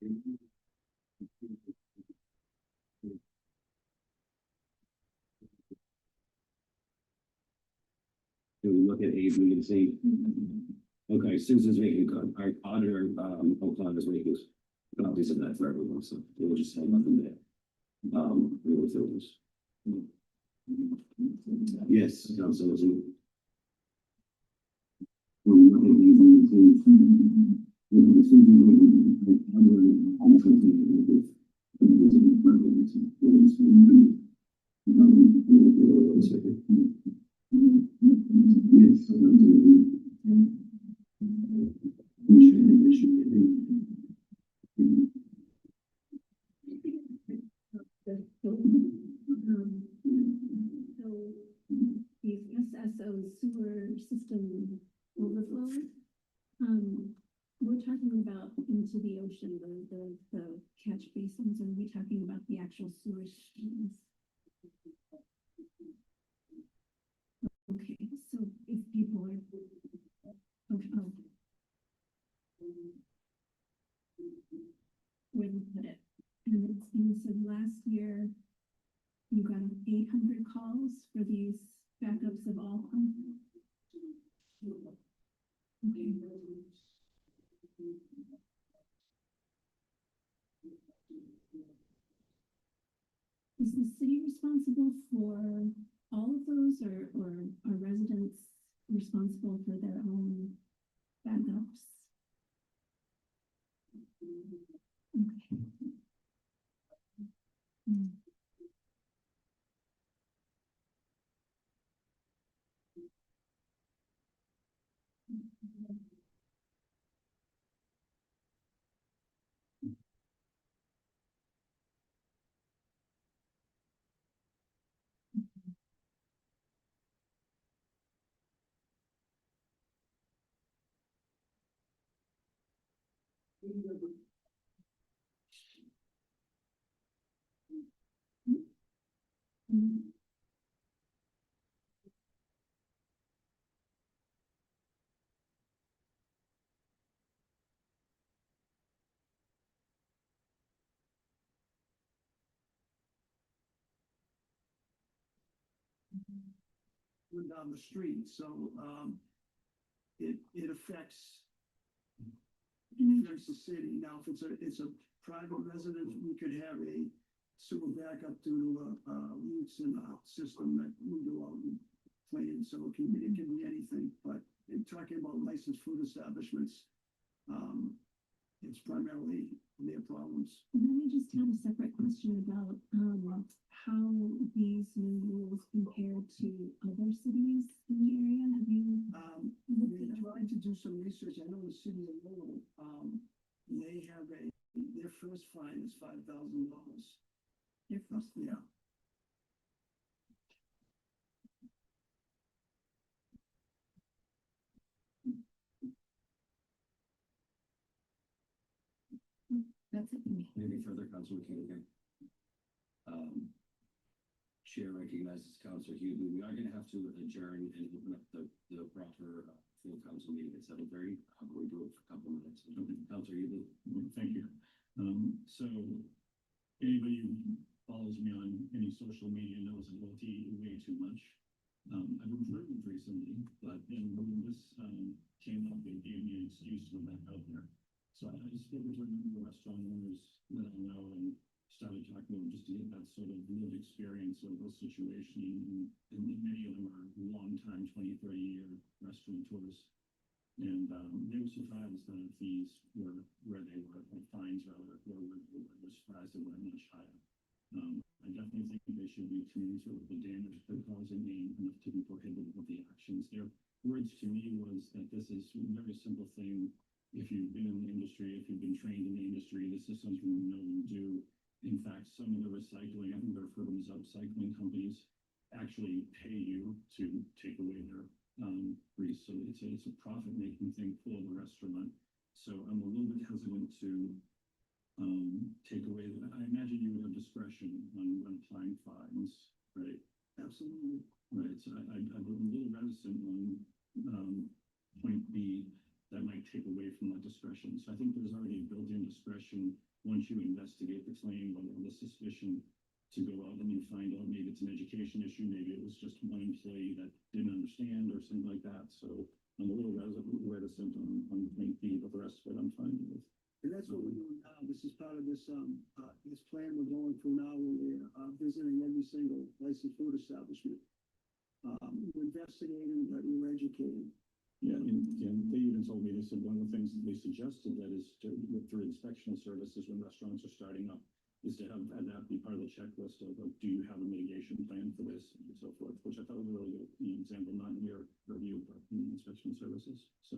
Do we look at age, we can see, okay, Susan's making, our auditor, Oakland is making copies of that for everyone, so we'll just have nothing there. We will fill this. Yes, Councilor Zoom. These SSO sewer system overflow, we're talking about into the ocean, the catch basins, or are we talking about the actual sewer streams? Okay, so if people are, okay, oh. Where we put it, and you said last year you got 800 calls for these backups of all kinds. Okay. Is the city responsible for all of those, or are residents responsible for their own backups? Okay. Down the street, so it affects the city. Now, if it's a private residence, we could have a sewer backup due to leaks in a system that we go out and clean. So it can be anything. But in talking about licensed food establishments, it's primarily their problems. Let me just have a separate question about how these new rules compare to other cities in the area. Have you We tried to do some research. I know the city of Lowell, they have their first fine is $5,000. Their first, yeah. that's it for me. Maybe further, Councilor King. Chair recognizes Councilor Hughley. We are going to have to adjourn and open up the proper full council meeting at 7:30. How can we do it for a couple minutes? Councilor Hughley. Thank you. So anybody who follows me on any social media knows I love to eat way too much. I've been prudent recently, but then when this came up, it gave me an excuse to go back out there. So I spoke to a number of restaurant owners that I know and started talking to them just to get that sort of lived experience of the situation. And many of them are long-time 20, 30-year restaurateurs. And they were surprised that the fees were where they were, or fines rather, were surprised they weren't much higher. I definitely think they should be commensurate with the damage they're causing enough to be prohibited with the actions. Their words to me was that this is a very simple thing. If you've been in the industry, if you've been trained in the industry, this is something you know and do. In fact, some of the recycling, I think they're referred to as upcycling companies, actually pay you to take away their grease. So it's a profit-making thing for the restaurant. So I'm a little bit hesitant to take away that. I imagine you would have discretion on when applying fines, right? Absolutely. Right. So I'm a little reticent on point B that might take away from that discretion. So I think there's already a built-in discretion once you investigate the claim, when there's suspicion, to go out and you find out maybe it's an education issue, maybe it was just one employee that didn't understand or something like that. So I'm a little reticent on the main fee, but the rest of it I'm fine with. And that's what we're doing now. This is part of this plan we're going through now, where we're, visiting every single licensed food establishment. We're investigating, but we're educating. Yeah, and they even told me, they said one of the things that they suggested that is to look through inspectional services when restaurants are starting up, is to have that be part of the checklist of, like, do you have a mitigation plan for this and so forth, which I thought was a really good, example, not in your review, but in inspection services. So,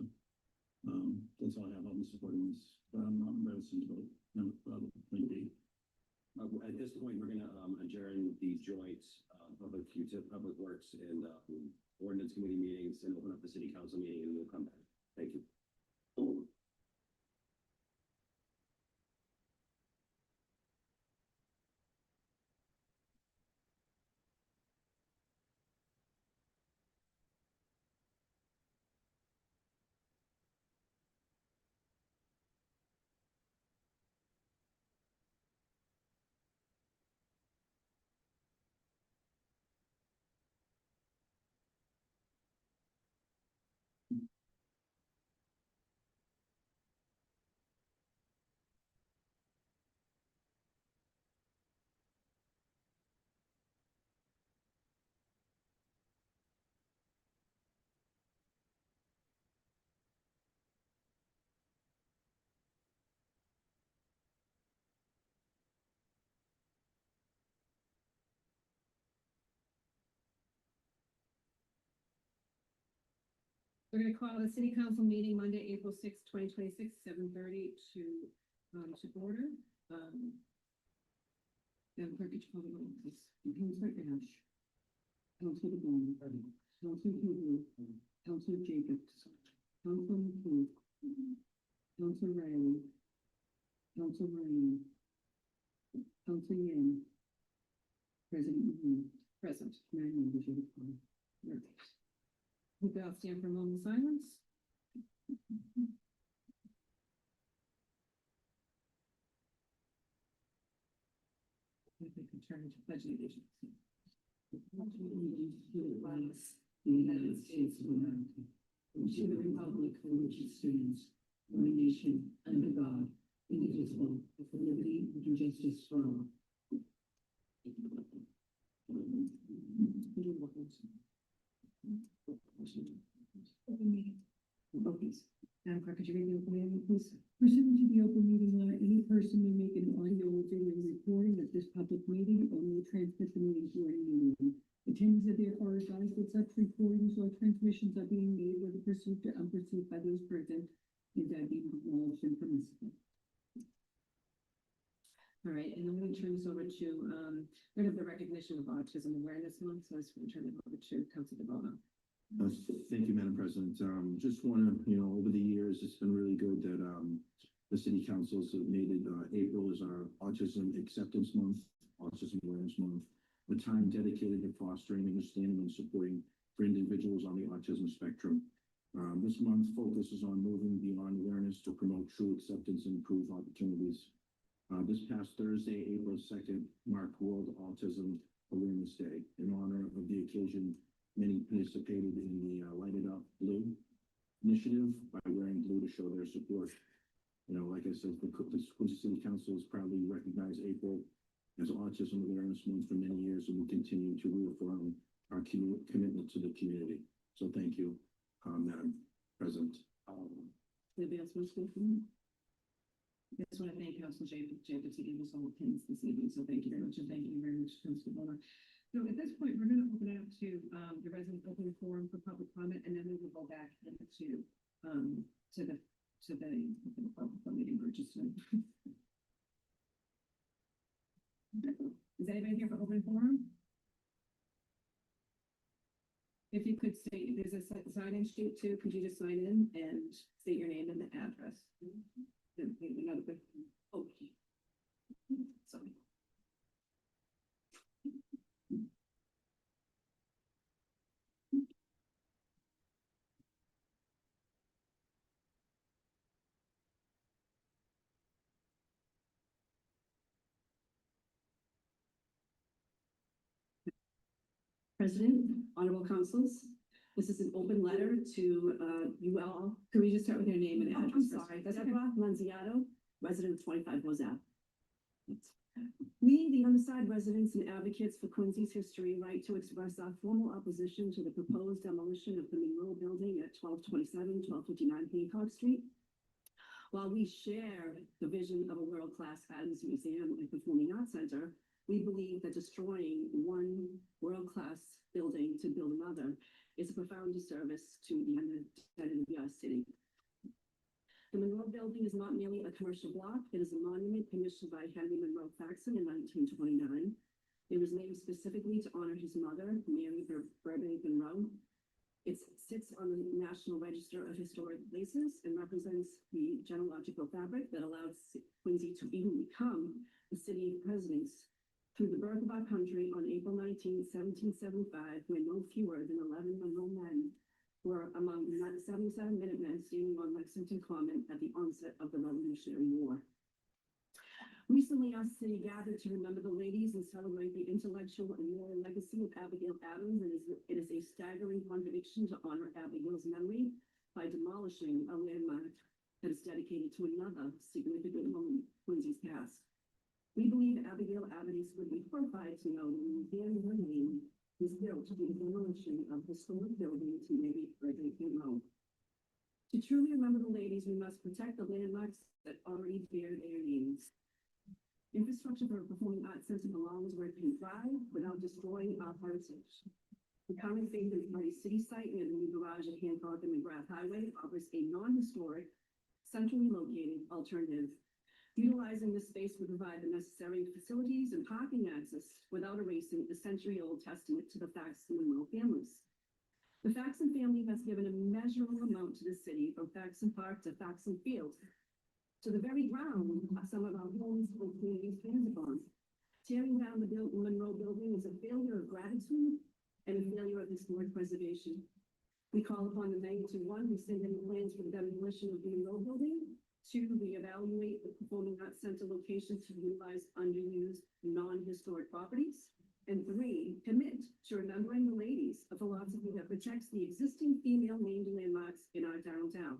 that's all I have. I'll be supporting this, but I'm not reticent about point B. At this point, we're gonna adjourn the joint public works and ordinance committee meetings and open up the city council meeting, and we'll come back. Thank you. We're gonna call the city council meeting Monday, April 6th, 2026, 7:30 to order. Madam Clerk, could you call the roll, please? Councilor Ash. Councilor DeBon. Councilor Hughley. Councilor Jacobs. Councilor McClure. Councilor Riley. Councilor Ryan. Councilor Yan. President Mahoney. Present. 9 members of the board. Perfect. We'll now stand for a moment of silence. If we could turn to pledge allegiance. Allegiance to the flag of the United States of America, and to the republic for which it stands, one nation, under God, indivisible, with liberty and justice for all. Open meeting. Please. Madam Clerk, could you read the open meeting, please? Pursuant to the open meeting law, any person may make an audio or video recording of this public meeting or may transmit the meeting to any meeting. Attendees are therefore advised that such recordings or transmissions are being made whether perceived or unperceived by those present, and that being acknowledged and permissible. All right, and I'm going to turn this over to, we're going to have the recognition of Autism Awareness Month, so I just want to turn it over to Councilor DeBona. Thank you, Madam President. Just want to, over the years, it's been really good that the city councils have made it, April is our Autism Acceptance Month, Autism Awareness Month, a time dedicated to fostering understanding and supporting for individuals on the autism spectrum. This month focuses on moving beyond awareness to promote true acceptance and improve opportunities. This past Thursday, April 2nd, marked World Autism Awareness Day. In honor of the occasion, many participated in the Light It Up Blue initiative by wearing blue to show their support. Like I said, the Quincy City Council has proudly recognized April as Autism Awareness Month for many years, and we continue to reaffirm our commitment to the community. So thank you, Madam President. Anybody else want to speak? I just want to thank Council Jacobs who gave us all the pins this evening, so thank you very much, and thank you very much, Councilor DeBona. So at this point, we're going to open it up to the resident open forum for public comment, and then we will go back into the public meeting participant. Is anybody here for open forum? If you could state, there's a sign-in sheet too. Could you just sign in and state your name and the address? Another good. Okay. Sorry. President, honorable councils, this is an open letter to you all. Can we just start with your name and address? I'm sorry, that's okay. Deborah Manziato, resident of 25 Roselle. We, the undersigned residents and advocates for Quincy's history, write to express our formal opposition to the proposed demolition of the Monroe Building at 1227, 1259 Hancock Street. While we share the vision of a world-class Adams Museum and Performing Arts Center, we believe that destroying one world-class building to build another is a profound disservice to the identity of our city. The Monroe Building is not merely a commercial block, it is a monument commissioned by Henry Monroe Faxon in 1929. It was named specifically to honor his mother, Mary Burbank Monroe. It sits on the National Register of Historic Places and represents the genealogical fabric that allowed Quincy to even become the city of presidents through the birth of our country on April 19, 1775, when no fewer than 11 Monroe men were among the 77 Minutemen standing on Lexington Common at the onset of the Revolutionary War. Recently, our city gathered to remember the ladies and celebrate the intellectual and moral legacy of Abigail Adams, and it is a staggering contradiction to honor Abigail's memory by demolishing a landmark that is dedicated to another significant woman, Quincy's past. We believe Abigail Adams would be horrified to know that the museum her name was built to the demolition of historic building to Mary Burbank Monroe. To truly remember the ladies, we must protect the landmarks that already bear their names. Infrastructure for a performing arts center belongs where it can thrive without destroying our heritage. The current vacant Murray City site near the new garage at Hancock and McGrath Highway offers a non-historic, centrally located alternative. Utilizing this space would provide the necessary facilities and parking access without erasing the century-old testament to the Faxon Monroe families. The Faxon family has given a measurable amount to the city, from Faxon Park to Faxon Field, to the very ground some of our homes and communities stand upon. Tearing down the Monroe Building is a failure of gratitude and a failure of historic preservation. We call upon the mayor to, 1, rescind any plans for the demolition of the Monroe Building, 2, reevaluate the Performing Arts Center location to utilize underused, non-historic properties, and 3, commit to remembering the ladies, a philosophy that protects the existing female named landmarks in our downtown.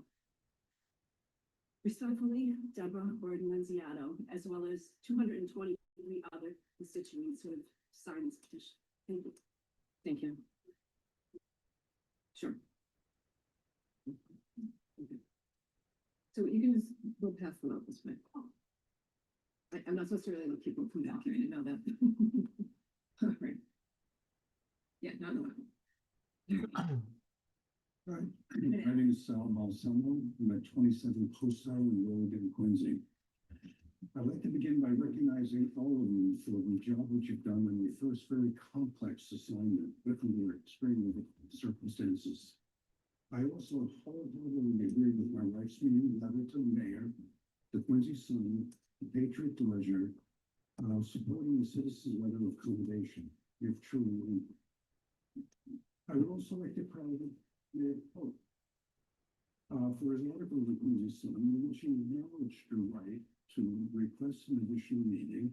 Respectfully, Deborah Manziato, as well as 223 other constituents who have signed this petition. Thank you. Thank you. Sure. Okay. So you can just go past them out this way. I'm not supposed to really let people come back here. I didn't know that. All right. Yeah, not the one. Right. My name is Sal Balsamo. I'm at 27 Post Island Road in Quincy. I'd like to begin by recognizing all of you for the job that you've done in your first very complex assignment within your extreme circumstances. I also wholeheartedly agree with my wife's meeting letter to the mayor, the Quincy Sun, the Patriot Ledger, supporting the citizens' letter of commendation. You've truly. I would also like to praise Mayor Pope for his article in the Quincy Sun, in which he acknowledged your right to request an additional meeting,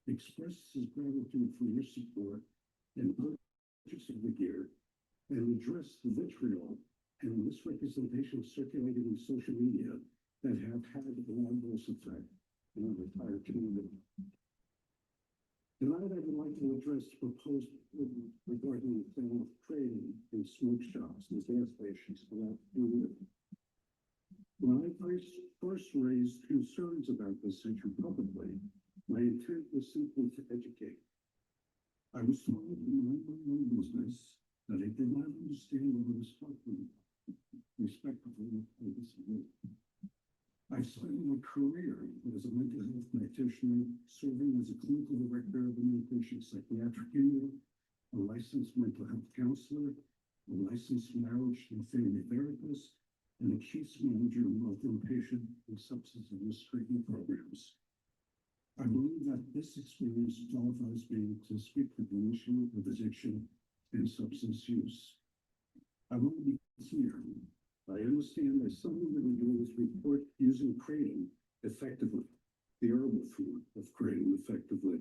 expressed his gratitude for your support and purchase of the gear, and addressed the vitriol and misrepresentation circulated in social media that have had an adverse effect on our entire community. Tonight, I would like to address the proposed regarding the sale of trading in smoke shops and gas stations without doing it. When I first raised concerns about this issue publicly, my intent was simply to educate. I was told to mind my own business, that I did not understand what I was talking about. Respectively, I disagree. I spent my career as a mental health practitioner, serving as a clinical director of an inpatient psychiatric unit, a licensed mental health counselor, a licensed marriage and family therapist, and a case manager of both inpatient and substance abuse treatment programs. I believe that this experience qualifies me to speak to the issue of addiction and substance use. I want to be clear. I understand that some individuals report using kratom effectively, the herbal form of kratom effectively,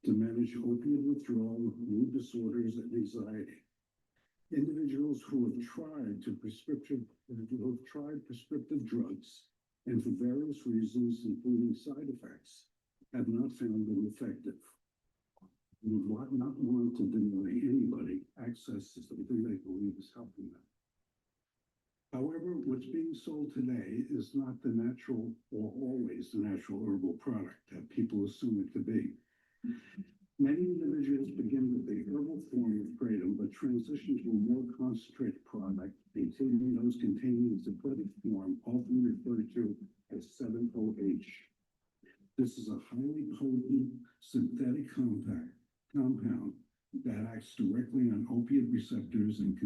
to manage opiate withdrawal, mood disorders, and anxiety. Individuals who have tried prescriptive drugs and for various reasons, including side effects, have not found them effective. We would not want to deny anybody access to something they believe is helping them. However, what's being sold today is not the natural or always the natural herbal product that people assume it to be. Many individuals begin with the herbal form of kratom, but transition to a more concentrated product, including those containing the synthetic form, often referred to as 7-OH. This is a highly potent synthetic compound that acts directly on opiate receptors and that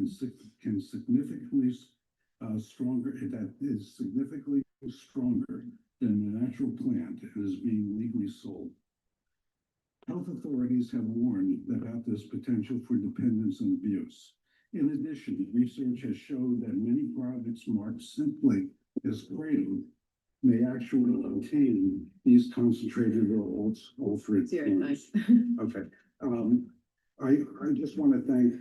is significantly stronger than the natural plant and is being legally sold. Health authorities have warned about this potential for dependence and abuse. In addition, research has shown that many products marked simply as kratom may actually contain these concentrated or altered forms. Okay. I just want to thank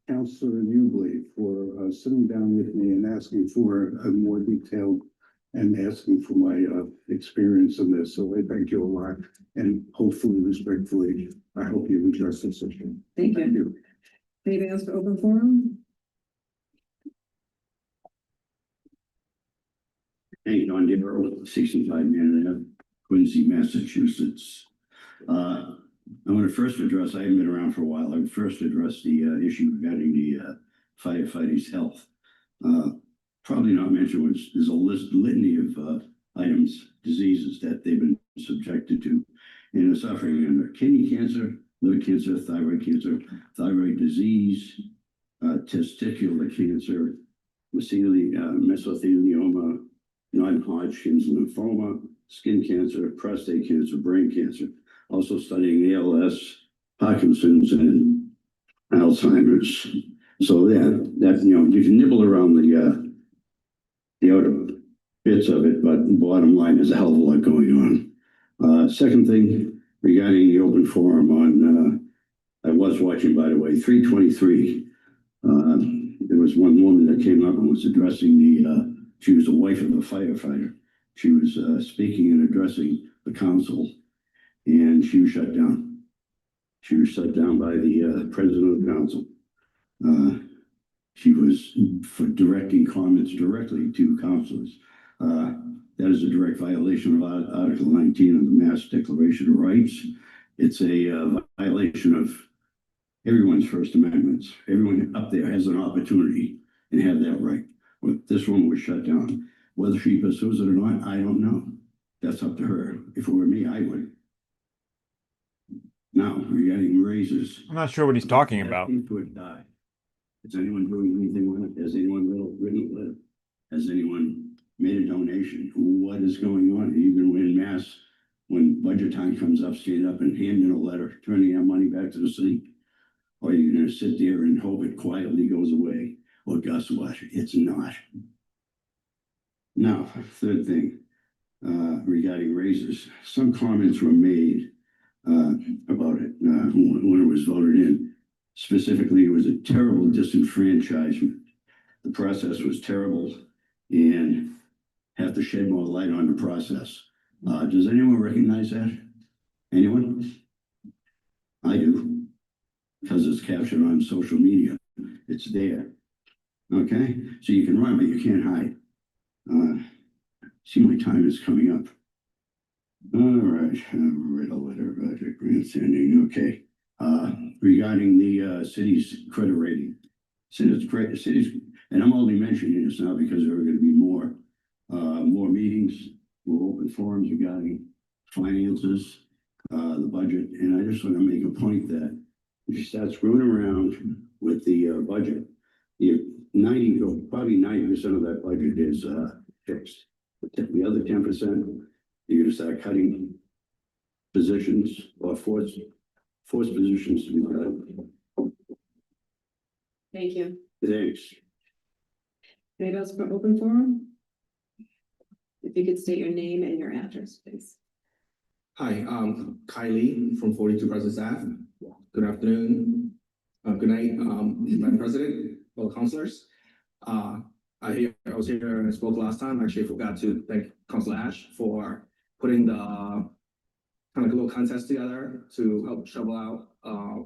Councillor Newbley for sitting down with me and asking for a more detailed and asking for my experience in this. So I thank you a lot, and hopefully, respectfully, I hope you address this issue. Thank you. Anything else for open forum? Hey, John Darrow, 65 Manor Ave, Quincy, Massachusetts. I want to first address, I haven't been around for a while, I would first address the issue regarding the firefighters' health. Probably not mentioned, which is a litany of items, diseases that they've been subjected to and are suffering under: kidney cancer, liver cancer, thyroid disease, testicular cancer, mesothelioma, non-Hodgkin's lymphoma, skin cancer, prostate cancer, brain cancer. Also studying ALS, Parkinson's, and Alzheimer's. So that you can nibble around the outer bits of it, but the bottom line is a hell of a lot going on. Second thing regarding the open forum on, I was watching, by the way, 323. There was one woman that came up and was addressing she was the wife of a firefighter. She was speaking and addressing the council, and she was shut down. She was shut down by the president of the council. She was for directing comments directly to councilors. That is a direct violation of Article 19 of the Mass Declaration of Rights. It's a violation of everyone's First Amendments. Everyone up there has an opportunity and have that right. Well, this woman was shut down. Whether she pursues it or not, I don't know. That's up to her. If it were me, I would. Now, regarding raises. I'm not sure what he's talking about. Has anyone doing anything with it? Has anyone written a letter? Has anyone made a donation? What is going on? Are you going to win mass when budget time comes up, stand up and hand in a letter, turning our money back to the city? Or are you going to sit there and hope it quietly goes away? Well, guess what? It's not. Now, third thing, regarding raises. Some comments were made about it when it was voted in. Specifically, it was a terrible disenfranchisement. The process was terrible and have to shed more light on the process. Does anyone recognize that? Anyone? I do, because it's captured on social media. It's there. Okay, so you can run, but you can't hide. See, my time is coming up. All right, read a letter about the grandstanding. Okay, regarding the city's credit rating. Cities, and I'm only mentioning this now because there are going to be more meetings, more open forums regarding finances, the budget, and I just want to make a point that if you start screwing around with the budget, probably 90% of that budget is fixed. The other 10%, you're going to start cutting positions or force positions to be cut. Thank you. Thanks. Anything else for open forum? If you could state your name and your address, please. Hi, Kylie from 42 President Staff. Good afternoon. Good night, Madam President, fellow councilors. I was here and I spoke last time. Actually, I forgot to thank Councilor Ash for putting the kind of a little contest together to help shovel out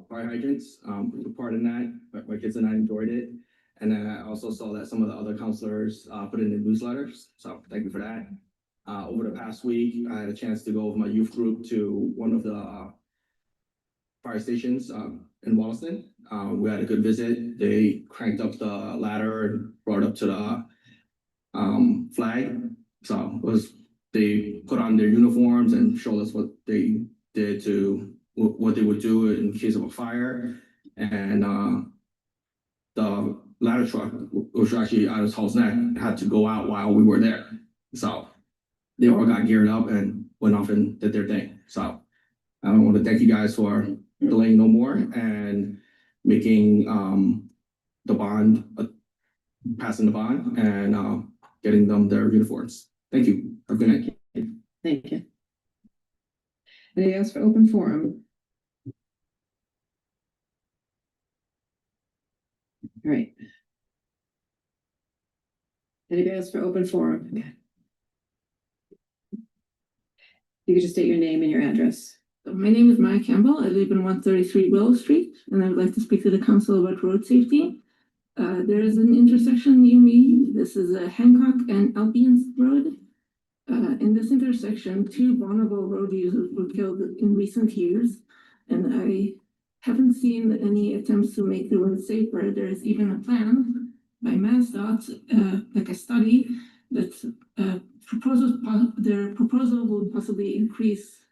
fire hydrants. Took part in that. My kids and I enjoyed it. And then I also saw that some of the other councilors put in the newsletters. So thank you for that. Over the past week, I had a chance to go with my youth group to one of the fire stations in Wallaston. We had a good visit. They cranked up the ladder and brought up to the flag. So they put on their uniforms and showed us what they did what they would do in case of a fire. And the ladder truck, which was actually out of Hall's Neck, had to go out while we were there. So they all got geared up and went off and did their thing. So I want to thank you guys for delaying no more and making the bond, passing the bond and getting them their uniforms. Thank you. Have a good night. Thank you. Anybody else for open forum? All right. Anybody else for open forum? Okay. You could just state your name and your address. My name is Maya Campbell. I live in 133 Willow Street, and I would like to speak to the council about road safety. There is an intersection near me. This is a Hancock and Albion Road. In this intersection, 2 vulnerable road users were killed in recent years, and I haven't seen any attempts to make the road safer. There is even a plan by MassDOT, like a study that their proposal will possibly increase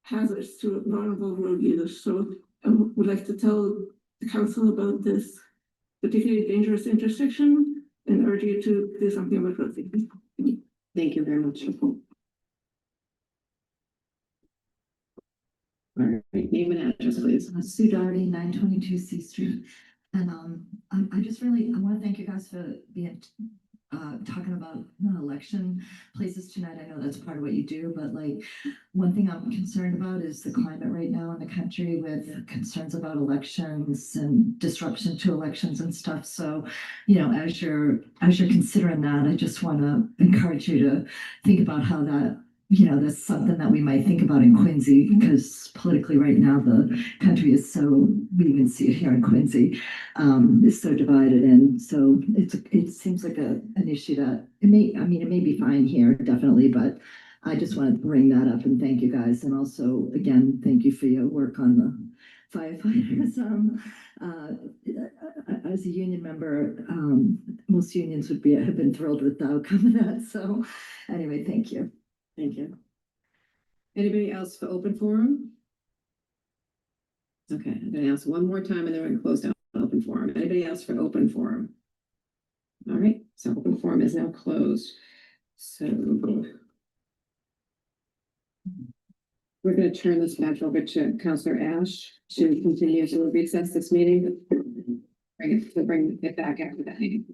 hazards to vulnerable road users. So I would like to tell the council about this particularly dangerous intersection and urge you to do something about road safety. Thank you very much. All right, name and address, please. Sue Doherty, 922 C Street. And I just really, I want to thank you guys for being talking about election places tonight. I know that's part of what you do, but like one thing I'm concerned about is the climate right now in the country with concerns about elections and disruption to elections and stuff. So, you know, as you're considering that, I just want to encourage you to think about how that, you know, that's something that we might think about in Quincy, because politically right now the country is so, we even see it here in Quincy, is so divided. And so it seems like an issue that it may be fine here, definitely, but I just want to bring that up and thank you guys. And also, again, thank you for your work on the firefighters. As a union member, most unions have been thrilled with the outcome of that. So anyway, thank you. Thank you. Anybody else for open forum? Okay, I'm gonna ask one more time and then we're gonna close down open forum. Anybody else for open forum? All right, so open forum is now closed. So we're gonna turn this back over to Councilor Ash to continue to recess this meeting. Bring it back after that meeting.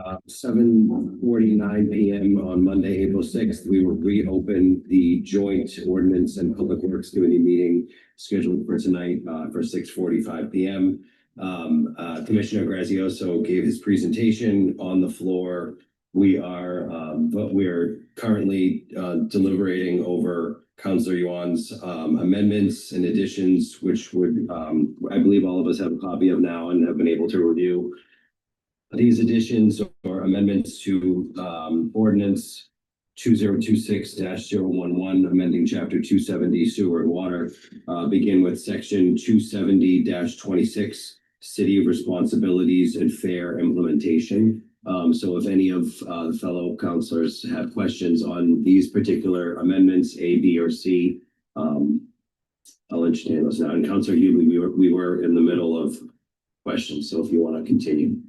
Uh, 7:49 p.m. on Monday, April 6th, we will reopen the joint ordinance and public works committee meeting scheduled for tonight for 6:45 p.m. Commissioner Grazioso gave his presentation on the floor. We are currently deliberating over Councilor Yuan's amendments and additions, which would I believe all of us have a copy of now and have been able to review. These additions or amendments to ordinance 2026-011, amending chapter 270 sewer and water, begin with section 270-26, city responsibilities and fair implementation. So if any of the fellow councilors have questions on these particular amendments, A, B, or C, I'll entertain those now. And Councilor Hughley, we were in the middle of questions, so if you want to continue.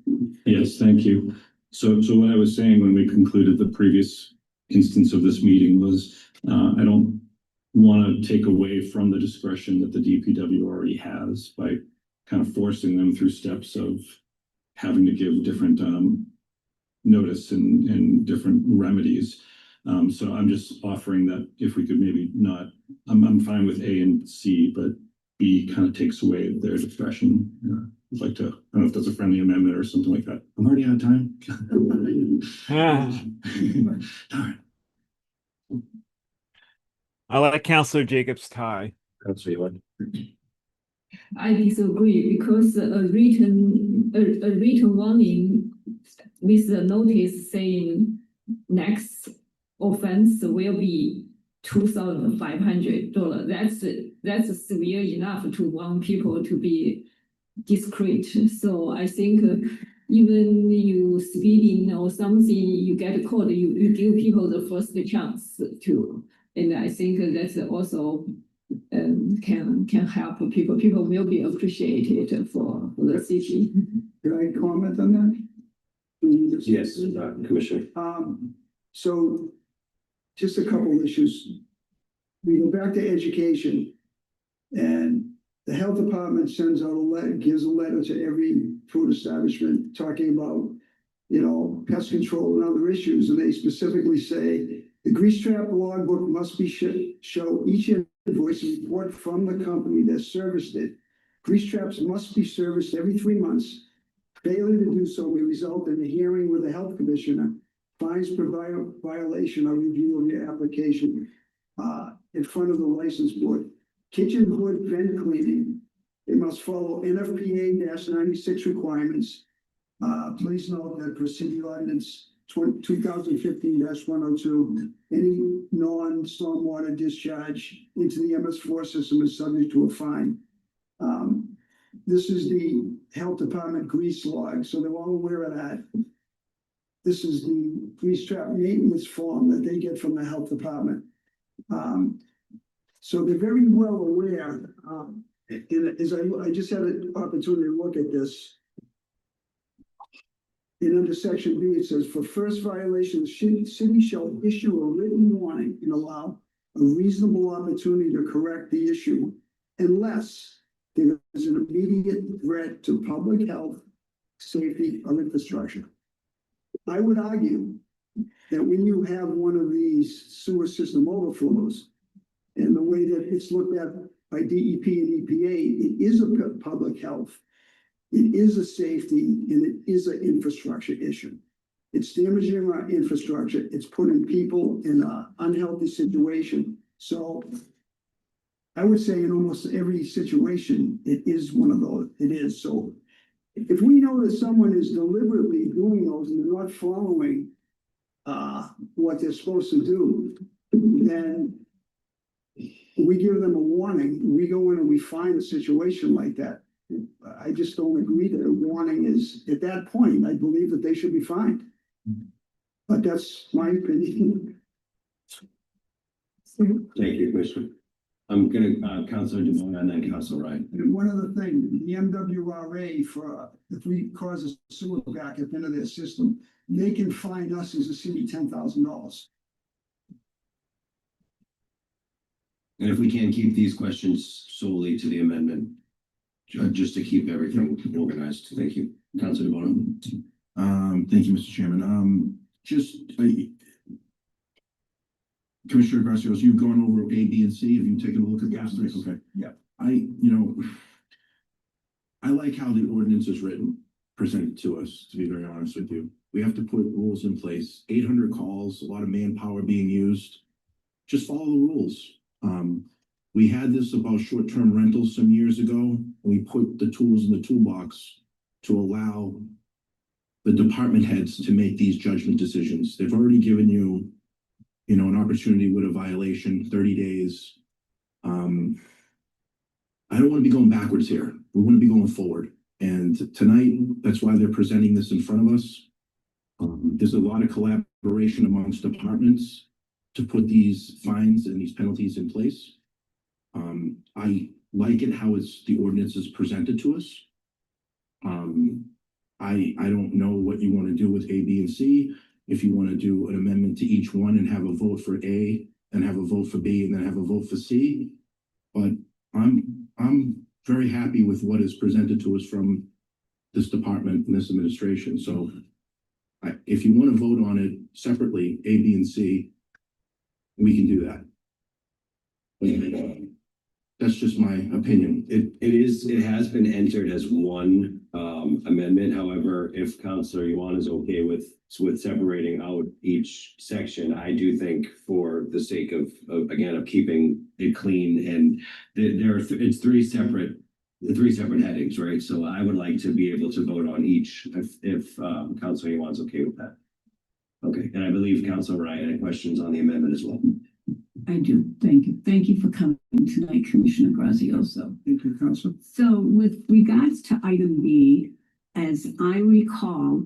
Yes, thank you. So what I was saying when we concluded the previous instance of this meeting was, I don't want to take away from the discretion that the DPW already has by kind of forcing them through steps of having to give different notice and different remedies. So I'm just offering that if we could maybe not, I'm fine with A and C, but B kind of takes away their discretion. I'd like to, I don't know if that's a friendly amendment or something like that. I'm already out of time. Darn. I like Councillor Jacobs' tie. That's what you like. I disagree because a written warning with the notice saying next offense will be $2,500. That's severe enough to want people to be discreet. So I think even you speeding or something, you get caught, you give people the first chance to. And I think that's also can help people. People will be appreciated for the city. Can I comment on that? Yes, Commissioner. So just a couple issues. We go back to education, and the health department sends out a letter, gives a letter to every food establishment talking about, pest control and other issues, and they specifically say the grease trap logbook must be show each invoice and report from the company that serviced it. Grease traps must be serviced every 3 months. Failure to do so may result in a hearing with the health commissioner, fines per violation or review of your application in front of the license board. Kitchen hood vent cleaning, they must follow NFPA-96 requirements. Please note that for city ordinance 2015-102, any non-stormwater discharge into the MS4 system is subject to a fine. This is the health department grease log, so they're all aware of that. This is the grease trap maintenance form that they get from the health department. So they're very well aware. As I just had an opportunity to look at this. And under section B, it says, for first violation, the city shall issue a written warning and allow a reasonable opportunity to correct the issue unless there is an immediate threat to public health, safety, or infrastructure. I would argue that when you have one of these sewer system overflows, and the way that it's looked at by DEP and EPA, it is a public health, it is a safety, and it is an infrastructure issue. It's damaging our infrastructure. It's putting people in an unhealthy situation. So I would say in almost every situation, it is one of those. It is. So if we know that someone is deliberately doing those and they're not following what they're supposed to do, then we give them a warning. We go in and we find a situation like that. I just don't agree that a warning is, at that point, I believe that they should be fined. But that's my opinion. Thank you, Commissioner. I'm gonna, Councilor DeMona and then Councilor Ryan. And one other thing, the MWRA, for if we cause a sewer backup into their system, they can fine us as a city $10,000. And if we can keep these questions solely to the amendment, just to keep everything organized. Thank you. Councilor DeMona. Thank you, Mr. Chairman. Commissioner Gracios, you've gone over A, B, and C. Have you taken a look at those three? Okay. Yeah. I like how the ordinance is written, presented to us, to be very honest with you. We have to put rules in place, 800 calls, a lot of manpower being used. Just follow the rules. We had this about short-term rentals some years ago. We put the tools in the toolbox to allow the department heads to make these judgment decisions. They've already given you, an opportunity with a violation, 30 days. I don't want to be going backwards here. We want to be going forward. And tonight, that's why they're presenting this in front of us. There's a lot of collaboration amongst departments to put these fines and these penalties in place. I like it how the ordinance is presented to us. I don't know what you want to do with A, B, and C. If you want to do an amendment to each one and have a vote for A and have a vote for B and then have a vote for C. But I'm very happy with what is presented to us from this department and this administration. So if you want to vote on it separately, A, B, and C, we can do that. But, that's just my opinion. It has been entered as one amendment. However, if Counselor Yuan is okay with separating out each section, I do think for the sake of again, of keeping it clean, and it's three separate headings, right? So I would like to be able to vote on each if Counselor Yuan's okay with that. Okay, and I believe Counselor Ryan had questions on the amendment as well. I do. Thank you. Thank you for coming tonight, Commissioner Grazioso. Thank you, Council. So with regards to item B, as I recall,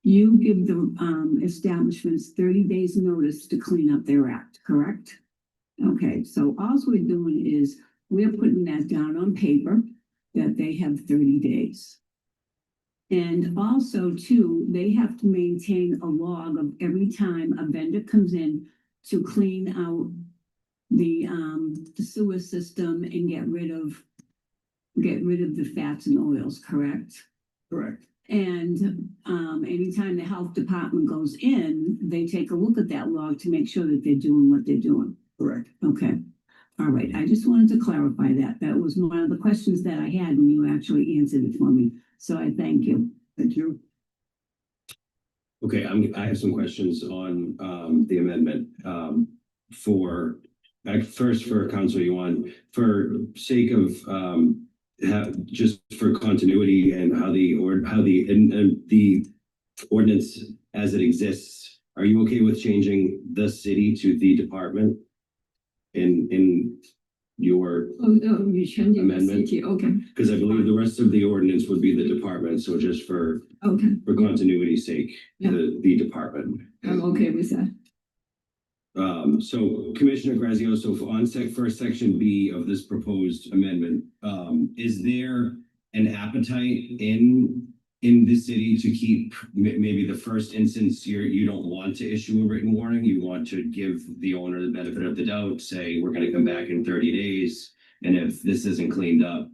you give the establishments 30 days notice to clean up their act, correct? Okay, so all we're doing is we're putting that down on paper that they have 30 days. And also too, they have to maintain a log of every time a vendor comes in to clean out the sewer system and get rid of the fats and oils, correct? Correct. And anytime the health department goes in, they take a look at that log to make sure that they're doing what they're doing. Correct. Okay. All right. I just wanted to clarify that. That was one of the questions that I had and you actually answered it for me. So I thank you. Thank you. Okay, I have some questions on the amendment. First for Councilor Yuan, for sake of just for continuity and how the ordinance as it exists, are you okay with changing the city to the department in your you changed amendment? Okay. Because I believe the rest of the ordinance would be the department, so just for continuity's sake, Yeah. the department. I'm okay with that. So Commissioner Grazioso, on first section B of this proposed amendment, is there an appetite in the city to keep maybe the first instance you don't want to issue a written warning, you want to give the owner the benefit of the doubt, say we're going to come back in 30 days, and if this isn't cleaned up,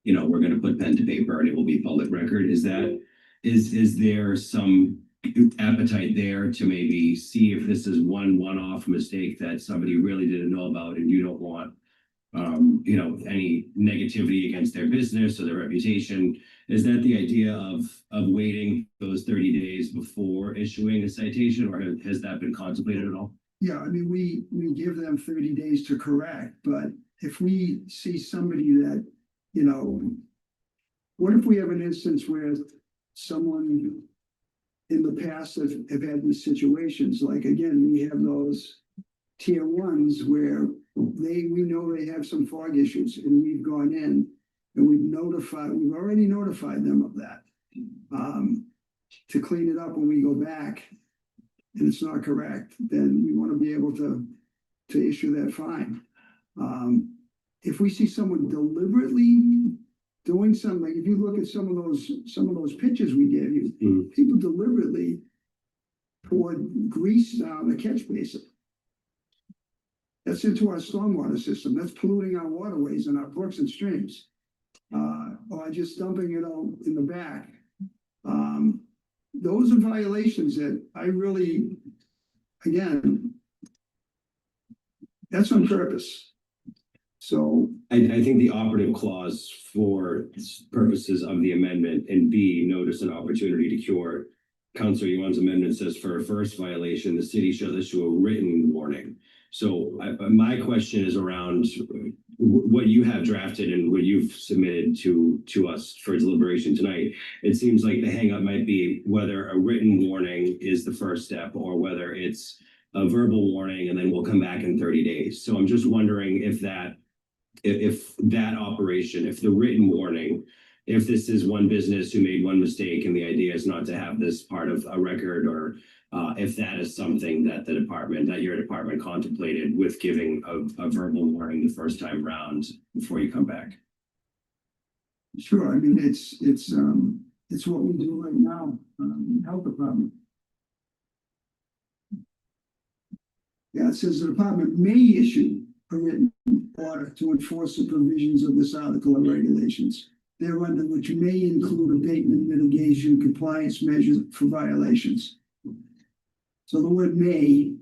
we're going to put pen to paper and it will be public record. Is there some appetite there to maybe see if this is one-off mistake that somebody really didn't know about and you don't want any negativity against their business or their reputation? Is that the idea of waiting those 30 days before issuing a citation, or has that been contemplated at all? Yeah, I mean, we give them 30 days to correct, but if we see somebody that, what if we have an instance where someone in the past have had these situations, like, again, we have those tier ones where we know they have some fog issues, and we've gone in and we've already notified them of that, to clean it up when we go back and it's not correct, then we want to be able to issue that fine. If we see someone deliberately doing something, like if you look at some of those pictures we gave you, people deliberately poured grease down the catch basin. That's into our stormwater system. That's polluting our waterways and our brooks and streams. Or just dumping it out in the back. Those are violations that I really, again, that's on purpose. So I think the operative clause for purposes of the amendment and B, notice an opportunity to cure. Councilor Yuan's amendment says for a first violation, the city shall issue a written warning. So my question is around what you have drafted and what you've submitted to us for deliberation tonight. It seems like the hangup might be whether a written warning is the first step or whether it's a verbal warning and then we'll come back in 30 days. So I'm just wondering if that operation, if the written warning, if this is one business who made one mistake and the idea is not to have this part of a record, or if that is something that your department contemplated with giving a verbal warning the first time round before you come back. sure, I mean, it's what we do right now, in the health department. Yeah, it says the department may issue a written order to enforce the provisions of this article and regulations, thereunder which may include abatement, mitigation, compliance measures for violations. So the word may,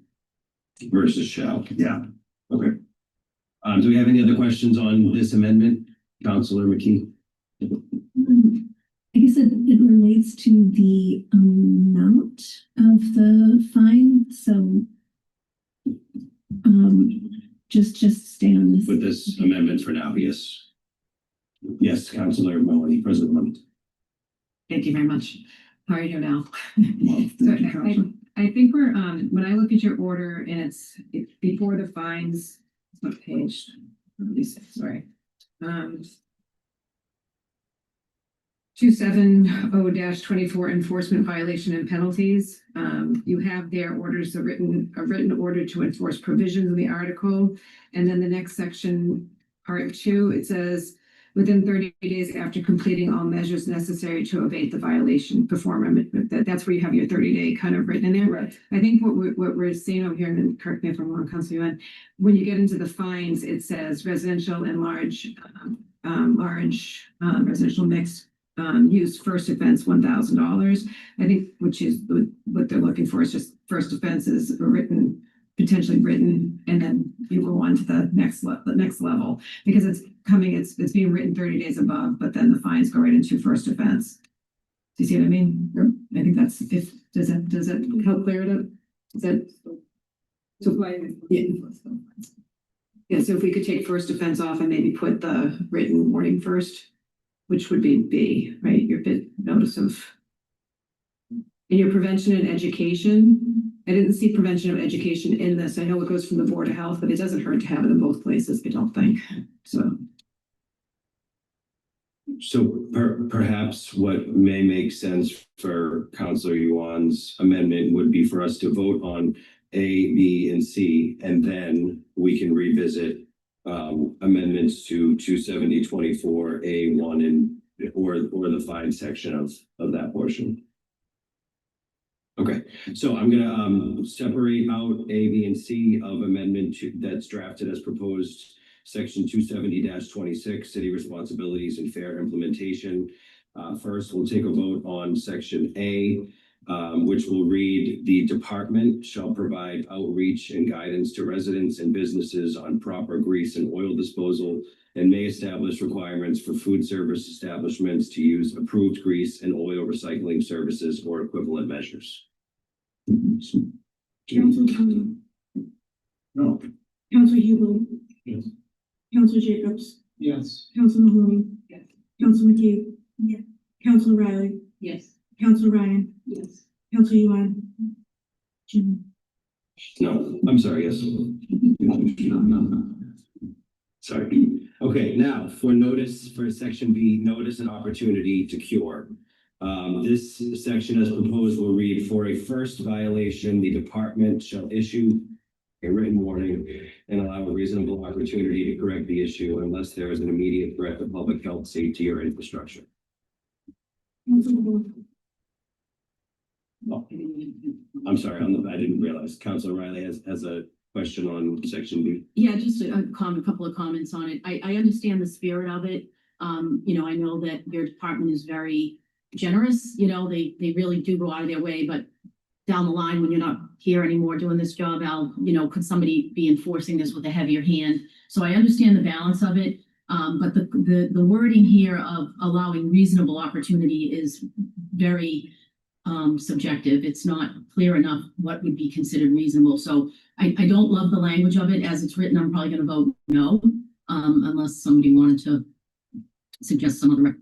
Versus shall. yeah. Okay. Do we have any other questions on this amendment? Counselor McKee? I guess it relates to the amount of the fine, so just stay on this. With this amendment for now, yes. Yes, Counselor Melanie, President Lemon. Thank you very much. How are you now? Well, So thank you, Counselor. I think we're, when I look at your order and it's before the fines, what page? Sorry. 270-24 enforcement violation and penalties. You have their orders, a written order to enforce provisions of the article. And then the next section, part 2, it says, within 30 days after completing all measures necessary to abate the violation, perform. That's where you have your 30-day kind of written in there. Right. I think what we're seeing over here, and then correct me if I'm wrong, Councilor Yuan, when you get into the fines, it says residential and large residential mixed use first offense $1,000. I think, which is what they're looking for, is just first offense is potentially written, and then you go on to the next level, because it's being written 30 days above, but then the fines go right into first offense. Do you see what I mean? I think does that help clear it up? Is that yeah, so if we could take first offense off and maybe put the written warning first, which would be B, right? Your bit notice of. In your prevention and education, I didn't see prevention of education in this. I know it goes from the Board of Health, but it doesn't hurt to have it in both places, I don't think. So perhaps what may make sense for Counselor Yuan's amendment would be for us to vote on A, B, and C, and then we can revisit amendments to 270-24, A1, and or the fine section of that portion. Okay, so I'm gonna separate out A, B, and C of amendment that's drafted as proposed, section 270-26, city responsibilities and fair implementation. First, we'll take a vote on section A, which will read, the department shall provide outreach and guidance to residents and businesses on proper grease and oil disposal, and may establish requirements for food service establishments to use approved grease and oil recycling services or equivalent measures. Council Tony, No. Council Hubel, Yes. Council Jacobs, Yes. Council Mahoney. Yes. Council McHugh. Yes. Council Riley, Yes. Council Ryan, Yes. Council Yuan. Jim. No, I'm sorry, yes. Sorry. Okay, now for notice, for section B, notice and opportunity to cure. This section as proposed will read, for a first violation, the department shall issue a written warning and allow a reasonable opportunity to correct the issue unless there is an immediate threat to public health, safety, or infrastructure. Council Mahoney. Oh, I'm sorry, I didn't realize. Councilor Riley has a question on section B. Yeah, just a couple of comments on it. I understand the spirit of it. I know that your department is very generous. They really do go out of their way, but down the line, when you're not here anymore doing this job, could somebody be enforcing this with a heavier hand? So I understand the balance of it. But the wording here of allowing reasonable opportunity is very subjective. It's not clear enough what would be considered reasonable. So I don't love the language of it as it's written. I'm probably going to vote no, unless somebody wanted to suggest some other,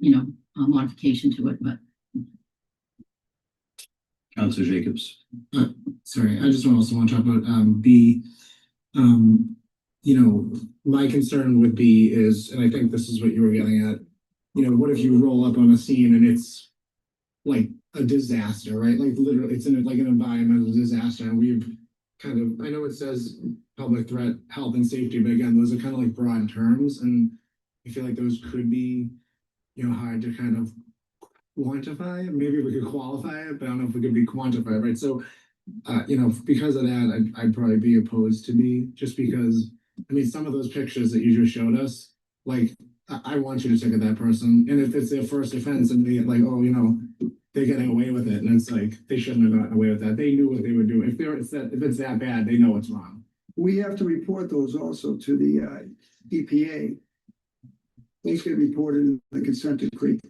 modification to it. But Councilor Jacobs. Sorry, I just also want to talk about B. My concern would be is, and I think this is what you were getting at, what if you roll up on a scene and it's like a disaster, right? Like literally it's like an environmental disaster, and we've kind of, I know it says public threat, health and safety, but again, those are kind of like broad terms, and I feel like those could be, hard to kind of quantify. Maybe we could qualify it, but I don't know if it could be quantified, right? So because of that, I'd probably be opposed to B, just because, I mean, some of those pictures that you just showed us, like, I want you to check at that person, and if it's their first offense and they get like, oh, they're getting away with it, and it's like, they shouldn't have gotten away with that, they knew what they were doing, if it's that bad, they know it's wrong. We have to report those also to the EPA. Those get reported in the consent decree.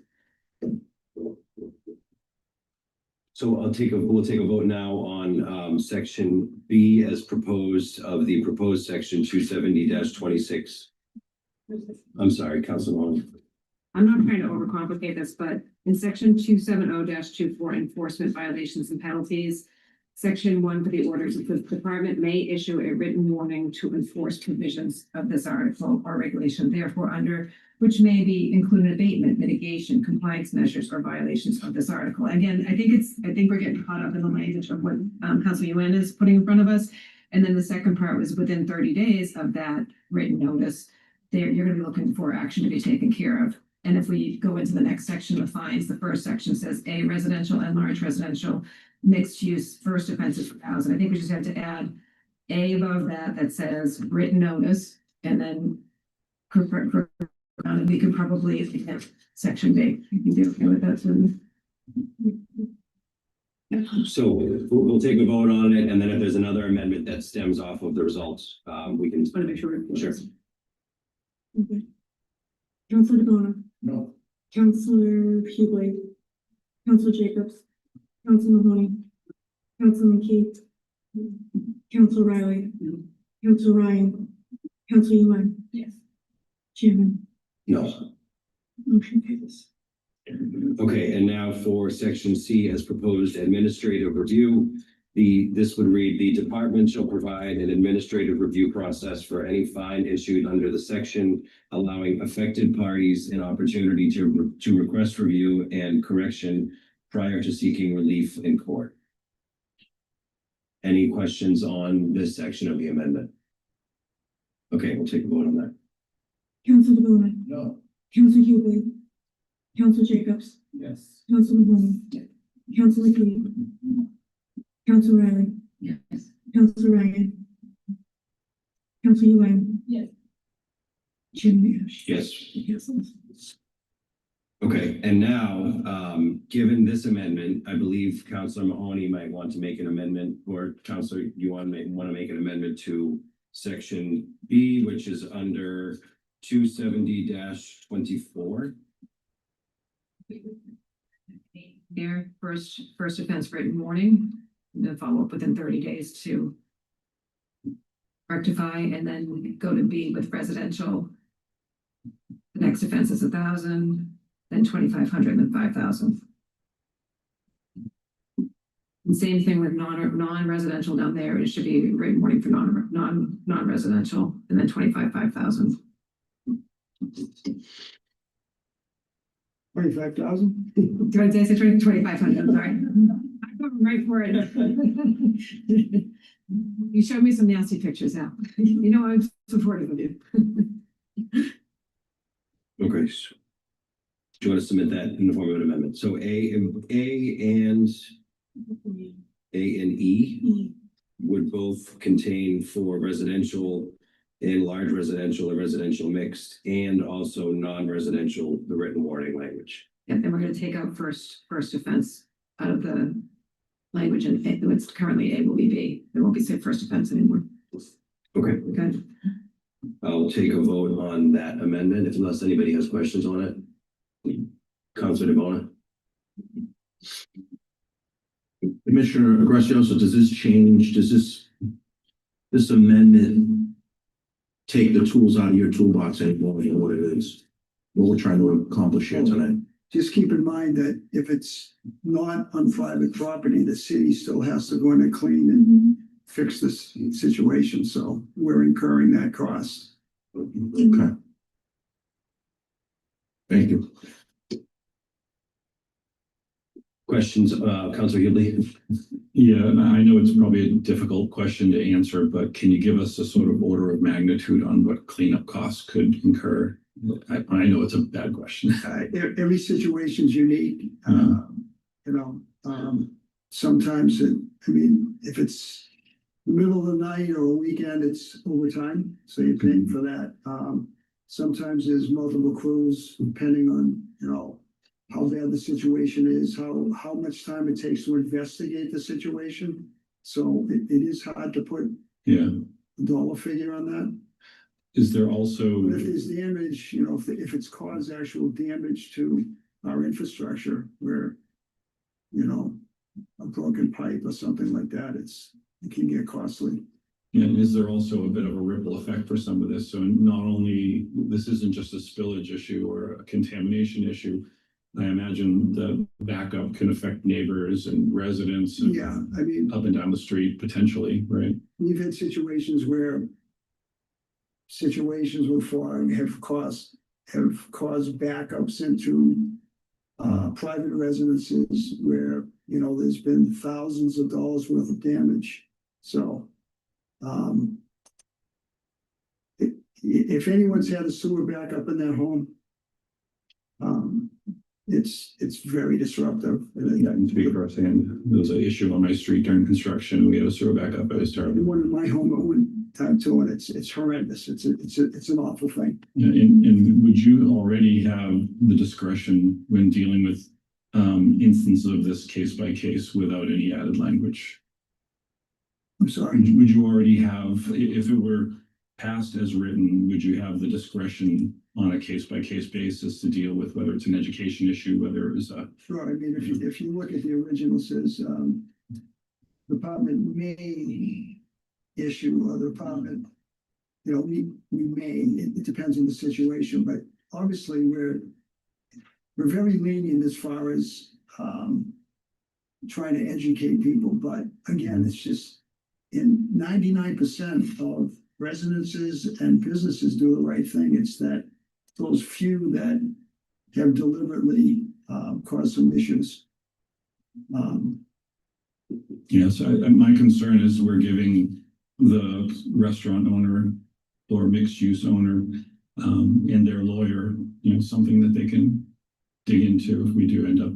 So we'll take a vote now on section B as proposed of the proposed section 270-26. I'm sorry, Councilwoman. I'm not trying to overcomplicate this, but in section 270-24 enforcement violations and penalties, section 1 for the orders of the department may issue a written warning to enforce provisions of this article or regulation, therefore under which may be included abatement, mitigation, compliance measures, or violations of this article. Again, I think we're getting caught up in the language of what Council Yuan is putting in front of us. And then the second part was within 30 days of that written notice, you're going to be looking for action to be taken care of. And if we go into the next section of fines, the first section says a residential and large residential mixed use first offenses for housing. I think we just have to add a above that says written notice, and then we could probably have section B. You can do okay with that. So we'll take a vote on it, and then if there's another amendment that stems off of the results, we can. Just want to make sure. Sure. Okay. Councilor DeBona, No. Councilor Hughley, Councilor Jacobs, Council Mahoney, Councilman Keith, Council Riley, Council Ryan, Council Yuan. Yes. Chairman. No. Motion passes. Okay, and now for section C as proposed administrative review. This would read, the department shall provide an administrative review process for any fine issued under the section, allowing affected parties an opportunity to request review and correction prior to seeking relief in court. Any questions on this section of the amendment? Okay, we'll take a vote on that. Council DeBona, No. Council Hughley, Council Jacobs, Yes. Council Mahoney, Council Keith, Council Riley, Yes. Council Ryan, Council Yuan. Yes. Chairman Ash. Yes. Okay, and now, given this amendment, I believe Councilor Mahoney might want to make an amendment, or Councilor Yuan may want to make an amendment to section B, which is under 270-24. Their first offense written warning, and then follow up within 30 days to rectify, and then we go to B with residential. The next offense is 1,000, then 2,500, then 5,000. And same thing with non-residential down there. It should be written warning for non-residential, and then 5,000. 25,000? Did I say 2,500? I'm sorry. I'm going right for it. You showed me some nasty pictures now. You know I'm supportive of you. Okay. So do you want to submit that in the form of an amendment? So A and E would both contain for residential and large residential or residential mixed, and also non-residential, the written warning language. And then we're going to take out first offense out of the language, and it's currently A will be B. There won't be say first offense anymore. Okay. Okay. I'll take a vote on that amendment unless anybody has questions on it. Councilor DeBona. Commissioner Gracioso, does this amendment take the tools out of your toolbox anymore? You know what it is, what we're trying to accomplish here tonight? Just keep in mind that if it's not on private property, the city still has to go in and clean and fix this situation. So we're incurring that cost. Okay. Thank you. Questions, Councilor Hughley? Yeah, I know it's probably a difficult question to answer, but can you give us a sort of order of magnitude on what cleanup costs could incur? I know it's a bad question. Every situation's unique. sometimes if it's the middle of the night or a weekend, it's overtime, so you're paying for that. Sometimes there's multiple crews, depending on, how bad the situation is, how much time it takes to investigate the situation. So it is hard to put Yeah. a dollar figure on that. Is there also, But if there's damage, if it's caused actual damage to our infrastructure where, a broken pipe or something like that, it can get costly. and is there also a bit of a ripple effect for some of this? So not only, this isn't just a spillage issue or a contamination issue. I imagine the backup can affect neighbors and residents and Yeah, up and down the street potentially, right? we've had situations where flooding have caused backups into private residences where, there's been thousands of dollars worth of damage. So, if anyone's had a sewer backup in their home, it's very disruptive. Yeah, and to be firsthand, there was an issue on my street during construction. We had a sewer backup. It was terrible. One in my home at one time too, and it's horrendous. It's an awful thing. Yeah, and would you already have the discretion when dealing with instances of this case by case without any added language? I'm sorry. Would you already have, if it were passed as written, would you have the discretion on a case by case basis to deal with whether it's an education issue, whether it was a? Sure. If you look at the original, it says department may issue, or the department, we may. It depends on the situation, but obviously we're very lenient as far as trying to educate people. But again, it's just in 99% of residences and businesses do the right thing. It's that those few that have deliberately caused some issues. Yes, my concern is we're giving the restaurant owner or mixed use owner and their lawyer, something that they can dig into if we do end up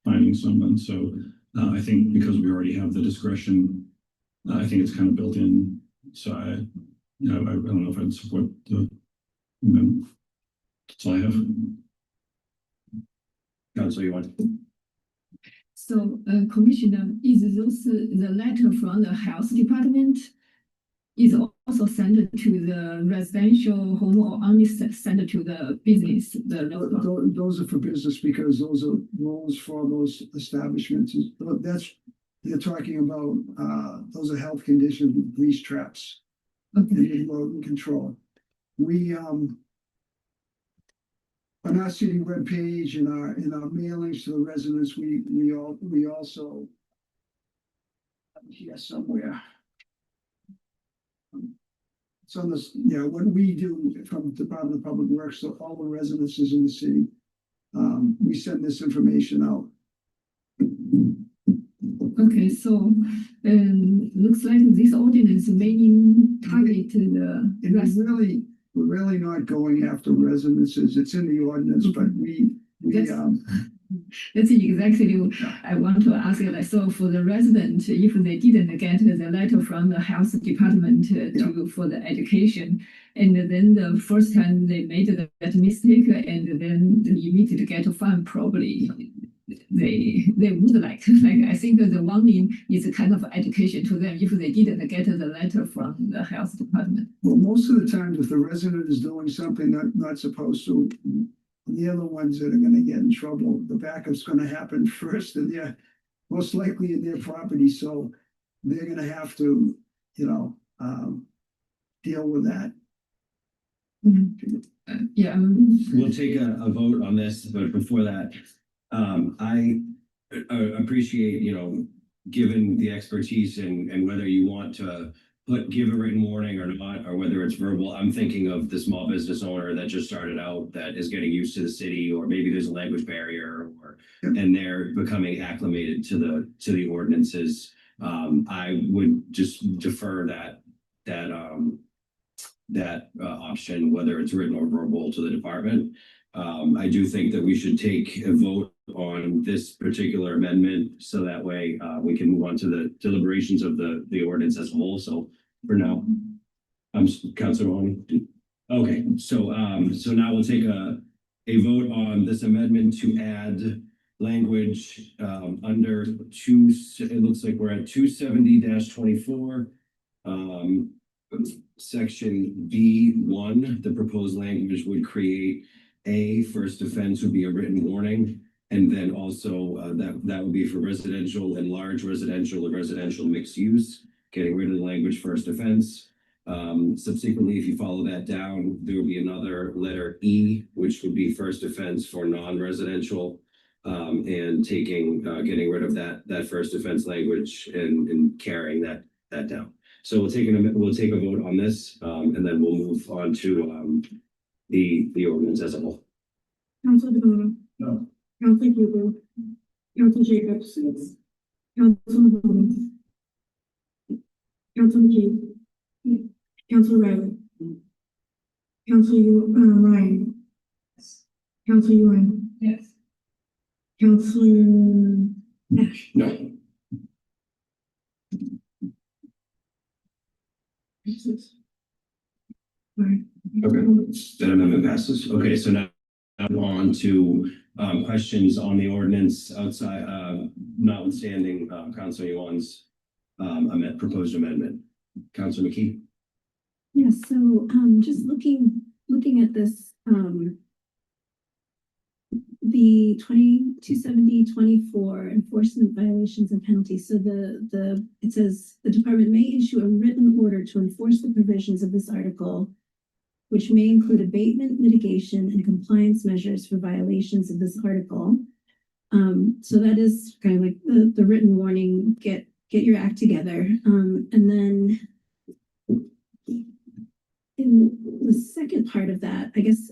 finding someone. So I think because we already have the discretion, I think it's kind of built in. So I don't know if I'd support the amendment. That's all I have. Council, you want? So, Commissioner, is the letter from the health department is also sent to the residential home or only sent to the business? Those are for business because those are rules for those establishments. They're talking about, those are health conditions, grease traps. Okay. And rodent control. We, on our city webpage and our mailings to the residents, we also here somewhere. It's on this, what we do from the Department of Public Works, so all the residences in the city, we send this information out. Okay, so looks like this ordinance mainly target the We're really not going after residences. It's in the ordinance, but that's exactly I want to ask you. Like, so for the resident, if they didn't get the letter from the health department for the education, and then the first time they made that mistake, and then they immediately get a fine, probably they would like I think that the warning is kind of education to them if they didn't get the letter from the health department. Well, most of the times, if the resident is doing something not supposed to, they're the ones that are going to get in trouble. The backup's going to happen first, and they're most likely in their property, so they're going to have to, deal with that. We'll take a vote on this, but before that, I appreciate, given the expertise and whether you want to give a written warning or not, or whether it's verbal. I'm thinking of the small business owner that just started out that is getting used to the city, or maybe there's a language barrier, and they're becoming acclimated to the ordinances. I would just defer that option, whether it's written or verbal, to the department. I do think that we should take a vote on this particular amendment, so that way, we can move on to the deliberations of the ordinance as a whole, so for now. Councilor Mahoney. Okay, so now we'll take a vote on this amendment to add language, under it looks like we're at 270-24. Section B1, the proposed language would create first offense would be a written warning. And then also that would be for residential and large residential or residential mixed use, getting rid of the language first offense. Subsequently, if you follow that down, there will be another letter E, which would be first offense for non-residential, and getting rid of that first offense language and carrying that down. So we'll take a vote on this, and then we'll move on to the ordinance as a whole. Council DeBono. No. Council Huber. Council Jacobs. Council Mahoney. Council McKee. Council Riley. Council Ryan. Council Yuan. Yes. Councilor Nash. No. Right. Okay, that amendment passes. Okay, so now on to questions on the ordinance outside, notwithstanding Councilor Yuan's proposed amendment. Councilor McKee. Yes, so just looking at this, the 2270-24 enforcement violations and penalties. So it says the department may issue a written order to enforce the provisions of this article, which may include abatement, mitigation, and compliance measures for violations of this article. So that is kind of like the written warning, get your act together. And then in the second part of that, I guess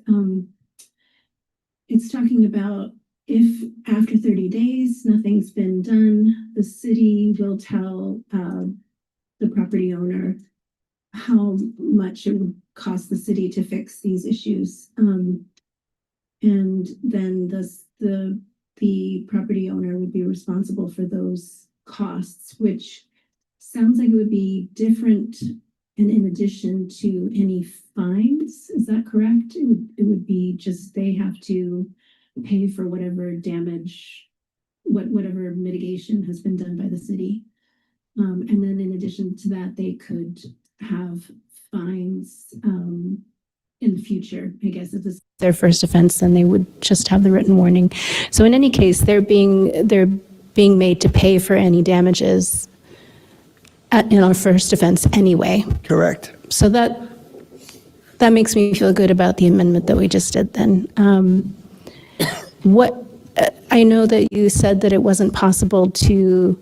it's talking about if after 30 days, nothing's been done, the city will tell the property owner how much it would cost the city to fix these issues. And then the property owner would be responsible for those costs, which sounds like it would be different and in addition to any fines. Is that correct? It would be just they have to pay for whatever damage, whatever mitigation has been done by the city. And then in addition to that, they could have fines in the future. I guess if this their first offense, then they would just have the written warning. So in any case, they're being made to pay for any damages in our first offense anyway. Correct. So that makes me feel good about the amendment that we just did then. I know that you said that it wasn't possible to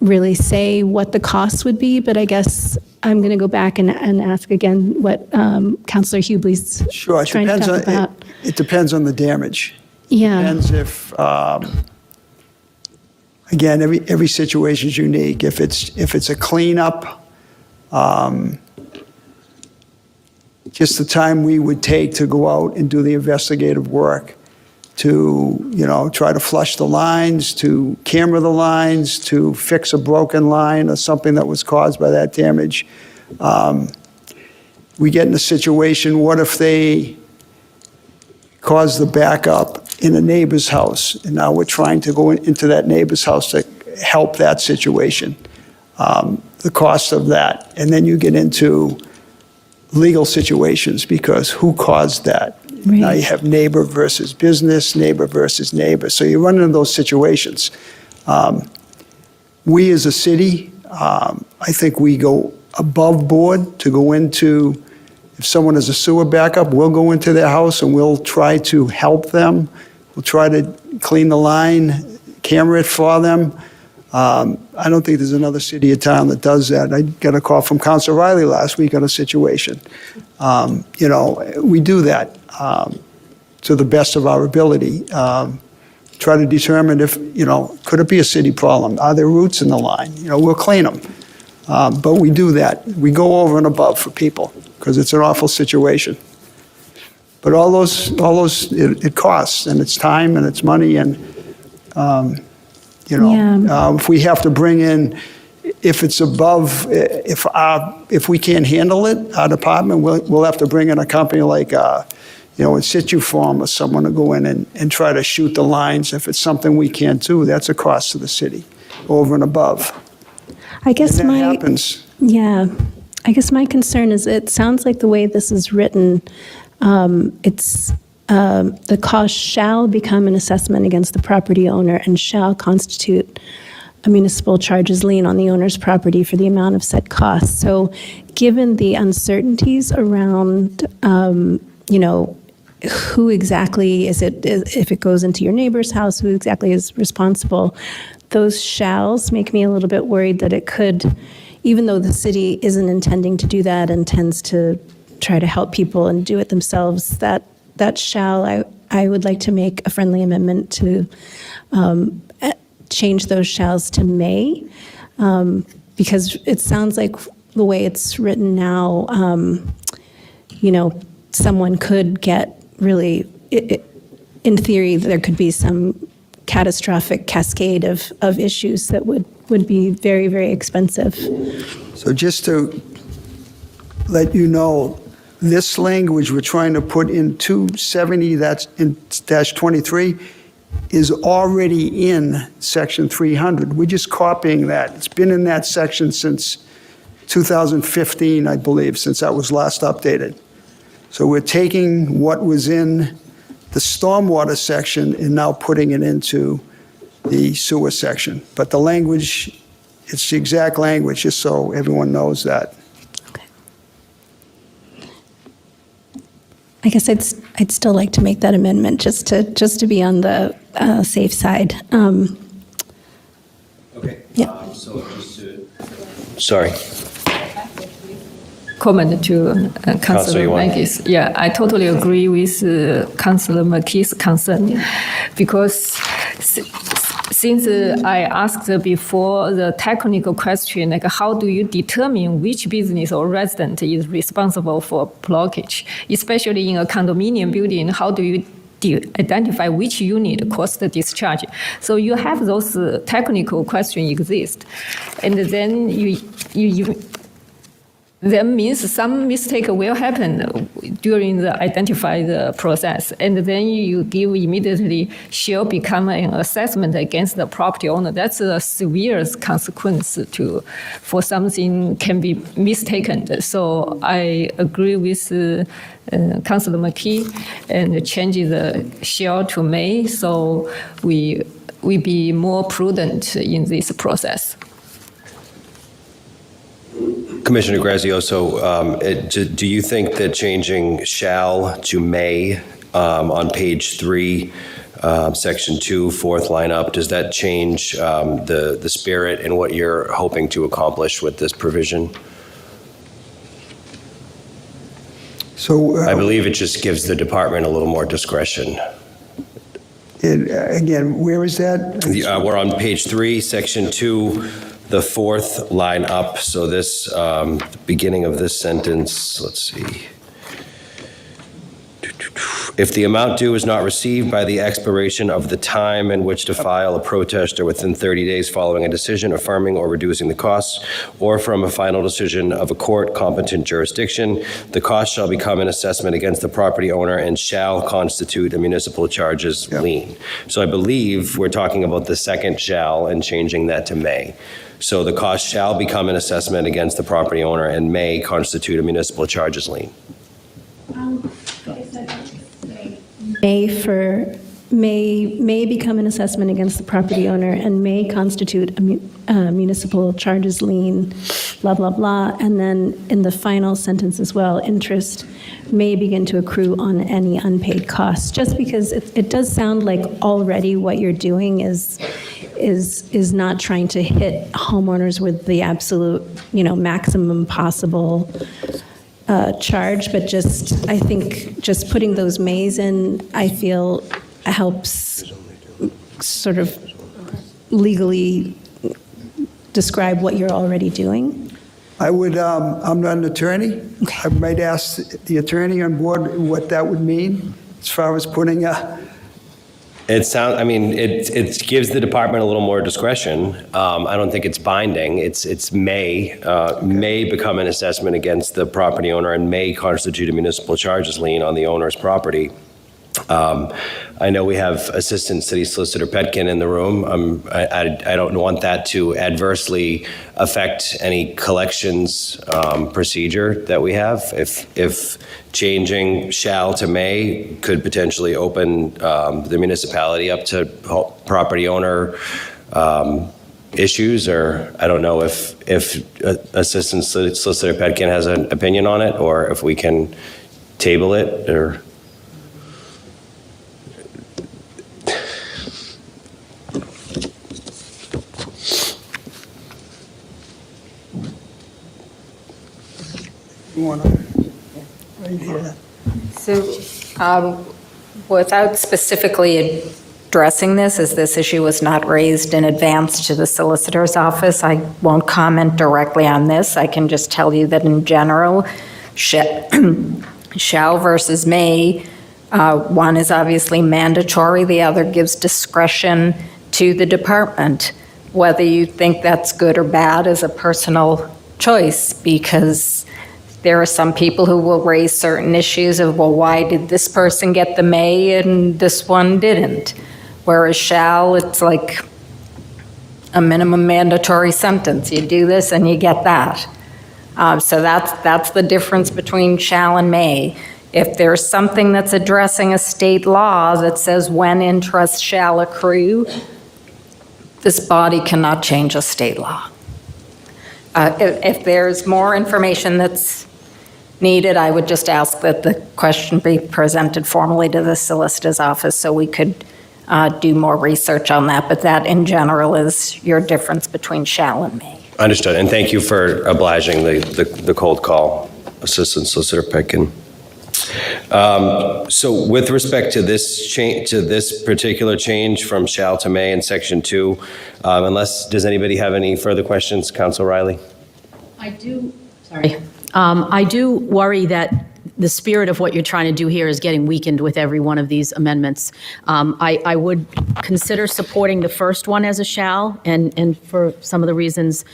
really say what the cost would be, but I guess I'm going to go back and ask again what Councilor Hubley's Sure. trying to talk about. It depends on the damage. Yeah. Depends if, again, every situation is unique. If it's a cleanup, just the time we would take to go out and do the investigative work, to, try to flush the lines, to camera the lines, to fix a broken line or something that was caused by that damage. We get in a situation, what if they cause the backup in a neighbor's house, and now we're trying to go into that neighbor's house to help that situation, the cost of that. And then you get into legal situations, because who caused that? Right. Now you have neighbor versus business, neighbor versus neighbor. So you run into those situations. We as a city, I think we go above board to go into, if someone has a sewer backup, we'll go into their house and we'll try to help them. We'll try to clean the line, camera it for them. I don't think there's another city or town that does that. I got a call from Councilor Riley last week on a situation. We do that to the best of our ability. Try to determine if, could it be a city problem? Are there roots in the line? We'll clean them. But we do that. We go over and above for people because it's an awful situation. But all those, it costs, and it's time, and it's money, and, if we have to bring in, if it's above, if we can't handle it, our department, we'll have to bring in a company like, in situ form or someone to go in and try to shoot the lines. If it's something we can't do, that's a cost to the city, over and above. I guess And that happens. Yeah, I guess my concern is it sounds like the way this is written, it's the cost shall become an assessment against the property owner and shall constitute a municipal charges lien on the owner's property for the amount of said costs. So given the uncertainties around, who exactly is it, if it goes into your neighbor's house, who exactly is responsible, those shalls make me a little bit worried that it could, even though the city isn't intending to do that and tends to try to help people and do it themselves, that shall, I would like to make a friendly amendment to change those shalls to may, because it sounds like the way it's written now, someone could get really, in theory, there could be some catastrophic cascade of issues that would be very, very expensive. So just to let you know, this language we're trying to put in 270, that's in -23, is already in section 300. We're just copying that. It's been in that section since 2015, I believe, since that was last updated. So we're taking what was in the stormwater section and now putting it into the sewer section. But the language, it's the exact language, just so everyone knows that. I guess I'd still like to make that amendment just to be on the safe side. Okay. Yeah. So just to. Sorry. Comment to Councilor Councillor Yuan. Maggie's. Yeah, I totally agree with Councillor McKee's concern, because since I asked before the technical question, like how do you determine which business or resident is responsible for blockage, especially in a condominium building, how do you identify which unit caused the discharge? So you have those technical questions exist, and then you that means some mistake will happen during the identify the process, and then you give immediately shall become an assessment against the property owner. That's a severe consequence for something can be mistaken. So I agree with Councilor McKee and change the shall to may, so we be more prudent in this process. Commissioner Grazioso, do you think that changing shall to may on page 3, section 2, fourth line up, does that change the spirit and what you're hoping to accomplish with this provision? So I believe it just gives the department a little more discretion. Again, where is that? We're on page 3, section 2, the fourth line up. So this beginning of this sentence, let's see. If the amount due is not received by the expiration of the time in which to file a protest or within 30 days following a decision affirming or reducing the costs, or from a final decision of a court competent jurisdiction, the cost shall become an assessment against the property owner and shall constitute a municipal charges lien. So I believe we're talking about the second shall and changing that to may. So the cost shall become an assessment against the property owner and may constitute a municipal charges lien. May become an assessment against the property owner and may constitute a municipal charges lien, blah, blah, blah. And then in the final sentence as well, interest may begin to accrue on any unpaid costs. Just because it does sound like already what you're doing is not trying to hit homeowners with the absolute, maximum possible charge, but I think just putting those mays in, I feel helps sort of legally describe what you're already doing. I would, I'm not an attorney. I might ask the attorney on board what that would mean as far as putting a, I mean, it gives the department a little more discretion. I don't think it's binding. It's may become an assessment against the property owner and may constitute a municipal charges lien on the owner's property. I know we have Assistant City Solicitor Petkin in the room. I don't want that to adversely affect any collections procedure that we have. If changing shall to may could potentially open the municipality up to property owner issues, or I don't know if Assistant Solicitor Petkin has an opinion on it, or if we can table it, or. right here. So, without specifically addressing this, as this issue was not raised in advance to the solicitor's office, I won't comment directly on this. I can just tell you that in general, shall versus may, one is obviously mandatory, the other gives discretion to the department. Whether you think that's good or bad is a personal choice, because there are some people who will raise certain issues of, well, why did this person get the may and this one didn't? Whereas shall, it's like a minimum mandatory sentence. You do this and you get that. So that's the difference between shall and may. If there's something that's addressing a state law that says when interest shall accrue, this body cannot change a state law. If there's more information that's needed, I would just ask that the question be presented formally to the solicitor's office so we could do more research on that. But that in general is your difference between shall and may. Understood, and thank you for obliging the cold call, Assistant Solicitor Petkin. So with respect to this change, to this particular change from shall to may in section 2, does anybody have any further questions, Council Riley? I do, sorry. I do worry that the spirit of what you're trying to do here is getting weakened with every one of these amendments. I would consider supporting the first one as a shall, and for some of the reasons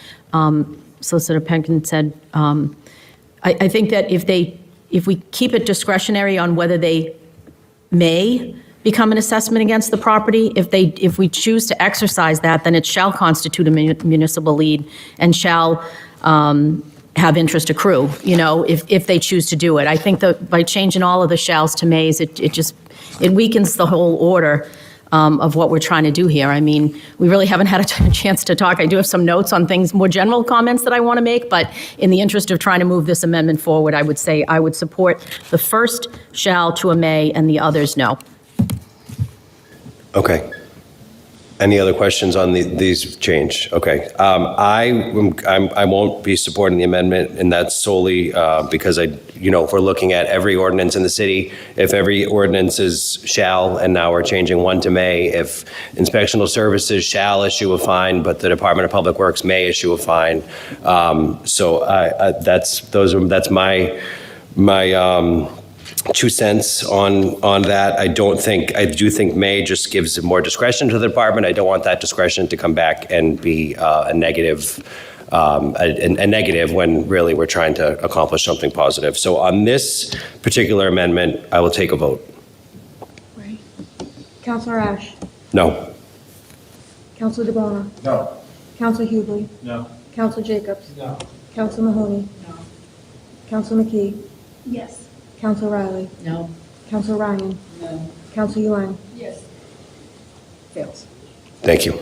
Solicitor Petkin said, I think that if we keep it discretionary on whether they may become an assessment against the property, if we choose to exercise that, then it shall constitute a municipal lien and shall have interest accrue, if they choose to do it. I think that by changing all of the shalls to mays, it weakens the whole order of what we're trying to do here. I mean, we really haven't had a chance to talk. I do have some notes on things, more general comments that I want to make, but in the interest of trying to move this amendment forward, I would say I would support the first shall to a may and the others no. Okay. Any other questions on these change? Okay. I won't be supporting the amendment, and that's solely because if we're looking at every ordinance in the city, if every ordinance is shall, and now we're changing one to may, if inspectional services shall issue a fine, but the Department of Public Works may issue a fine. That's my 2 cents on that. I do think may just gives more discretion to the department. I don't want that discretion to come back and be a negative when really we're trying to accomplish something positive. So on this particular amendment, I will take a vote. Councilor Ash. No. Councilor DeBona. No. Councilor Hughley. No. Councilor Jacobs. No. Councilor Mahoney. No. Councilor McKee. Yes. Councilor Riley. No. Councilor Ryan. No. Councilor Yuan. Yes. Fails. Thank you.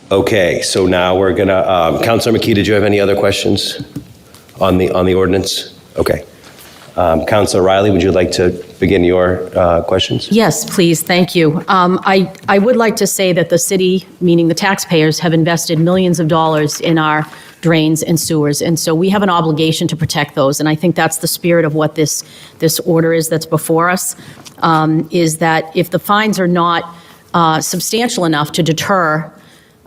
Okay, so now we're gonna, Councilor McKee, did you have any other questions on the ordinance? Okay. Councilor Riley, would you like to begin your questions? Yes, please, thank you. I would like to say that the city, meaning the taxpayers, have invested millions of dollars in our drains and sewers, and so we have an obligation to protect those, and I think that's the spirit of what this order is that's before us, is that if the fines are not substantial enough to deter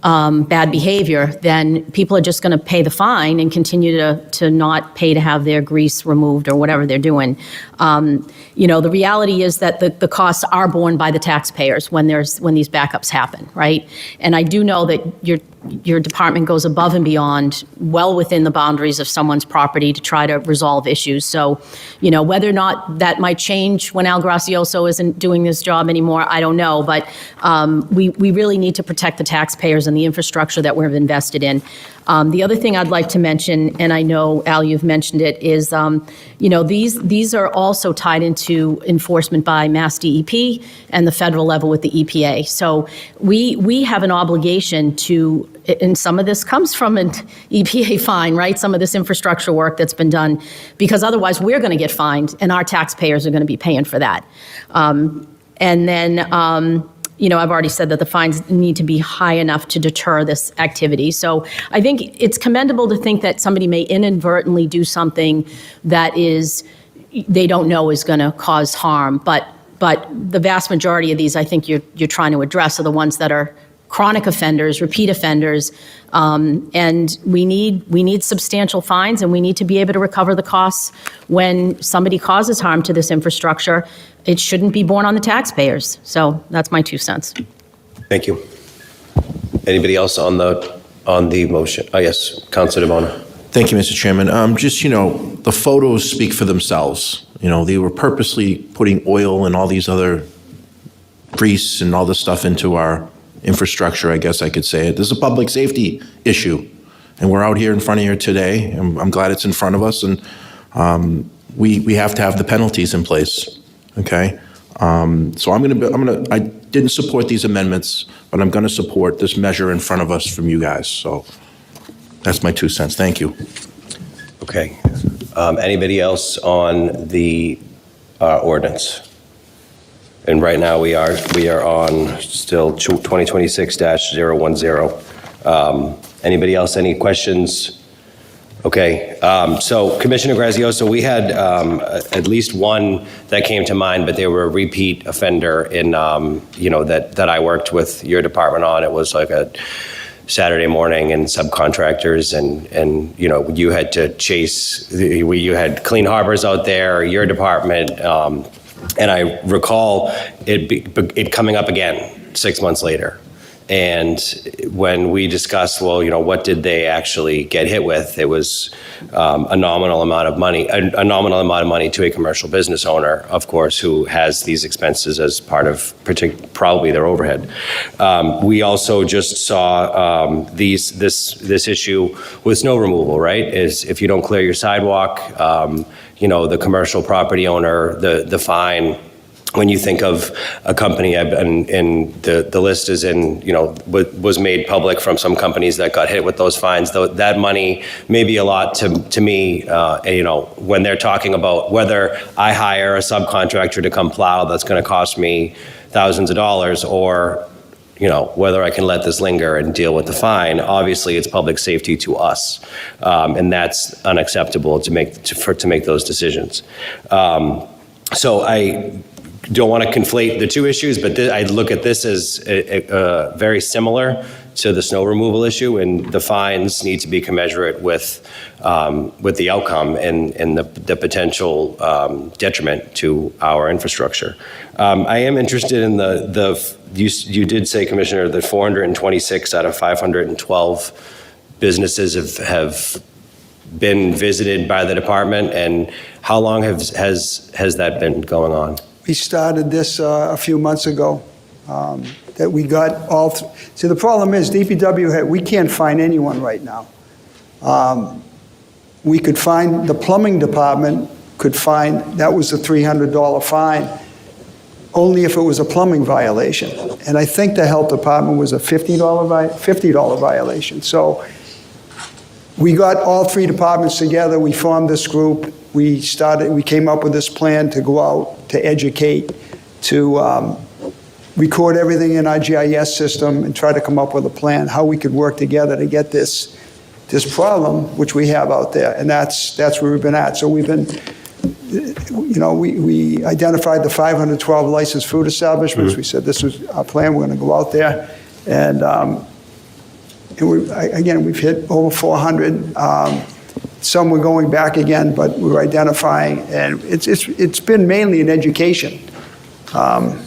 bad behavior, then people are just going to pay the fine and continue to not pay to have their grease removed or whatever they're doing. The reality is that the costs are borne by the taxpayers when these backups happen, right? And I do know that your department goes above and beyond, well within the boundaries of someone's property to try to resolve issues. So, whether or not that might change when Al Gracioso isn't doing this job anymore, I don't know. But we really need to protect the taxpayers and the infrastructure that we've invested in. The other thing I'd like to mention, and I know, Al, you've mentioned it, is these are also tied into enforcement by Mass DEP and the federal level with the EPA. So we have an obligation to, and some of this comes from an EPA fine, right? Some of this infrastructure work that's been done, because otherwise we're going to get fined and our taxpayers are going to be paying for that. I've already said that the fines need to be high enough to deter this activity. So I think it's commendable to think that somebody may inadvertently do something that they don't know is going to cause harm. But the vast majority of these, I think you're trying to address, are the ones that are chronic offenders, repeat offenders, and we need substantial fines, and we need to be able to recover the costs when somebody causes harm to this infrastructure. It shouldn't be borne on the taxpayers. So that's my 2 cents. Thank you. Anybody else on the motion? Oh, yes, Councilor DeMona. Thank you, Mr. Chairman. The photos speak for themselves. They were purposely putting oil and all these other grease and all this stuff into our infrastructure, I guess I could say it. This is a public safety issue, and we're out here in front of you today, and I'm glad it's in front of us, and we have to have the penalties in place, okay? So I didn't support these amendments, but I'm gonna support this measure in front of us from you guys, so that's my 2 cents. Thank you. Okay. Anybody else on the ordinance? And right now we are on still 2026-010. Anybody else, any questions? Okay, so Commissioner Grazioso, we had at least one that came to mind, but they were a repeat offender in, that I worked with your department on. It was like a Saturday morning and subcontractors and you had to chase, you had Clean Harbors out there, your department, and I recall it coming up again 6 months later. And when we discussed, well, what did they actually get hit with? It was a nominal amount of money to a commercial business owner, of course, who has these expenses as part of probably their overhead. We also just saw this issue with snow removal, right? Is if you don't clear your sidewalk, the commercial property owner, the fine. When you think of a company, and the list is was made public from some companies that got hit with those fines, though that money may be a lot to me, when they're talking about whether I hire a subcontractor to come plow, that's gonna cost me thousands of dollars, or whether I can let this linger and deal with the fine. Obviously, it's public safety to us, and that's unacceptable to make those decisions. So I don't want to conflate the two issues, but I look at this as very similar to the snow removal issue, and the fines need to be commensurate with the outcome and the potential detriment to our infrastructure. I am interested in you did say, Commissioner, that 426 out of 512 businesses have been visited by the department, and how long has that been going on? We started this a few months ago, that we got all, see, the problem is DPW, we can't find anyone right now. We could find, the plumbing department could find, that was a $300 fine, only if it was a plumbing violation. And I think the health department was a $50 violation. So we got all three departments together, we formed this group, we came up with this plan to go out, to educate, to record everything in our GIS system and try to come up with a plan, how we could work together to get this problem, which we have out there. And that's where we've been at. So we've been, we identified the 512 licensed food establishments. We said this was our plan, we're gonna go out there. And And again, we've hit over 400. Some we're going back again, but we're identifying, and it's been mainly in education. Are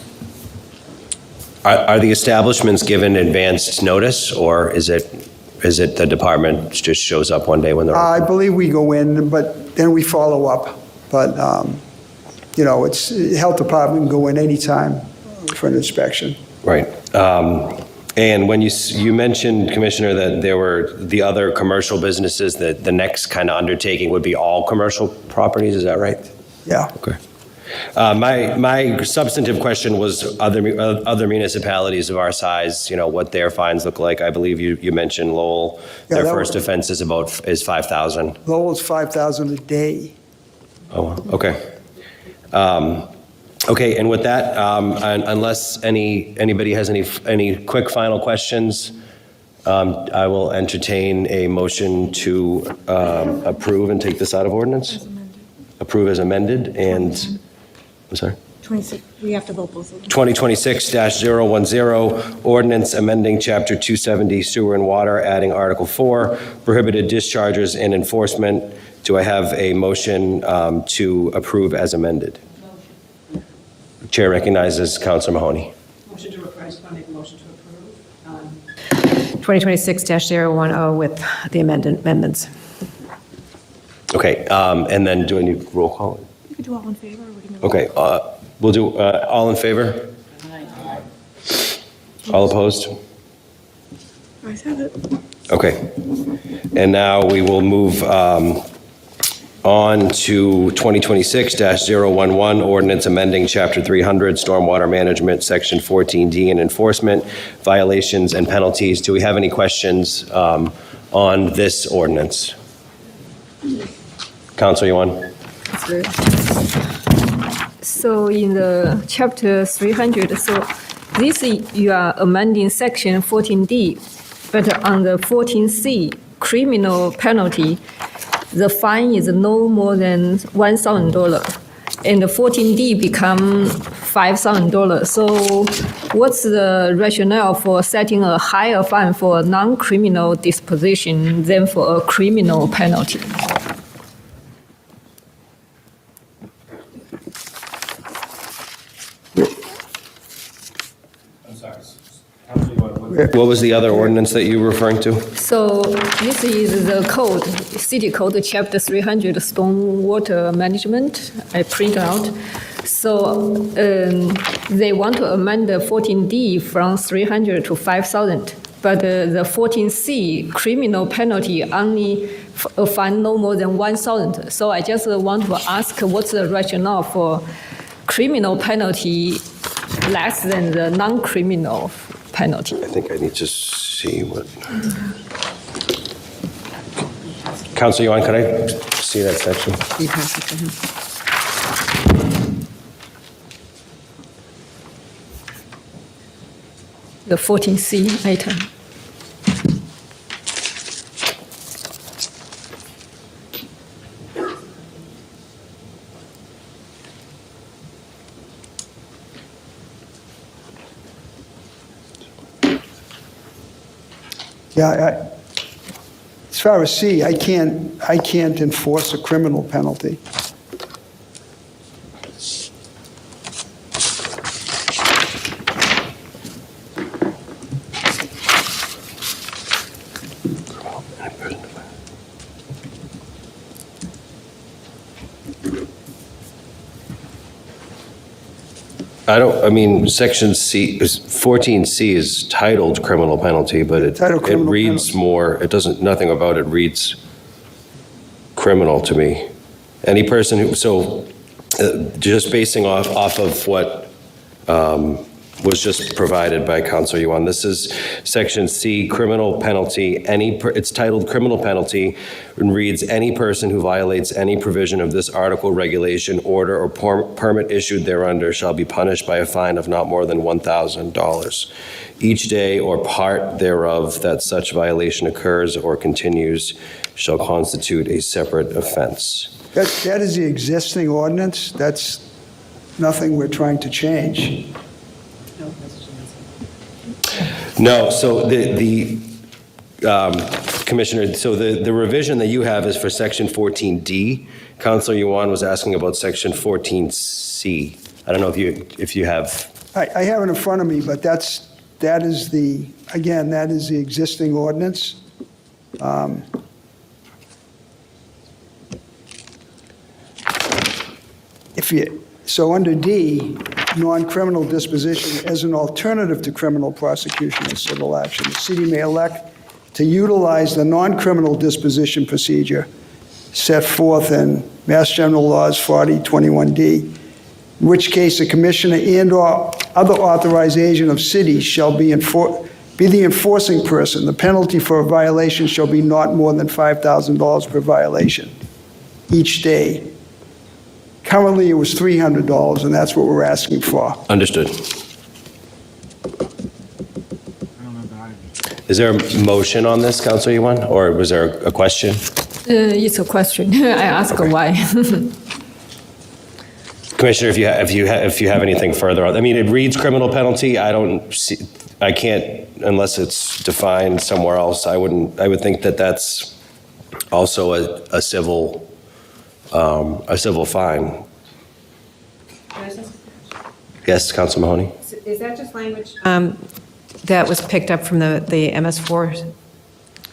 the establishments given advanced notice, or is it the department just shows up one day when they're? I believe we go in, but then we follow up. But, it's, the health department can go in anytime for an inspection. Right. And when you mentioned, Commissioner, that there were the other commercial businesses, that the next kind of undertaking would be all commercial properties, is that right? Yeah. Okay. My substantive question was other municipalities of our size, what their fines look like. I believe you mentioned Lowell, Yeah, their that first offense is 5,000. Lowell's 5,000 a day. Oh, okay. Okay, and with that, unless anybody has any quick final questions, I will entertain a motion to approve and take this out of ordinance. Approve as amended, and, I'm sorry? 26, we have to vote both of them. 2026-010, ordinance amending Chapter 270 Sewer and Water, adding Article 4, prohibited discharges and enforcement. Do I have a motion to approve as amended? Chair recognizes Councilor Mahoney. Motion to approve, I just want to make a motion to approve. 2026-010 with the amendments. Okay, and then do I need roll call? You can do all in favor, or we can. Okay, we'll do all in favor? All opposed? I have it. Okay. And now we will move on to 2026-011, ordinance amending Chapter 300, Stormwater Management, Section 14D, and enforcement, violations and penalties. Do we have any questions on this ordinance? Councilor Yuan? So in the chapter 300, so this you are amending section 14D, but on the 14C criminal penalty, the fine is no more than $1,000, and the 14D become $5,000. So what's the rationale for setting a higher fine for a non-criminal disposition than for a criminal penalty? What was the other ordinance that you were referring to? So this is the code, city code, chapter 300, stormwater management. I print out. So they want to amend the 14D from 300 to 5,000. But the 14C criminal penalty only a fine no more than 1,000. So I just want to ask, what's the rationale for criminal penalty less than the non-criminal penalty? I think I need to see what. Councilor Yuan, could I see that section? You pass it to him. The 14C item. Yeah, as far as C, I can't enforce a criminal penalty. I mean, section C, 14C is titled criminal penalty, but it reads more, it doesn't, nothing about it reads criminal to me. Any person who, so just basing off of what was just provided by Councilor Yuan, this is section C, criminal penalty, it's titled criminal penalty, and reads, any person who violates any provision of this article, regulation, order, or permit issued thereunder shall be punished by a fine of not more than $1,000. Each day or part thereof that such violation occurs or continues shall constitute a separate offense. That is the existing ordinance. That's nothing we're trying to change. No, so Commissioner, so the revision that you have is for section 14D. Counselor Yuan was asking about section 14C. I don't know if you have. I have it in front of me, but that is the existing ordinance. So under D, non-criminal disposition as an alternative to criminal prosecution and civil action, the city may elect to utilize the non-criminal disposition procedure set forth in Mass General Laws 4021D, in which case the commissioner and/or other authorized agent of cities shall be the enforcing person. The penalty for a violation shall be not more than $5,000 per violation each day. Currently, it was $300, and that's what we're asking for. Understood. Is there a motion on this, Counselor Yuan, or was there a question? It's a question. I ask why. Commissioner, if you have anything further, I mean, it reads criminal penalty. I can't, unless it's defined somewhere else. I would think that that's also a civil fine. Yes, Council Mahoney. Is that just language that was picked up from the MS4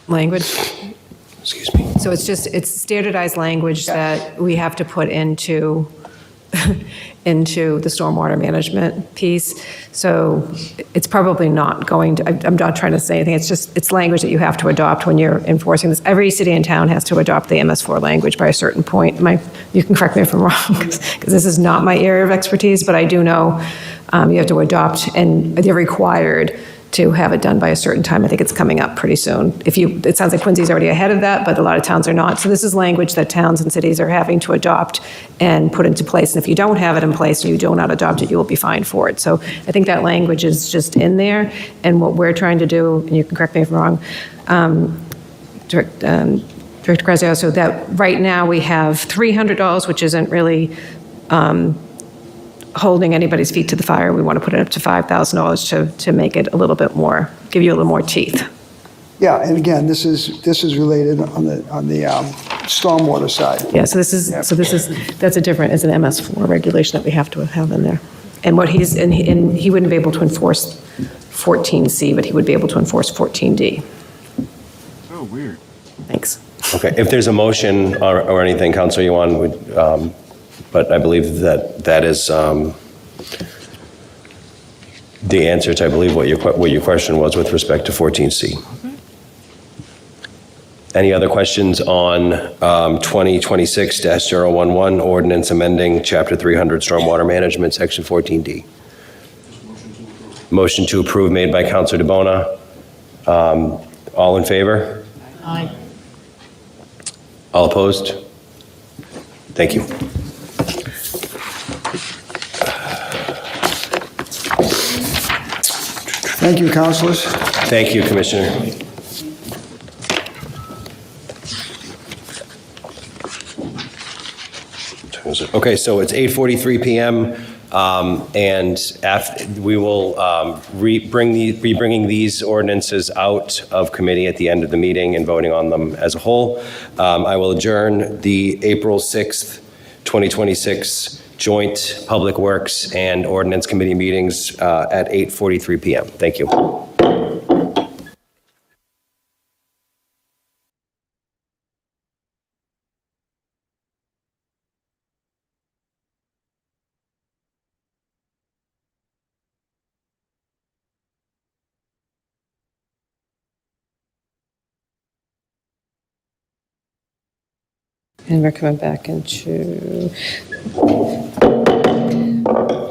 language? Excuse me. So it's standardized language that we have to put into the stormwater management piece. So it's probably not going to, I'm not trying to say anything, it's language that you have to adopt when you're enforcing this. Every city and town has to adopt the MS4 language by a certain point. You can correct me if I'm wrong, because this is not my area of expertise, but I do know you have to adopt, and they're required to have it done by a certain time. I think it's coming up pretty soon. It sounds like Quincy's already ahead of that, but a lot of towns are not. So this is language that towns and cities are having to adopt and put into place. And if you don't have it in place and you do not adopt it, you will be fined for it. So I think that language is just in there. And what we're trying to do, and you can correct me if I'm wrong, Director Grazioso, so that right now we have $300, which isn't really holding anybody's feet to the fire. We want to put it up to $5,000 to make it a little bit more, give you a little more teeth. Yeah, and again, this is related on the stormwater side. Yeah, so that's a different, it's an MS4 regulation that we have to have in there. And he wouldn't be able to enforce 14C, but he would be able to enforce 14D. Oh, weird. Thanks. Okay, if there's a motion or anything, Councilor Yuan would, but I believe that is the answer to, I believe, what your question was with respect to 14C. Any other questions on 2026-011 ordinance amending Chapter 300 Stormwater Management, Section 14D? Motion to approve made by Councilor DeBona. All in favor? Aye. All opposed? Thank you. Thank you, councilors. Thank you, Commissioner. Okay, so it's 8:43 p.m. And we will be bringing these ordinances out of committee at the end of the meeting and voting on them as a whole. I will adjourn the April 6th, 2026 joint Public Works and Ordinance Committee meetings at 8:43 p.m. Thank you. And we're coming back into, so we're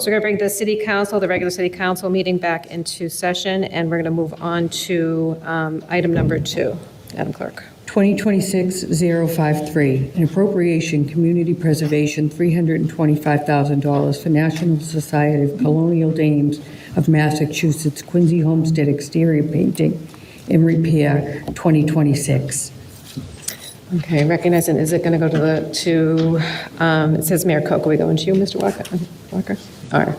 going to bring the city council, the regular city council meeting back into session, and we're going to move on to item number 2. Madam Clerk. 2026-053, an appropriation, community preservation, $325,000 for National Society of Colonial Dames of Massachusetts, Quincy Homestead exterior painting and repair, 2026. Okay, recognizing, is it going to go it says Mayor Cook. Are we going to you, Mr. Walker? Walker? All right.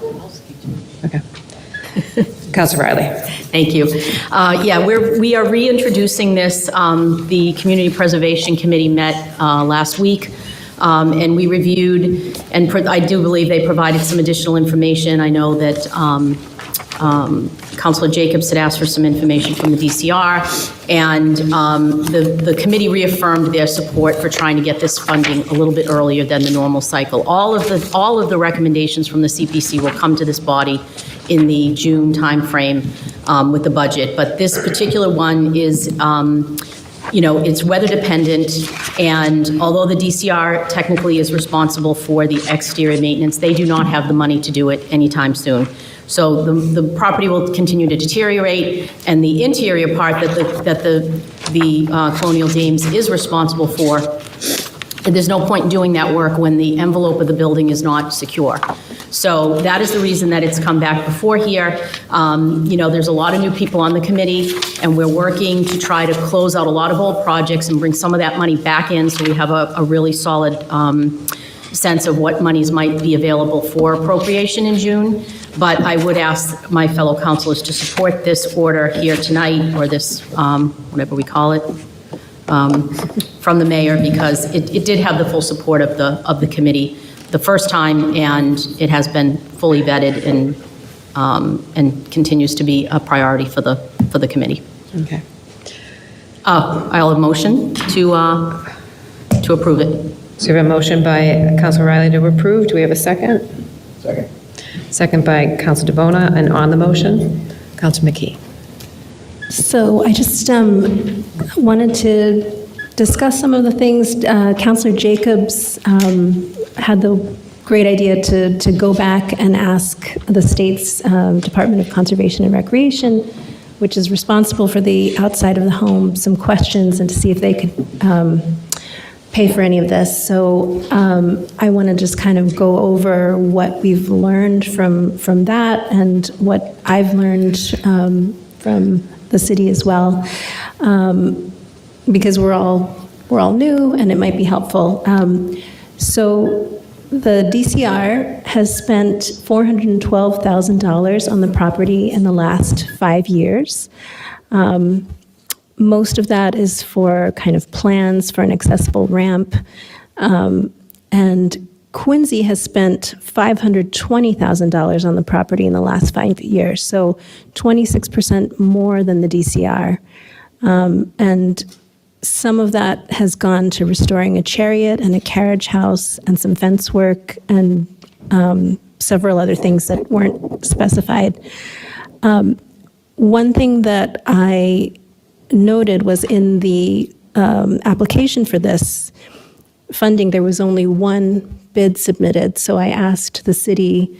Okay. Councilor Riley. Thank you. Yeah, we are reintroducing this. The Community Preservation Committee met last week, and we reviewed, and I do believe they provided some additional information. I know that Councilor Jacobs had asked for some information from the DCR, and the committee reaffirmed their support for trying to get this funding a little bit earlier than the normal cycle. All of the recommendations from the CPC will come to this body in the June timeframe with the budget, but this particular one is, it's weather dependent, and although the DCR technically is responsible for the exterior maintenance, they do not have the money to do it anytime soon. So the property will continue to deteriorate, and the interior part that the Colonial Dames is responsible for, there's no point in doing that work when the envelope of the building is not secure. So that is the reason that it's come back before here. There's a lot of new people on the committee, and we're working to try to close out a lot of old projects and bring some of that money back in, so we have a really solid sense of what monies might be available for appropriation in June. But I would ask my fellow councilors to support this order here tonight, or this, whatever we call it, from the mayor, because it did have the full support of the committee the first time, and it has been fully vetted and continues to be a priority for the committee. Okay. I'll have a motion to approve it. So we have a motion by Councilor Riley to approve. Do we have a second? Second. Second by Councilor DeBona, and on the motion, Councilor McKee. So I just wanted to discuss some of the things. Councilor Jacobs had the great idea to go back and ask the state's Department of Conservation and Recreation, which is responsible for the outside of the home, some questions, and to see if they could pay for any of this. So I want to just kind of go over what we've learned from that, and what I've learned from the city as well, because we're all new, and it might be helpful. So the DCR has spent $412,000 on the property in the last 5 years. Most of that is for kind of plans for an accessible ramp. And Quincy has spent $520,000 on the property in the last 5 years, so 26% more than the DCR. And some of that has gone to restoring a chariot and a carriage house and some fence work and several other things that weren't specified. One thing that I noted was in the application for this funding, there was only one bid submitted. So I asked the city,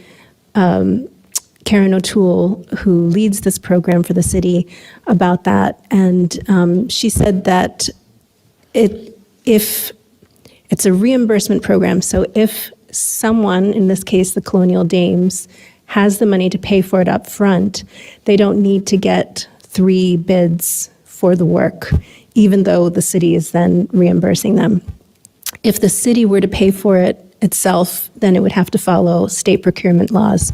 Karen O'Toole, who leads this program for the city, about that. And she said that if it's a reimbursement program, so if someone, in this case the Colonial Dames, has the money to pay for it up front, they don't need to get 3 bids for the work, even though the city is then reimbursing them. If the city were to pay for it itself, then it would have to follow state procurement laws.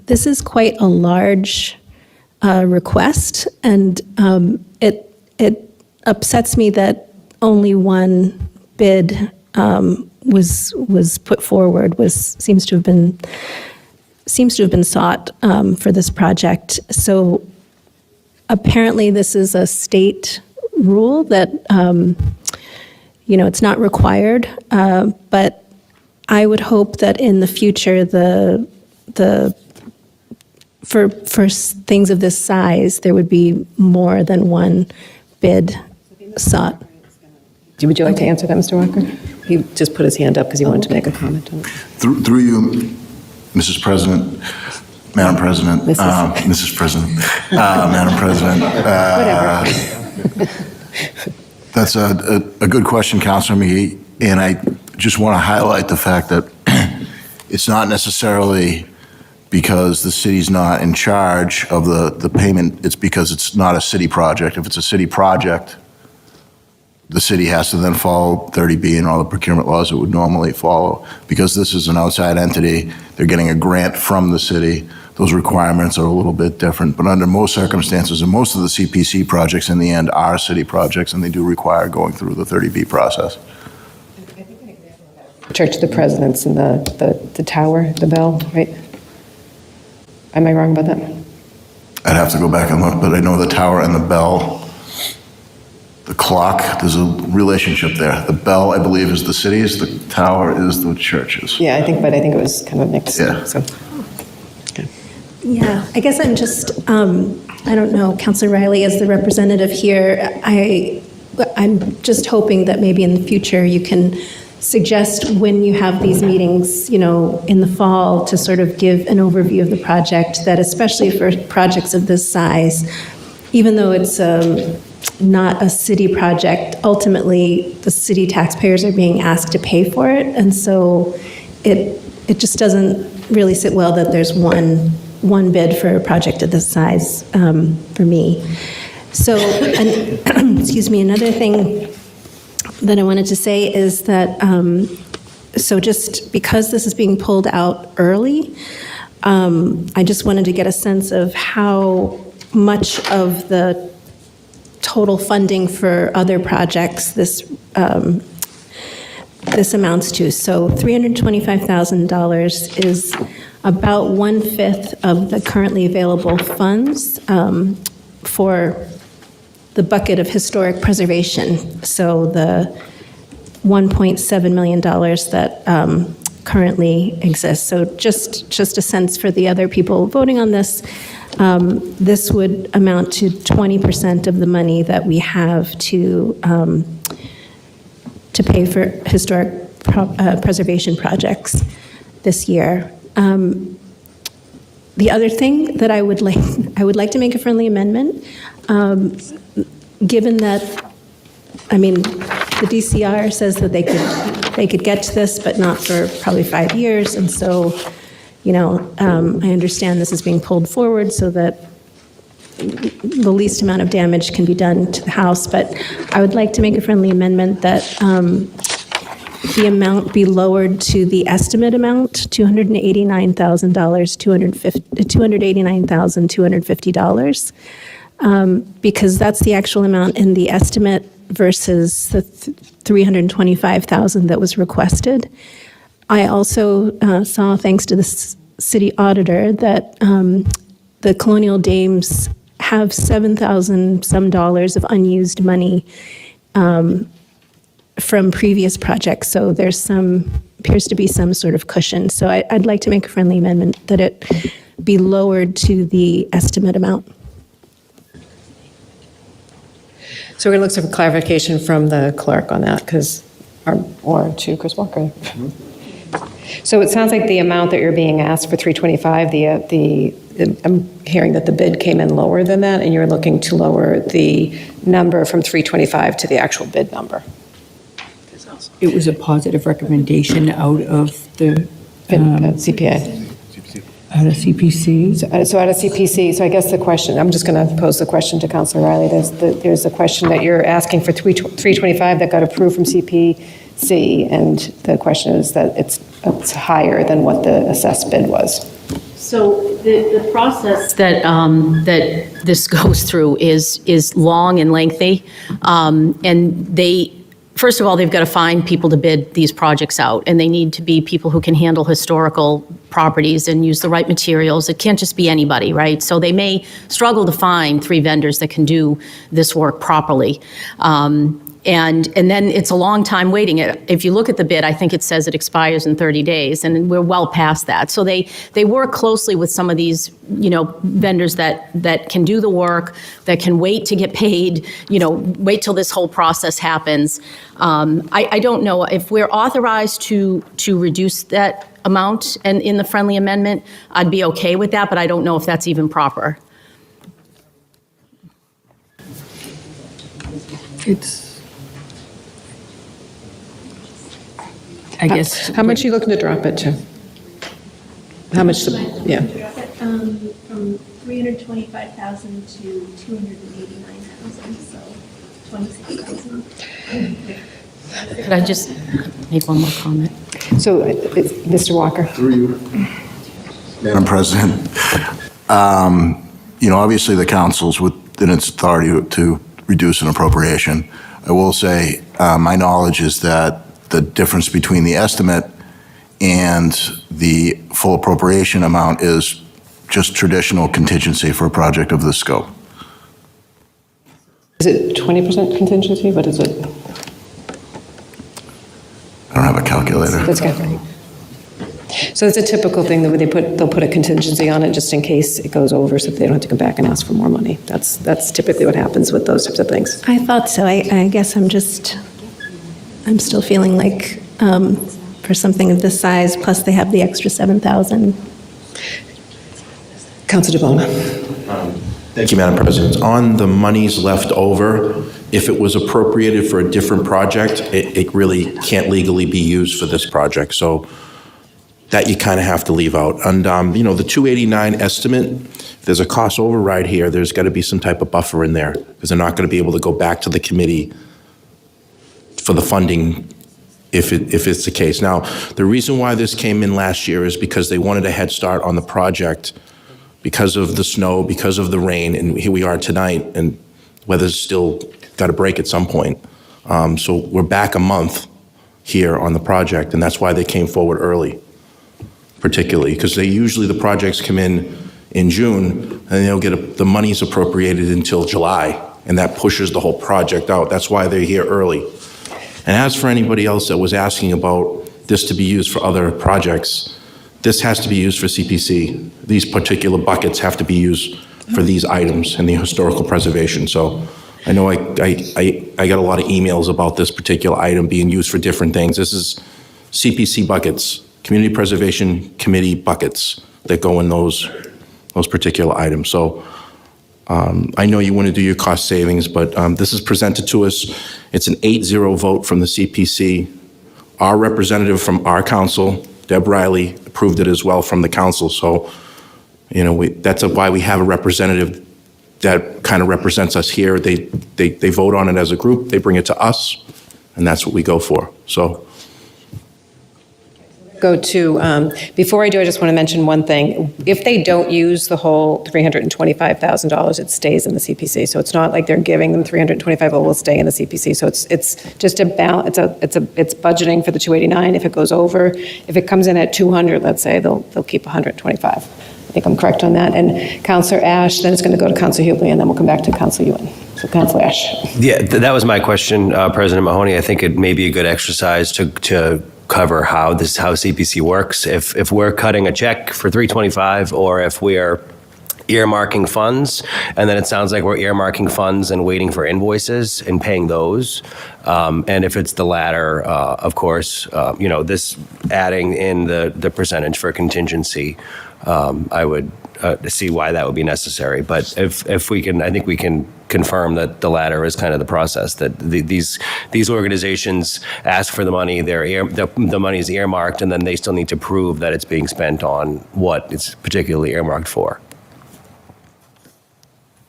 This is quite a large request, and it upsets me that only one bid was put forward. Seems to have been sought for this project. So apparently, this is a state rule that it's not required, but I would hope that in the future, for things of this size, there would be more than one bid sought. Would you like to answer that, Mr. Walker? He just put his hand up because he wanted to make a comment on it. Through you, Mrs. President, Madam President, Mrs. President, Madam President. Whatever. That's a good question, Councilor McGee, and I just want to highlight the fact that it's not necessarily because the city's not in charge of the payment, it's because it's not a city project. If it's a city project, the city has to then follow 30B and all the procurement laws it would normally follow. Because this is an outside entity, they're getting a grant from the city, those requirements are a little bit different. But under most circumstances, and most of the CPC projects in the end are city projects, and they do require going through the 30B process. Church of the Presidents and the tower, the bell, right? Am I wrong about that? I'd have to go back and look, but I know the tower and the bell, the clock, there's a relationship there. The bell, I believe, is the city's, the tower is the church's. Yeah, I think it was kind of mixed. Yeah. So. Yeah, I guess I'm just, I don't know, Councilor Riley, as the representative here, I'm just hoping that maybe in the future you can suggest when you have these meetings, you know, in the fall to sort of give an overview of the project, that especially for projects of this size, even though it's not a city project, ultimately the city taxpayers are being asked to pay for it. And so it just doesn't really sit well that there's one bid for a project of this size for me. So, excuse me, another thing that I wanted to say is that, so just because this is being pulled out early, I just wanted to get a sense of how much of the total funding for other projects this amounts to. So $325,000 is about 1/5 of the currently available funds for the bucket of historic preservation. So the $1.7 million that currently exists. So just a sense for the other people voting on this, this would amount to 20% of the money that we have to pay for historic preservation projects this year. The other thing that I would like to make a friendly amendment, given that, I mean, the DCR says that they could get to this, but not for probably 5 years, and so, you know, I understand this is being pulled forward so that the least amount of damage can be done to the house, but I would like to make a friendly amendment that the amount be lowered to the estimate amount, $289,250, because that's the actual amount in the estimate versus the $325,000 that was requested. I also saw, thanks to the city auditor, that the Colonial Dames have $7,000 some of unused money from previous projects, so there's appears to be some sort of cushion. So I'd like to make a friendly amendment that it be lowered to the estimate amount. So we're going to look for clarification from the clerk on that, or to Chris Walker. So it sounds like the amount that you're being asked for 325, I'm hearing that the bid came in lower than that, and you're looking to lower the number from 325 to the actual bid number. It was a positive recommendation out of the CPA. Out of CPC. So out of CPC, so I guess the question, I'm just going to pose the question to Councilor Riley. There's a question that you're asking for 325 that got approved from CPC, and the question is that it's higher than what the assessed bid was. So the process that this goes through is long and lengthy, and first of all, they've got to find people to bid these projects out, and they need to be people who can handle historical properties and use the right materials. It can't just be anybody, right? So they may struggle to find 3 vendors that can do this work properly. And then it's a long time waiting. If you look at the bid, I think it says it expires in 30 days, and we're well past that. So they work closely with some of these, vendors that can do the work, that can wait to get paid, wait till this whole process happens. I don't know if we're authorized to reduce that amount, and in the friendly amendment, I'd be okay with that, but I don't know if that's even proper. I guess. How much are you looking to drop it to? How much, yeah. From 325,000 to 289,000, so 26,000. Could I just make one more comment? So, Mr. Walker. Through you. Madam President, obviously the council's within its authority to reduce an appropriation. I will say, my knowledge is that the difference between the estimate and the full appropriation amount is just traditional contingency for a project of this scope. Is it 20% contingency? What is it? I don't have a calculator. That's good. So it's a typical thing that they'll put a contingency on it just in case it goes over, so that they don't have to come back and ask for more money. That's typically what happens with those types of things. I thought so. I guess I'm still feeling like for something of this size, plus they have the extra 7,000. Councilor DeBona. Thank you, Madam President. On the monies left over, if it was appropriated for a different project, it really can't legally be used for this project. So that you kind of have to leave out. And, the 289 estimate, if there's a cost override here, there's got to be some type of buffer in there because they're not going to be able to go back to the committee for the funding if it's the case. Now, the reason why this came in last year is because they wanted a head start on the project because of the snow, because of the rain, and here we are tonight, and weather's still got to break at some point. So we're back a month here on the project, and that's why they came forward early, particularly, because the projects come in June, and they don't get the monies appropriated until July, and that pushes the whole project out. That's why they're here early. And as for anybody else that was asking about this to be used for other projects, this has to be used for CPC. These particular buckets have to be used for these items in the historical preservation. So I know I got a lot of emails about this particular item being used for different things. This is CPC buckets, Community Preservation Committee buckets that go in those particular items. So I know you want to do your cost savings, but this is presented to us. It's an 8-0 vote from the CPC. Our representative from our council, Deb Riley, approved it as well from the council. So, that's why we have a representative that kind of represents us here. They vote on it as a group, they bring it to us, and that's what we go for. So. Go to, before I do, I just want to mention one thing. If they don't use the whole $325,000, it stays in the CPC. So it's not like they're giving them $325, it will stay in the CPC. So it's just it's budgeting for the 289. If it goes over, if it comes in at 200, let's say, they'll keep 125. I think I'm correct on that. And Councilor Ash, then it's going to go to Councilor Hubley, and then we'll come back to Councilor Ewan. So Councilor Ash. Yeah, that was my question, President Mahoney. I think it may be a good exercise to cover how CPC works. If we're cutting a check for $325, or if we're earmarking funds, and then it sounds like we're earmarking funds and waiting for invoices and paying those. And if it's the latter, of course, this adding in the percentage for contingency, I would see why that would be necessary. But if we can, I think we can confirm that the latter is kind of the process, that these organizations ask for the money, the money is earmarked, and then they still need to prove that it's being spent on what it's particularly earmarked for.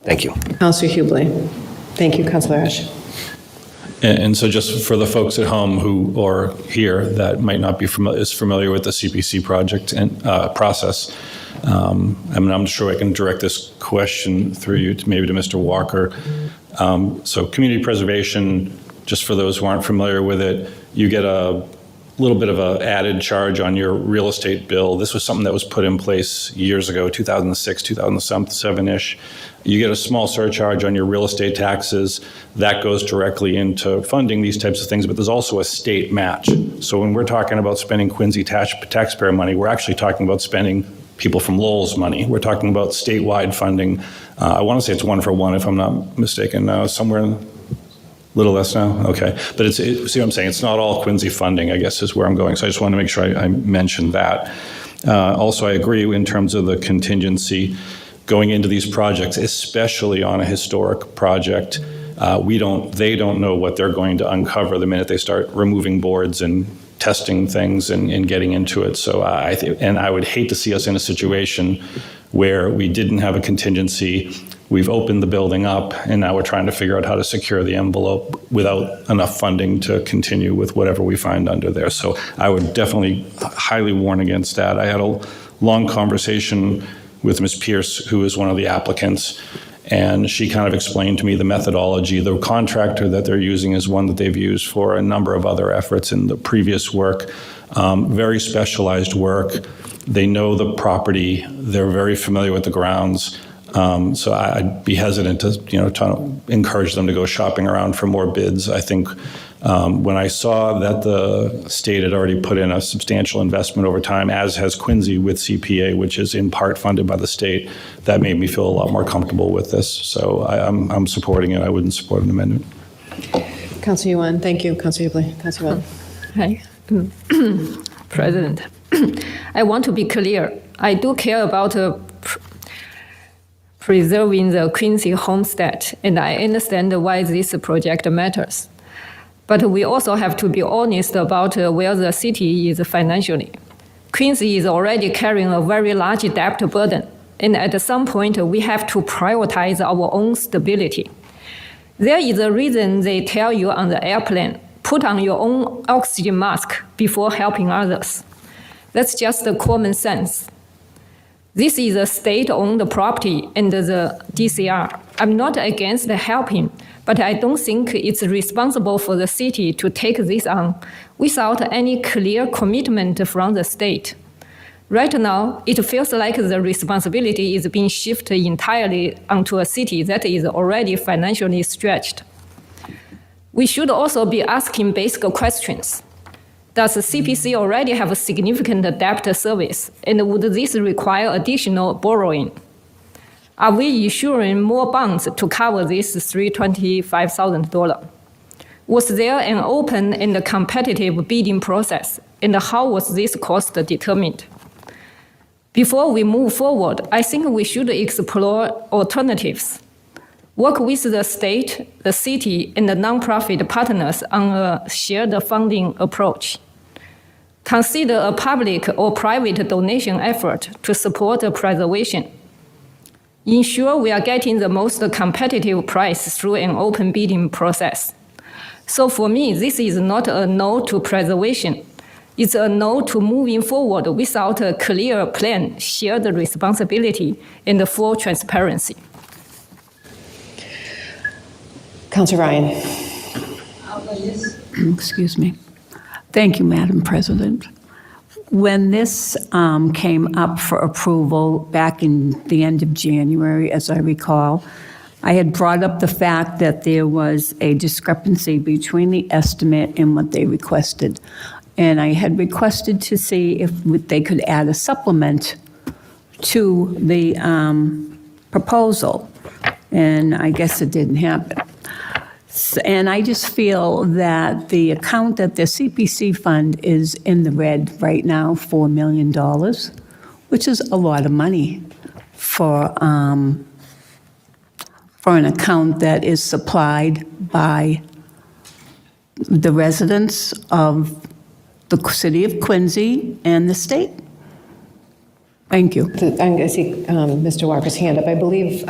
Thank you. Councilor Hubley. Thank you, Councilor Ash. And so just for the folks at home or here that might not be familiar with the CPC project and process, I'm sure I can direct this question through you to Mr. Walker. So community preservation, just for those who aren't familiar with it, you get a little bit of an added charge on your real estate bill. This was something that was put in place years ago, 2006, 2007-ish. You get a small surcharge on your real estate taxes. That goes directly into funding these types of things, but there's also a state match. So when we're talking about spending Quincy taxpayer money, we're actually talking about spending people from Lowell's money. We're talking about statewide funding. I want to say it's 1-for-1, if I'm not mistaken, somewhere in a little less now. Okay, but see what I'm saying? It's not all Quincy funding, I guess, is where I'm going. So I just want to make sure I mentioned that. Also, I agree in terms of the contingency going into these projects, especially on a historic project. They don't know what they're going to uncover the minute they start removing boards and testing things and getting into it. So I would hate to see us in a situation where we didn't have a contingency, we've opened the building up, and now we're trying to figure out how to secure the envelope without enough funding to continue with whatever we find under there. So I would definitely highly warn against that. I had a long conversation with Ms. Pierce, who is one of the applicants, and she kind of explained to me the methodology. The contractor that they're using is one that they've used for a number of other efforts in the previous work, very specialized work. They know the property, they're very familiar with the grounds. So I'd be hesitant to, to encourage them to go shopping around for more bids. I think when I saw that the state had already put in a substantial investment over time, as has Quincy with CPA, which is in part funded by the state, that made me feel a lot more comfortable with this. So I'm supporting it. I wouldn't support an amendment. Councilor Yuan, thank you. Councilor Hubley. Councilor Yuan. Hi, President. I want to be clear. I do care about preserving the Quincy homestead, and I understand why this project matters. But we also have to be honest about where the city is financially. Quincy is already carrying a very large debt burden, and at some point we have to prioritize our own stability. There is a reason they tell you on the airplane, put on your own oxygen mask before helping others. That's just common sense. This is a state-owned property under the DCR. I'm not against helping, but I don't think it's responsible for the city to take this on without any clear commitment from the state. Right now, it feels like the responsibility is being shifted entirely onto a city that is already financially stretched. We should also be asking basic questions. Does the CPC already have a significant debt service, and would this require additional borrowing? Are we issuing more bonds to cover this $325,000? Was there an open and competitive bidding process, and how was this cost determined? Before we move forward, I think we should explore alternatives. Work with the state, the city, and the nonprofit partners on a shared funding approach. Consider a public or private donation effort to support preservation. Ensure we are getting the most competitive price through an open bidding process. So for me, this is not a no to preservation. It's a no to moving forward without a clear plan, shared responsibility, and full transparency. Councilor Ryan. Excuse me. Thank you, Madam President. When this came up for approval back in the end of January, as I recall, I had brought up the fact that there was a discrepancy between the estimate and what they requested. And I had requested to see if they could add a supplement to the proposal. And I guess it didn't happen. And I just feel that the account that the CPC fund is in the red right now, $4 million, which is a lot of money for an account that is supplied by the residents of the city of Quincy and the state. Thank you. I see Mr. Walker's hand up. I believe,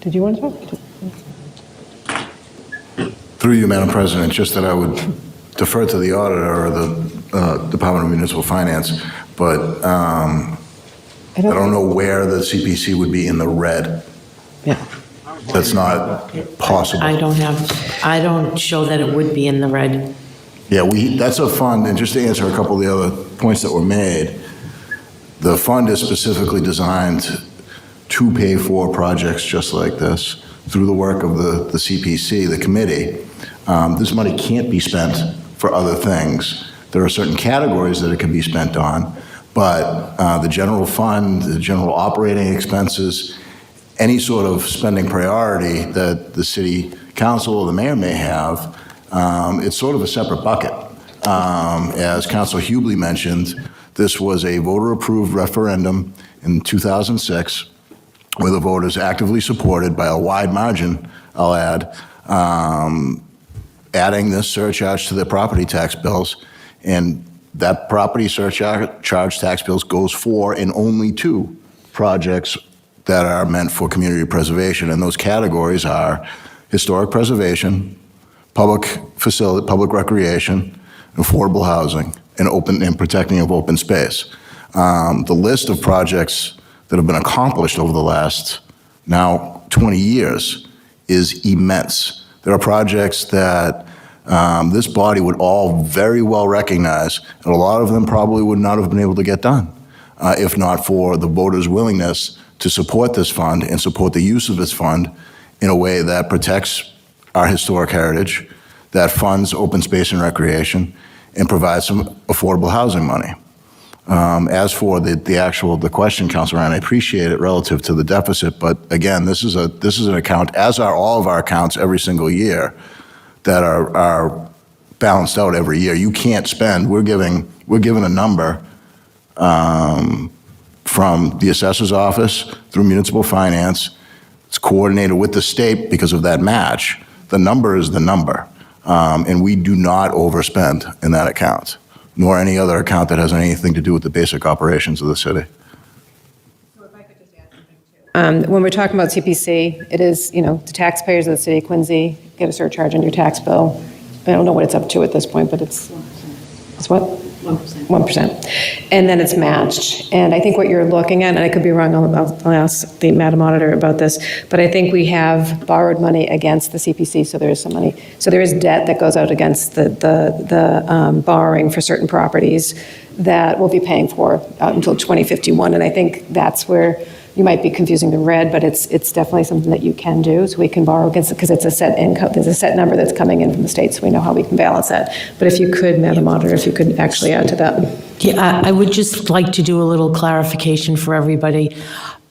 did you want to talk? Through you, Madam President, just that I would defer to the auditor or the Department of Municipal Finance, but I don't know where the CPC would be in the red. Yeah. That's not possible. I don't show that it would be in the red. Yeah, that's a fund, and just to answer a couple of the other points that were made, the fund is specifically designed to pay for projects just like this through the work of the CPC, the committee. This money can't be spent for other things. There are certain categories that it can be spent on, but the general fund, the general operating expenses, any sort of spending priority that the city council or the mayor may have, it's sort of a separate bucket. As Councilor Hubley mentioned, this was a voter-approved referendum in 2006, where the voters actively supported by a wide margin, I'll add, adding this surcharge to their property tax bills. And that property surcharge tax bills goes for and only to projects that are meant for community preservation. And those categories are historic preservation, public facility, public recreation, affordable housing, and protecting of open space. The list of projects that have been accomplished over the last now 20 years is immense. There are projects that this body would all very well recognize, and a lot of them probably would not have been able to get done if not for the voters' willingness to support this fund and support the use of this fund in a way that protects our historic heritage, that funds open space and recreation, and provides some affordable housing money. As for the question, Councilor Ryan, I appreciate it relative to the deficit, but again, this is an account, as are all of our accounts every single year, that are balanced out every year. You can't spend. We're given a number from the assessor's office through municipal finance. It's coordinated with the state because of that match. The number is the number, and we do not overspend in that account, nor any other account that has anything to do with the basic operations of the city. When we're talking about CPC, it is, the taxpayers of the city of Quincy get a surcharge on your tax bill. I don't know what it's up to at this point, but it's what? 1%. And then it's matched. And I think what you're looking at, and I could be wrong, I'll ask the Madam Auditor about this, but I think we have borrowed money against the CPC, so there is some money. So there is debt that goes out against the borrowing for certain properties that we'll be paying for out until 2051. And I think that's where you might be confusing the red, but it's definitely something that you can do. So we can borrow against it because it's a set income. There's a set number that's coming in from the state, so we know how we can balance that. But if you could, Madam Auditor, if you could actually add to that. Yeah, I would just like to do a little clarification for everybody.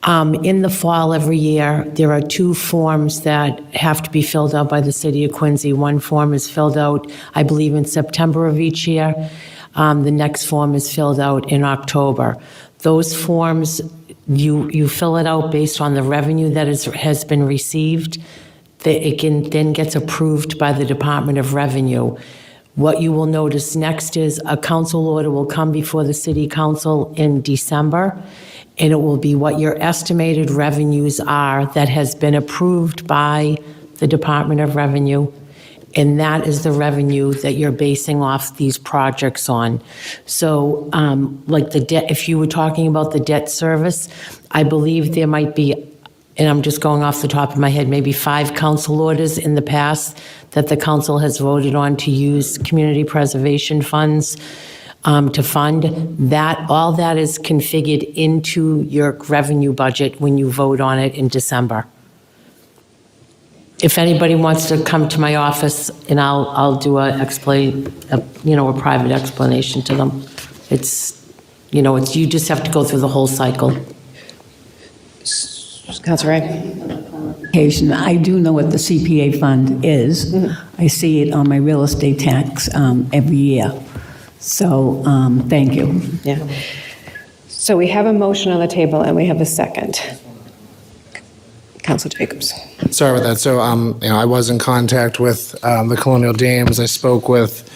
In the fall every year, there are 2 forms that have to be filled out by the city of Quincy. One form is filled out, I believe, in September of each year. The next form is filled out in October. Those forms, you fill it out based on the revenue that has been received. It then gets approved by the Department of Revenue. What you will notice next is a council order will come before the city council in December, and it will be what your estimated revenues are that has been approved by the Department of Revenue. And that is the revenue that you're basing off these projects on. So like the debt, if you were talking about the debt service, I believe there might be, and I'm just going off the top of my head, maybe 5 council orders in the past that the council has voted on to use community preservation funds to fund. That, all that is configured into your revenue budget when you vote on it in December. If anybody wants to come to my office, and I'll do a private explanation to them. It's you just have to go through the whole cycle. Councilor Ray? I do know what the CPA fund is. I see it on my real estate tax every year. So thank you. Yeah. So we have a motion on the table and we have a second. Councilor Jacobs. Sorry about that. So, I was in contact with the Colonial Dames. I spoke with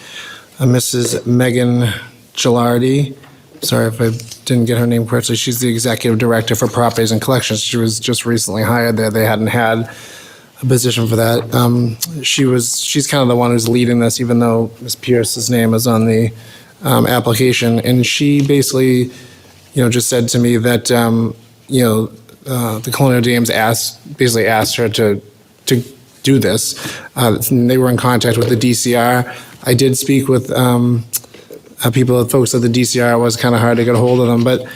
Mrs. Megan Gilardi. Sorry if I didn't get her name correctly. She's the Executive Director for Properties and Collections. She was just recently hired there. They hadn't had a position for that. She's kind of the one who's leading this, even though Ms. Pierce's name is on the application. And she basically, just said to me that, the Colonial Dames basically asked her to do this. They were in contact with the DCR. I did speak with folks at the DCR. It was kind of hard to get a hold of them, but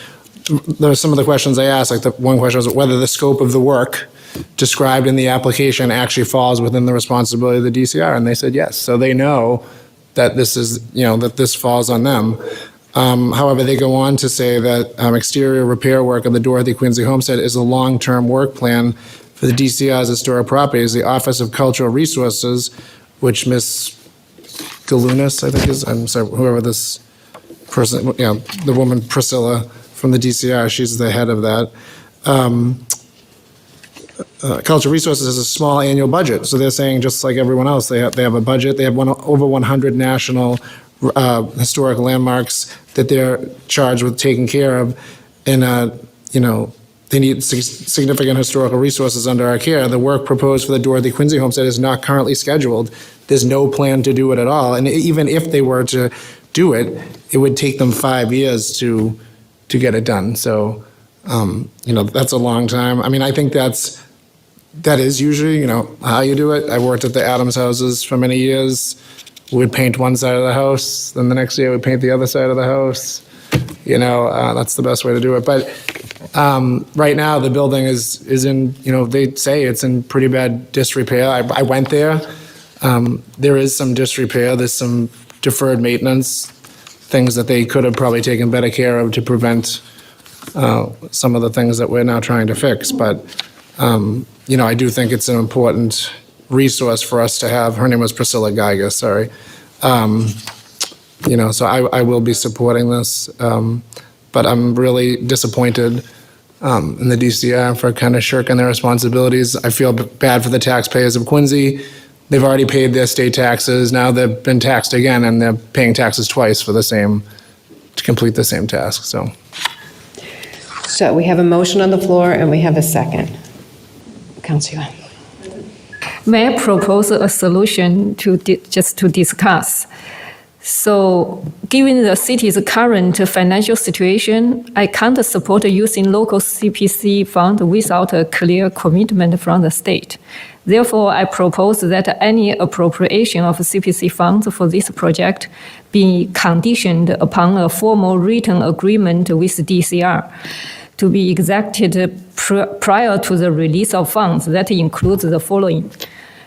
there are some of the questions I asked. Like the one question was whether the scope of the work described in the application actually falls within the responsibility of the DCR, and they said yes. So they know that this is, that this falls on them. However, they go on to say that exterior repair work of the Dorothy Quincy homestead is a long-term work plan for the DCR's historic properties. The Office of Cultural Resources, which Ms. Galunas, I think I'm sorry, whoever this person, the woman Priscilla from the DCR, she's the head of that. Cultural Resources has a small annual budget, so they're saying just like everyone else, they have a budget. They have over 100 national historic landmarks that they're charged with taking care of, and they need significant historical resources under our care. The work proposed for the Dorothy Quincy homestead is not currently scheduled. There's no plan to do it at all, and even if they were to do it, it would take them 5 years to to get it done. So, that's a long time. I mean, I think that is usually, how you do it. I worked at the Adams houses for many years. We'd paint one side of the house, then the next year we'd paint the other side of the house. That's the best way to do it. But right now, the building is in, they say it's in pretty bad disrepair. I went there. There is some disrepair. There's some deferred maintenance, things that they could have probably taken better care of to prevent some of the things that we're now trying to fix. But, I do think it's an important resource for us to have. Her name was Priscilla Geiger, sorry. So I will be supporting this. But I'm really disappointed in the DCR for kind of shirking their responsibilities. I feel bad for the taxpayers of Quincy. They've already paid their state taxes. Now they've been taxed again, and they're paying taxes twice for to complete the same task, so. So we have a motion on the floor and we have a second. Councilor. May I propose a solution just to discuss? So, given the city's current financial situation, I can't support using local CPC fund without a clear commitment from the state. Therefore, I propose that any appropriation of CPC funds for this project be conditioned upon a formal written agreement with DCR to be executed prior to the release of funds. That includes the following.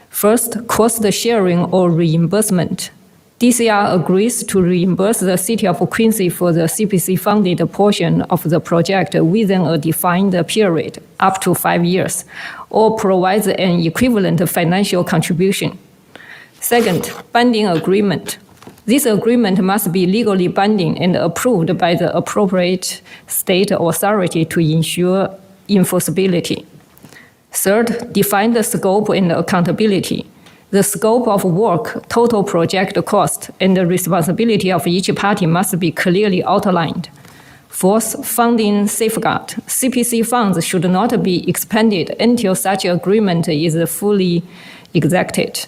First, cost sharing or reimbursement. DCR agrees to reimburse the City of Quincy for the CPC-funded portion of the project within a defined period, up to 5 years, or provides an equivalent financial contribution. Second, binding agreement. This agreement must be legally binding and approved by the appropriate state authority to ensure enforceability. Third, define the scope and accountability. The scope of work, total project cost, and the responsibility of each party must be clearly outlined. Fourth, funding safeguard. CPC funds should not be expended until such agreement is fully executed.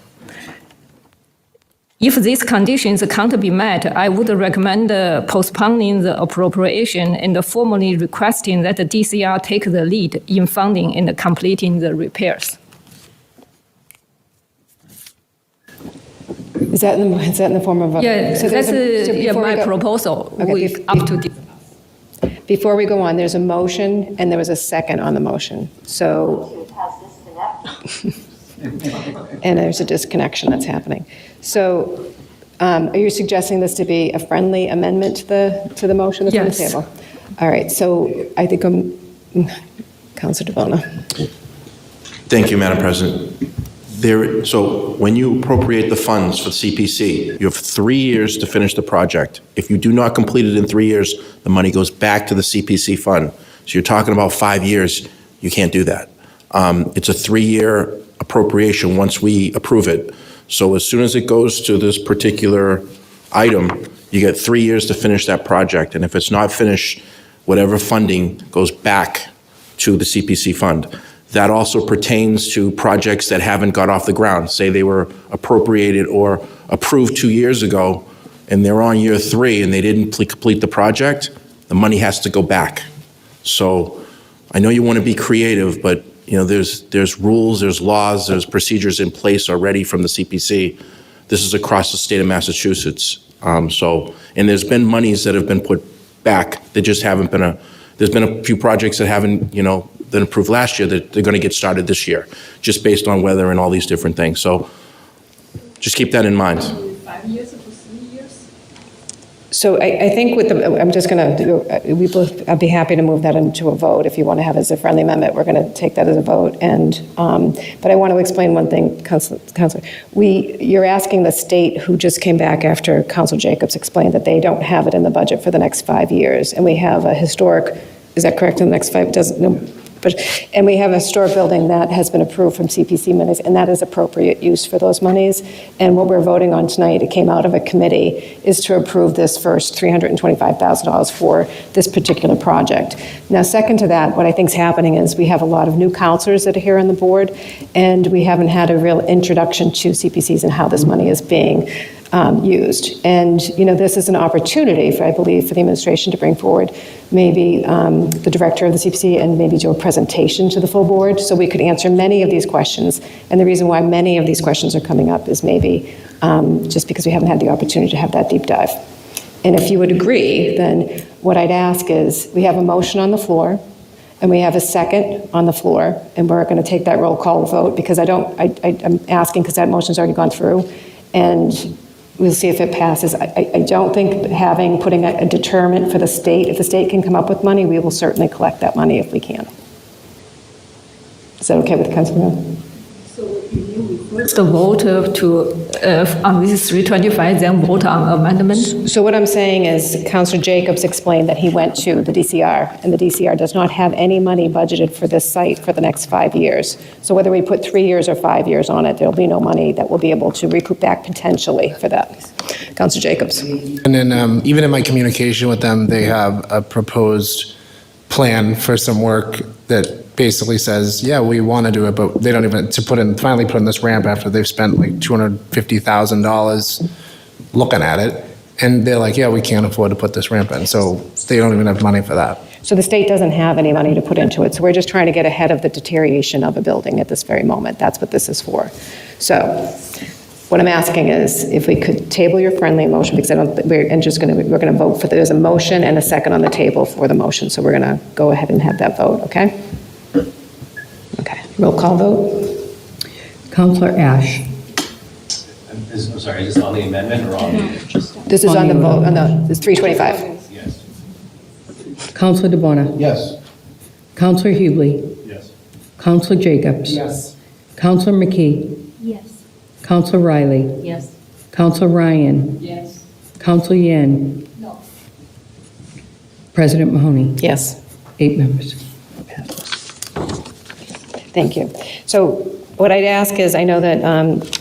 If these conditions can't be met, I would recommend postponing the appropriation and formally requesting that the DCR take the lead in funding and completing the repairs. Is that in the form of a? Yeah, so that's my proposal. Okay, Up to before we go on, there's a motion and there was a second on the motion. So. And there's a disconnection that's happening. So are you suggesting this to be a friendly amendment to the motion that's on the table? All right, so I think Councilor DeBona. Thank you, Madam President. So when you appropriate the funds for CPC, you have 3 years to finish the project. If you do not complete it in 3 years, the money goes back to the CPC fund. So you're talking about 5 years, you can't do that. It's a 3-year appropriation once we approve it. So as soon as it goes to this particular item, you get 3 years to finish that project. And if it's not finished, whatever funding goes back to the CPC fund. That also pertains to projects that haven't got off the ground. Say they were appropriated or approved 2 years ago, and they're on year 3 and they didn't complete the project, the money has to go back. So I know you want to be creative, but there's rules, there's laws, there's procedures in place already from the CPC. This is across the state of Massachusetts. And there's been monies that have been put back. They just haven't been there's been a few projects that haven't, been approved last year that they're going to get started this year, just based on weather and all these different things. So just keep that in mind. 5 years or 3 years? So I think I'm just going to, I'd be happy to move that into a vote. If you want to have it as a friendly amendment, we're going to take that as a vote. And, but I want to explain one thing, Councilor. You're asking the state, who just came back after Councilor Jacobs explained that they don't have it in the budget for the next 5 years. And we have a historic, is that correct, in the next 5, and we have a historic building that has been approved from CPC monies, and that is appropriate use for those monies. And what we're voting on tonight, it came out of a committee, is to approve this first $325,000 for this particular project. Now, second to that, what I think is happening is we have a lot of new counselors that are here on the board, and we haven't had a real introduction to CPCs and how this money is being used. And, this is an opportunity for, I believe, for the administration to bring forward maybe the director of the CPC and maybe do a presentation to the full board so we could answer many of these questions. And the reason why many of these questions are coming up is maybe just because we haven't had the opportunity to have that deep dive. And if you would agree, then what I'd ask is, we have a motion on the floor, and we have a second on the floor, and we're going to take that roll call vote, because I'm asking because that motion's already gone through, and we'll see if it passes. I don't think putting a deterrent for the state, if the state can come up with money, we will certainly collect that money if we can. Is that okay with Councilor? First vote on this 325, then vote on amendment. So what I'm saying is, Councilor Jacobs explained that he went to the DCR, and the DCR does not have any money budgeted for this site for the next 5 years. So whether we put 3 years or 5 years on it, there'll be no money that we'll be able to recoup back potentially for that. Councilor Jacobs. And then even in my communication with them, they have a proposed plan for some work that basically says, yeah, we want to do it, but they don't even, finally put in this ramp after they've spent like $250,000 looking at it. And they're like, yeah, we can't afford to put this ramp in. So they don't even have money for that. So the state doesn't have any money to put into it. So we're just trying to get ahead of the deterioration of a building at this very moment. That's what this is for. So what I'm asking is if we could table your friendly motion, because we're going to vote for, there's a motion and a second on the table for the motion. So we're going to go ahead and have that vote, okay? Okay, roll call vote. Councilor Ash. I'm sorry, is this on the amendment or on the? This is on the vote, it's 325. Yes. Councilor DeBona. Yes. Councilor Hughley. Yes. Councilor Jacobs. Yes. Councilor McKee. Yes. Councilor Riley. Yes. Councilor Ryan. Yes. Councilor Yen. No. President Mahoney. Yes. 8 members. Thank you. So what I'd ask is, I know that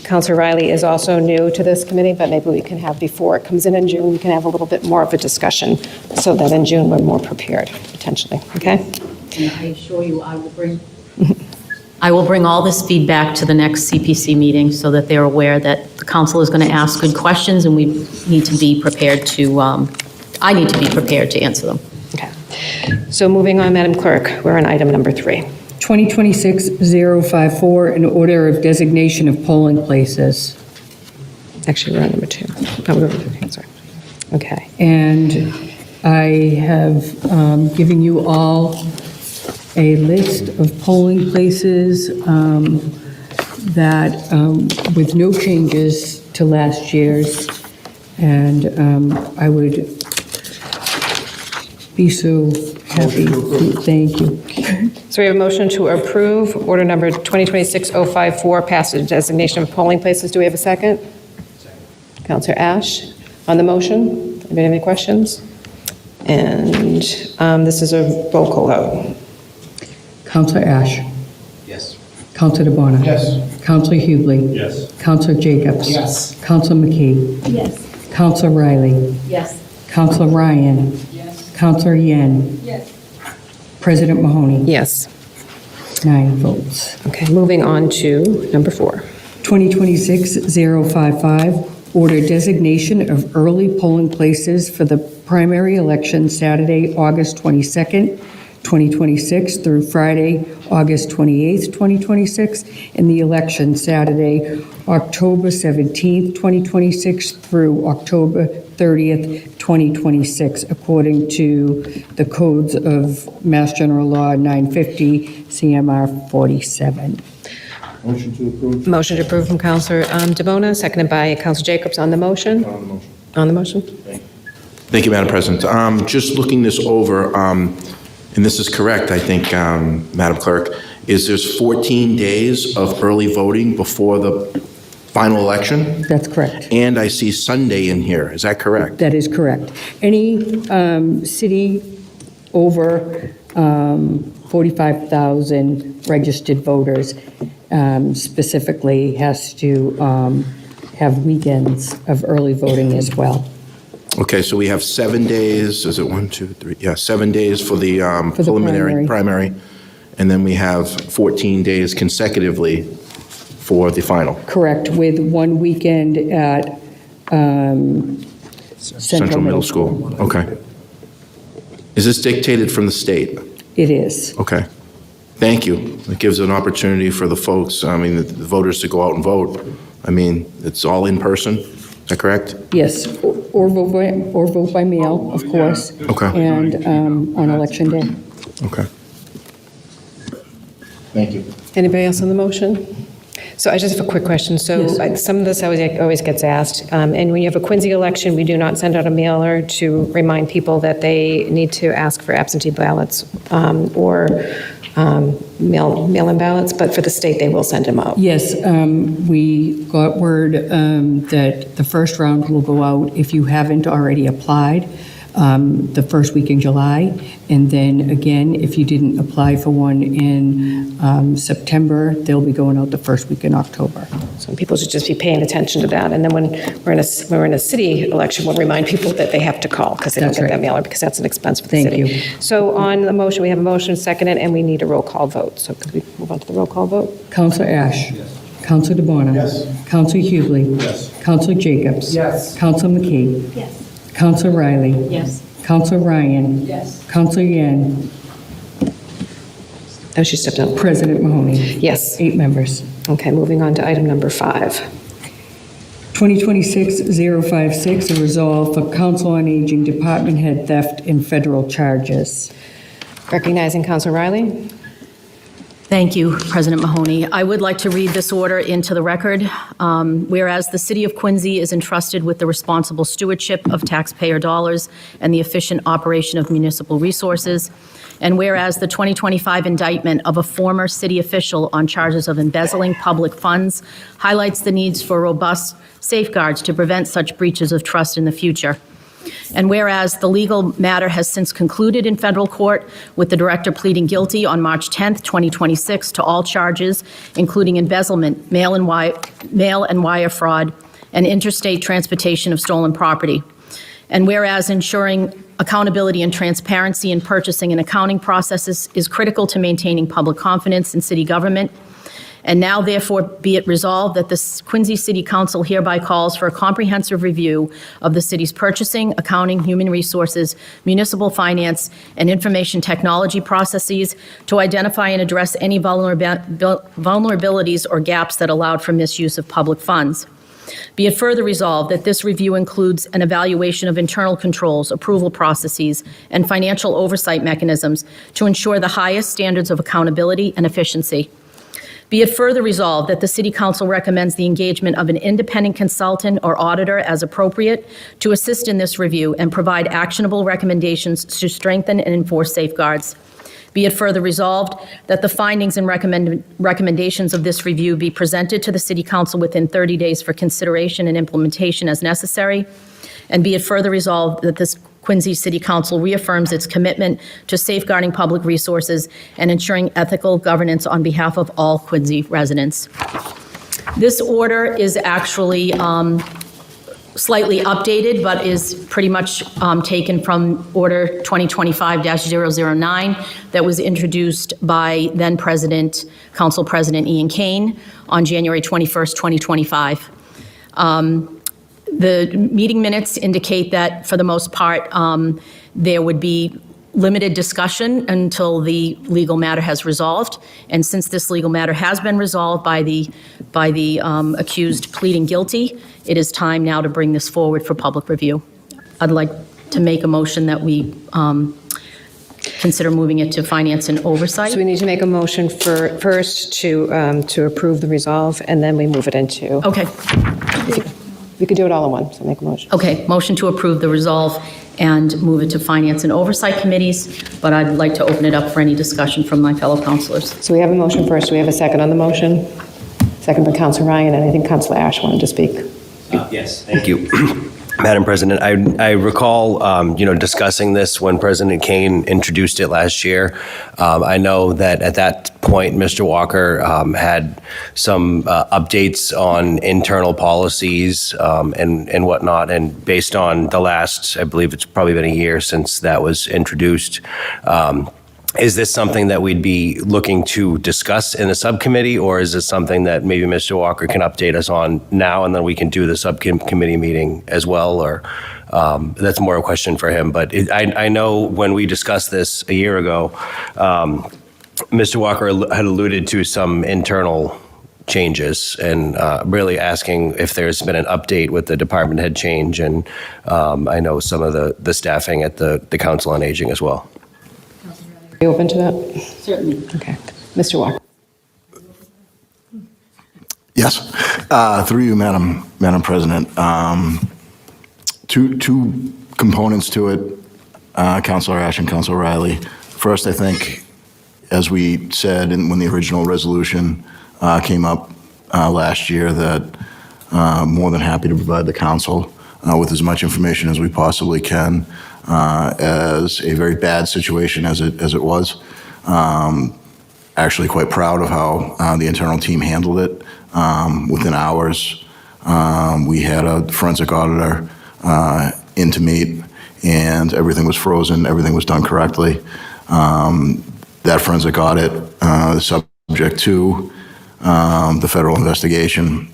Councilor Riley is also new to this committee, but maybe we can have, before it comes in June, we can have a little bit more of a discussion so that in June we're more prepared, potentially, okay? And I assure you, I will bring all this feedback to the next CPC meeting so that they're aware that the council is going to ask good questions and we need to be prepared to, I need to be prepared to answer them. Okay. So moving on, Madam Clerk, we're on item number 3. 2026-054, an order of designation of polling places. Actually, we're on number 2. No, we're on 3, sorry. Okay. And I have given you all a list of polling places that, with no changes to last year's, and I would be so happy. Thank you. So we have a motion to approve order number 2026-054, passage designation of polling places. Do we have a second? Second. Councilor Ash, on the motion. Anybody have any questions? And this is a roll call vote. Councilor Ash. Yes. Councilor DeBona. Yes. Councilor Hughley. Yes. Councilor Jacobs. Yes. Councilor McKee. Yes. Councilor Riley. Yes. Councilor Ryan. Yes. Councilor Yen. Yes. President Mahoney. Yes. 9 votes. Okay, moving on to number 4. 2026-055, order designation of early polling places for the primary election Saturday, August 22nd, 2026 through Friday, August 28th, 2026, and the election Saturday, October 17th, 2026 through October 30th, 2026, according to the codes of Mass General Law 950, CMR 47. Motion to approve. Motion to approve from Councilor DeBona, seconded by Councilor Jacobs on the motion. On the motion. On the motion? Thank you, Madam President. Just looking this over, and this is correct, I think, Madam Clerk, is there's 14 days of early voting before the final election? That's correct. And I see Sunday in here. Is that correct? That is correct. Any city over 45,000 registered voters specifically has to have weekends of early voting as well. Okay, so we have 7 days, is it 1, 2, 3? Yeah, 7 days for the preliminary, primary, and then we have 14 days consecutively for the final. Correct, with one weekend at Central Middle School. Okay. Is this dictated from the state? It is. Okay. Thank you. It gives an opportunity for the folks, I mean, the voters to go out and vote. I mean, it's all in person, is that correct? Yes, or vote by mail, of course. Okay. And on election day. Okay. Thank you. Anybody else on the motion? So I just have a quick question. So some of this always gets asked. And when you have a Quincy election, we do not send out a mailer to remind people that they need to ask for absentee ballots or mail-in ballots, but for the state, they will send them out. Yes, we got word that the first round will go out if you haven't already applied, the first week in July. And then again, if you didn't apply for one in September, they'll be going out the first week in October. So people should just be paying attention to that. And then when we're in a city election, we'll remind people that they have to call because they don't get that mailer, because that's an expense for the city. Thank you. So on the motion, we have a motion seconded, and we need a roll call vote. So could we move on to the roll call vote? Counselor Ash. Yes. Counselor DeBona. Yes. Counselor Hughley. Yes. Counselor Jacobs. Yes. Counselor McKee. Yes. Counselor Riley. Yes. Counselor Ryan. Yes. Counselor Yan. Oh, she stepped out. President Mahoney. Yes. 8 members. Okay, moving on to item number 5. 2026-056, a resolve for Council on Aging Department Head theft and federal charges. Recognizing Counselor Riley. Thank you, President Mahoney. I would like to read this order into the record. Whereas the City of Quincy is entrusted with the responsible stewardship of taxpayer dollars and the efficient operation of municipal resources, and whereas the 2025 indictment of a former city official on charges of embezzling public funds highlights the needs for robust safeguards to prevent such breaches of trust in the future. And whereas the legal matter has since concluded in federal court, with the director pleading guilty on March 10th, 2026 to all charges, including embezzlement, mail and wire fraud, and interstate transportation of stolen property. And whereas ensuring accountability and transparency in purchasing and accounting processes is critical to maintaining public confidence in city government. And now, therefore, be it resolved that the Quincy City Council hereby calls for a comprehensive review of the city's purchasing, accounting, human resources, municipal finance, and information technology processes to identify and address any vulnerabilities or gaps that allowed for misuse of public funds. Be it further resolved that this review includes an evaluation of internal controls, approval processes, and financial oversight mechanisms to ensure the highest standards of accountability and efficiency. Be it further resolved that the City Council recommends the engagement of an independent consultant or auditor as appropriate to assist in this review and provide actionable recommendations to strengthen and enforce safeguards. Be it further resolved that the findings and recommendations of this review be presented to the City Council within 30 days for consideration and implementation as necessary. And be it further resolved that this Quincy City Council reaffirms its commitment to safeguarding public resources and ensuring ethical governance on behalf of all Quincy residents. This order is actually slightly updated, but is pretty much taken from Order 2025-009 that was introduced by then Council President Ian Kane on January 21st, 2025. The meeting minutes indicate that, for the most part, there would be limited discussion until the legal matter has resolved. And since this legal matter has been resolved by the accused pleading guilty, it is time now to bring this forward for public review. I'd like to make a motion that we consider moving it to Finance and Oversight. So we need to make a motion first to approve the resolve, and then we move it into. Okay. We could do it all in one, so make a motion. Okay, motion to approve the resolve and move it to Finance and Oversight Committees, but I'd like to open it up for any discussion from my fellow councilors. So we have a motion first. Do we have a second on the motion? Second by Councilor Ryan, and I think Councilor Ash wanted to speak. Yes, thank you. Madam President, I recall, discussing this when President Kane introduced it last year. I know that at that point, Mr. Walker had some updates on internal policies and whatnot, and based on the last, I believe it's probably been a year since that was introduced, Is this something that we'd be looking to discuss in the subcommittee, or is this something that maybe Mr. Walker can update us on now, and then we can do the subcommittee meeting as well? Or that's more a question for him. But I know when we discussed this a year ago, Mr. Walker had alluded to some internal changes and really asking if there's been an update with the department head change. And I know some of the staffing at the Council on Aging as well. Are you open to that? Certainly. Okay. Mr. Walker. Yes, through you, Madam President. Two components to it, Councilor Ash and Councilor Riley. First, I think, as we said when the original resolution came up last year, that more than happy to provide the council with as much information as we possibly can as a very bad situation as it was. Actually quite proud of how the internal team handled it. Within hours, we had a forensic auditor in to meet, and everything was frozen, everything was done correctly. That forensic audit is subject to the federal investigation.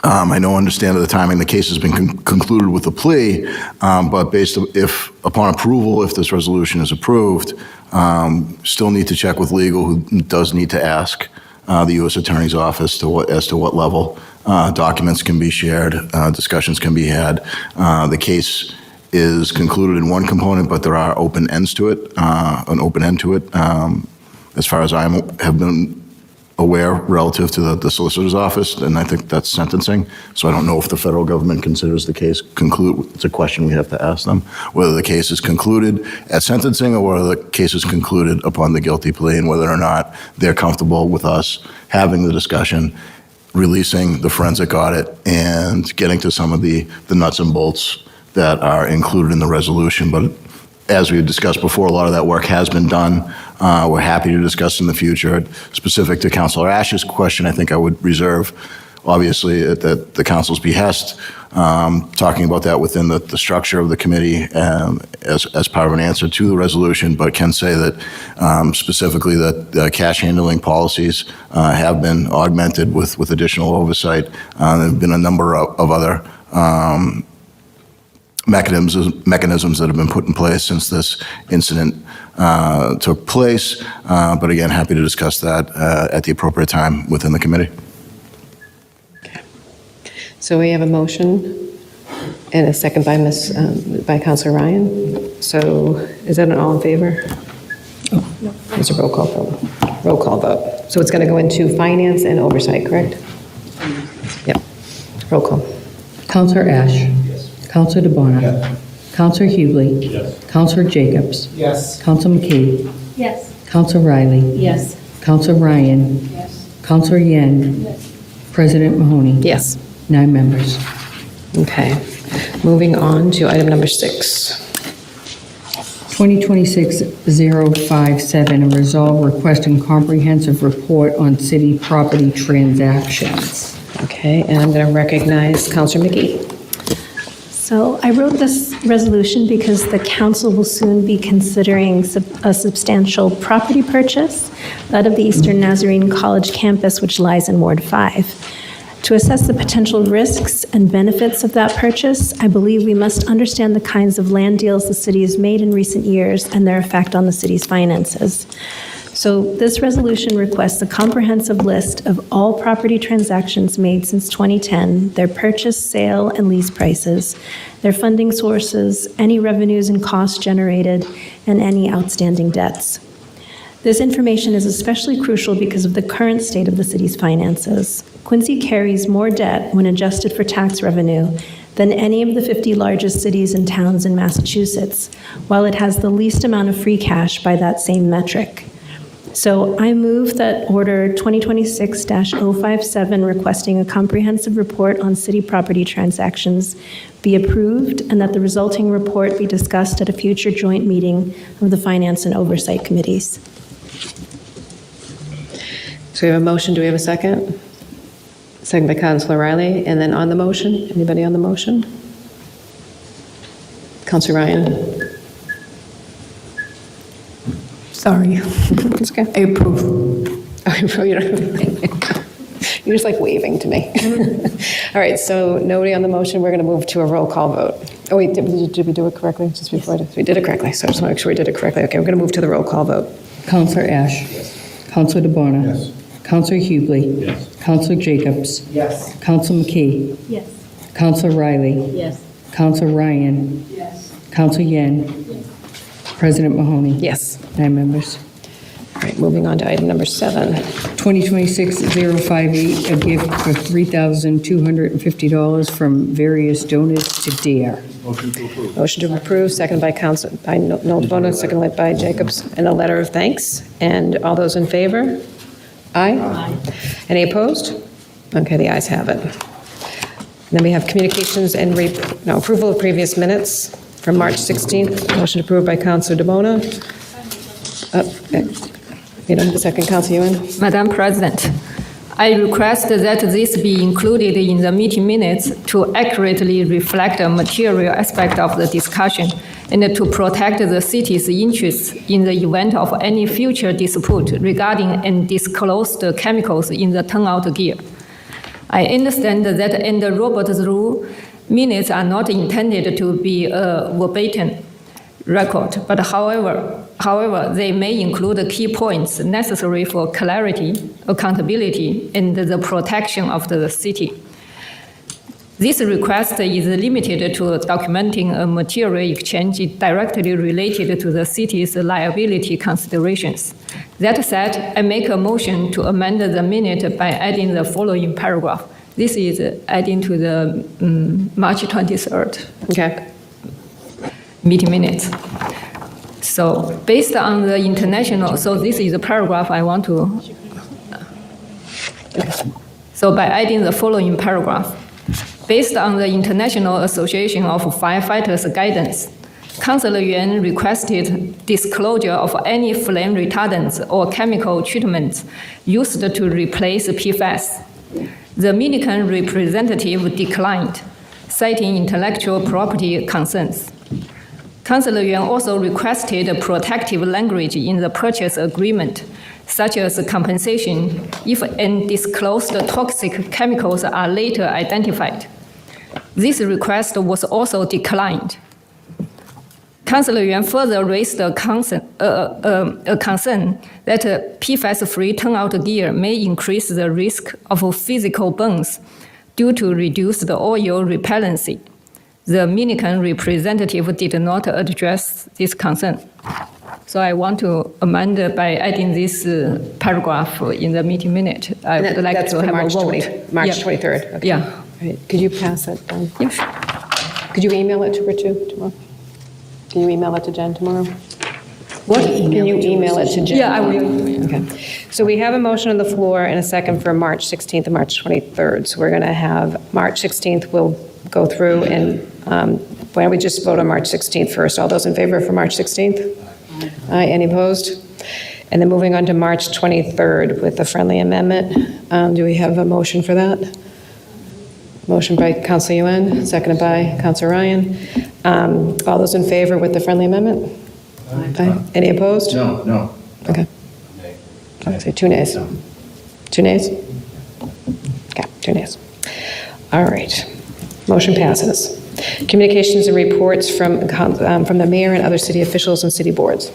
I know, understand at the timing, the case has been concluded with a plea, but if upon approval, if this resolution is approved, still need to check with legal, who does need to ask the U.S. Attorney's Office as to what level documents can be shared, discussions can be had. The case is concluded in one component, but there are open ends to it, an open end to it, as far as I have been aware, relative to the solicitor's office, and I think that's sentencing. So I don't know if the federal government considers the case conclude. It's a question we have to ask them, whether the case is concluded at sentencing or whether the case is concluded upon the guilty plea, and whether or not they're comfortable with us having the discussion, releasing the forensic audit, and getting to some of the nuts and bolts that are included in the resolution. But as we discussed before, a lot of that work has been done. We're happy to discuss in the future. Specific to Councilor Ash's question, I think I would reserve, obviously, at the council's behest, talking about that within the structure of the committee as part of an answer to the resolution, but can say that specifically that the cash handling policies have been augmented with additional oversight. There have been a number of other mechanisms that have been put in place since this incident took place. But again, happy to discuss that at the appropriate time within the committee. So we have a motion and a second by Councilor Ryan. So is that an all in favor? Oh, no. It's a roll call vote. Roll call vote. So it's going to go into finance and oversight, correct? Yep. Roll call. Councilor Ash. Councilor DeBona. Yes. Councilor Hughley. Yes. Councilor Jacobs. Yes. Councilor McKee. Yes. Councilor Riley. Yes. Councilor Ryan. Yes. Councilor Yen. Yes. President Mahoney. Yes. 9 members. Okay. Moving on to item number 6. 2026-057, a resolve requesting comprehensive report on city property transactions. Okay, and I'm going to recognize Councilor McKee. So I wrote this resolution because the council will soon be considering a substantial property purchase, that of the Eastern Nazarene College campus, which lies in Ward 5. To assess the potential risks and benefits of that purchase, I believe we must understand the kinds of land deals the city has made in recent years and their effect on the city's finances. So this resolution requests a comprehensive list of all property transactions made since 2010, their purchase, sale, and lease prices, their funding sources, any revenues and costs generated, and any outstanding debts. This information is especially crucial because of the current state of the city's finances. Quincy carries more debt when adjusted for tax revenue than any of the 50 largest cities and towns in Massachusetts, while it has the least amount of free cash by that same metric. So I move that Order 2026-057, requesting a comprehensive report on city property transactions, be approved, and that the resulting report be discussed at a future joint meeting of the Finance and Oversight Committees. So we have a motion. Do we have a second? Second by Councilor Riley. And then on the motion, anybody on the motion? Councilor Ryan. Sorry. It's okay. I approve. You're just like waving to me. All right, so nobody on the motion, we're going to move to a roll call vote. Oh, wait, did we do it correctly just before? We did it correctly, so I just want to make sure we did it correctly. Okay, we're going to move to the roll call vote. Counselor Ash. Counselor DeBona. Yes. Counselor Hughley. Yes. Counselor Jacobs. Yes. Counselor McKee. Yes. Counselor Riley. Yes. Counselor Ryan. Yes. Counselor Yen. President Mahoney. Yes. 9 members. All right, moving on to item number 7. 2026-058, a gift for $3,250 from various donors to DARE. Motion to approve, seconded by Noel DeBona, seconded by Jacobs, and a letter of thanks. And all those in favor? Aye. Any opposed? Okay, the ayes have it. Then we have communications and approval of previous minutes from March 16th. Motion approved by Councilor DeBona. You know, the second, Councilor Yuan. Madam President, I request that this be included in the meeting minutes to accurately reflect the material aspect of the discussion and to protect the city's interests in the event of any future dispute regarding undisclosed chemicals in the turnout gear. I understand that under Robert's rule, minutes are not intended to be a verbatim record, but however, they may include key points necessary for clarity, accountability, and the protection of the city. This request is limited to documenting a material exchange directly related to the city's liability considerations. That said, I make a motion to amend the minute by adding the following paragraph. This is adding to the March 23rd. Okay. Meeting minutes. So based on the international, so this is a paragraph I want to. So by adding the following paragraph, based on the International Association of Firefighters guidance, Councilor Yuan requested disclosure of any flame retardants or chemical treatments used to replace PFAS. The Dominican representative declined, citing intellectual property concerns. Councilor Yuan also requested protective language in the purchase agreement, such as compensation if undisclosed toxic chemicals are later identified. This request was also declined. Councilor Yuan further raised a concern that PFAS-free turnout gear may increase the risk of physical burns due to reduced oil repellency. The Dominican representative did not address this concern. So I want to amend by adding this paragraph in the meeting minute. I would like to have a vote. March 23rd. Okay. Yeah. All right. Could you pass that down? Yeah, sure. Could you email it to her too tomorrow? Can you email it to Jen tomorrow? What? Can you email it to Jen? Yeah, I will. Okay. So we have a motion on the floor and a second for March 16th and March 23rd. So we're going to have March 16th, we'll go through and why don't we just vote on March 16th first? All those in favor for March 16th? Aye. Any opposed? And then moving on to March 23rd with the friendly amendment. Do we have a motion for that? Motion by Councilor Yuan, seconded by Councilor Ryan. All those in favor with the friendly amendment? Aye. Any opposed? No. Okay. Okay, 2 nays. 2 nays? Okay, 2 nays. All right. Motion passes. Communications and reports from the mayor and other city officials and city boards.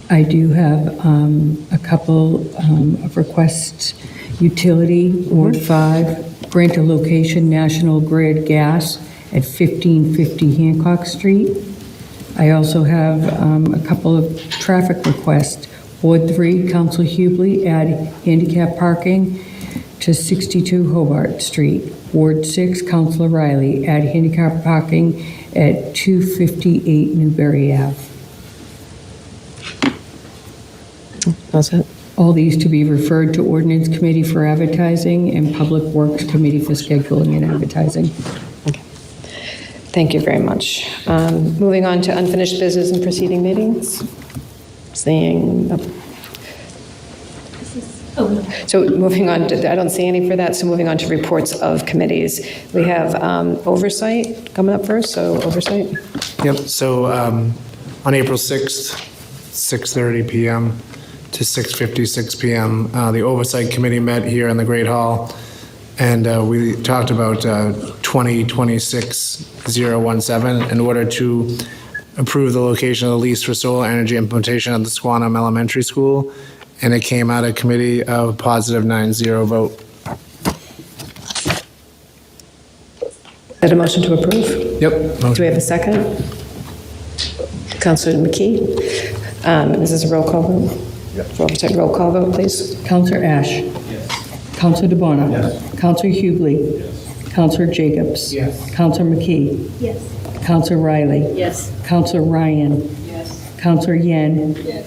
I do have a couple of requests. Utility, Ward 5, grant a location National Grid Gas at 1550 Hancock Street. I also have a couple of traffic requests. Ward 3, Council Hughley, add handicap parking to 62 Hobart Street. Ward 6, Councilor Riley, add handicap parking at 258 Newberry Ave. That's it. All these to be referred to Ordinance Committee for Advertising and Public Works Committee for Scheduling and Advertising. Okay. Thank you very much. Moving on to unfinished business and preceding meetings. Seeing. So moving on to, I don't see any for that, so moving on to reports of committees. We have oversight coming up first, so oversight. Yep, so on April 6th, 6:30 PM to 6:56 PM. The Oversight Committee met here in the Great Hall, and we talked about 2026-017 in order to approve the location of the lease for solar energy implementation at the Squantum Elementary School, and it came out of committee of a positive 9-0 vote. Is that a motion to approve? Yep. Do we have a second? Councilor McKee? Is this a roll call vote? Roll call vote, please. Counselor Ash. Yes. Counselor DeBona. Yes. Counselor Hughley. Yes. Counselor Jacobs. Yes. Counselor McKee. Yes. Counselor Riley. Yes. Counselor Ryan. Yes. Counselor Yen. Yes.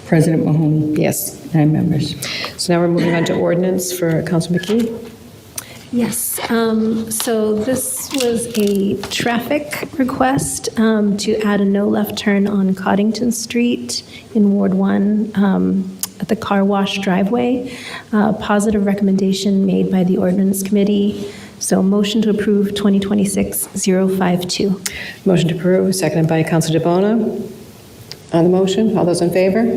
President Mahoney. Yes. 9 members. So now we're moving on to ordinance for Councilor McKee. Yes, so this was a traffic request to add a no left turn on Coddington Street in Ward 1 at the car wash driveway. Positive recommendation made by the ordinance committee. So motion to approve 2026-052. Motion to approve, seconded by Councilor DeBona. On the motion, all those in favor?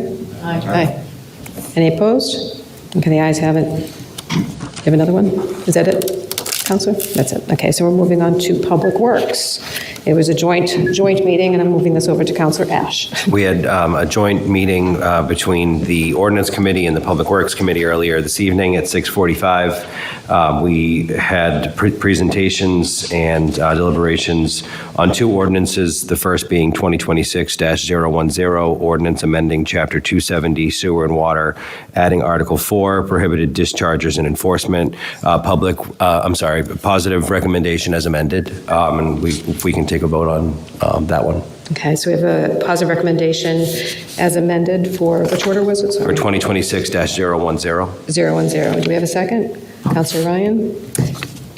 Aye. Any opposed? Okay, the ayes have it. You have another one? Is that it, Counselor? That's it. Okay, so we're moving on to Public Works. It was a joint meeting, and I'm moving this over to Counselor Ash. We had a joint meeting between the Ordinance Committee and the Public Works Committee earlier this evening at 6:45. We had presentations and deliberations on 2 ordinances, the first being 2026-010, ordinance amending Chapter 270, Sewer and Water, adding Article 4, prohibited discharges and enforcement, positive recommendation as amended, and if we can take a vote on that one. Okay, so we have a positive recommendation as amended for, which order was it? For 2026-010. 010. Do we have a second? Counselor Ryan?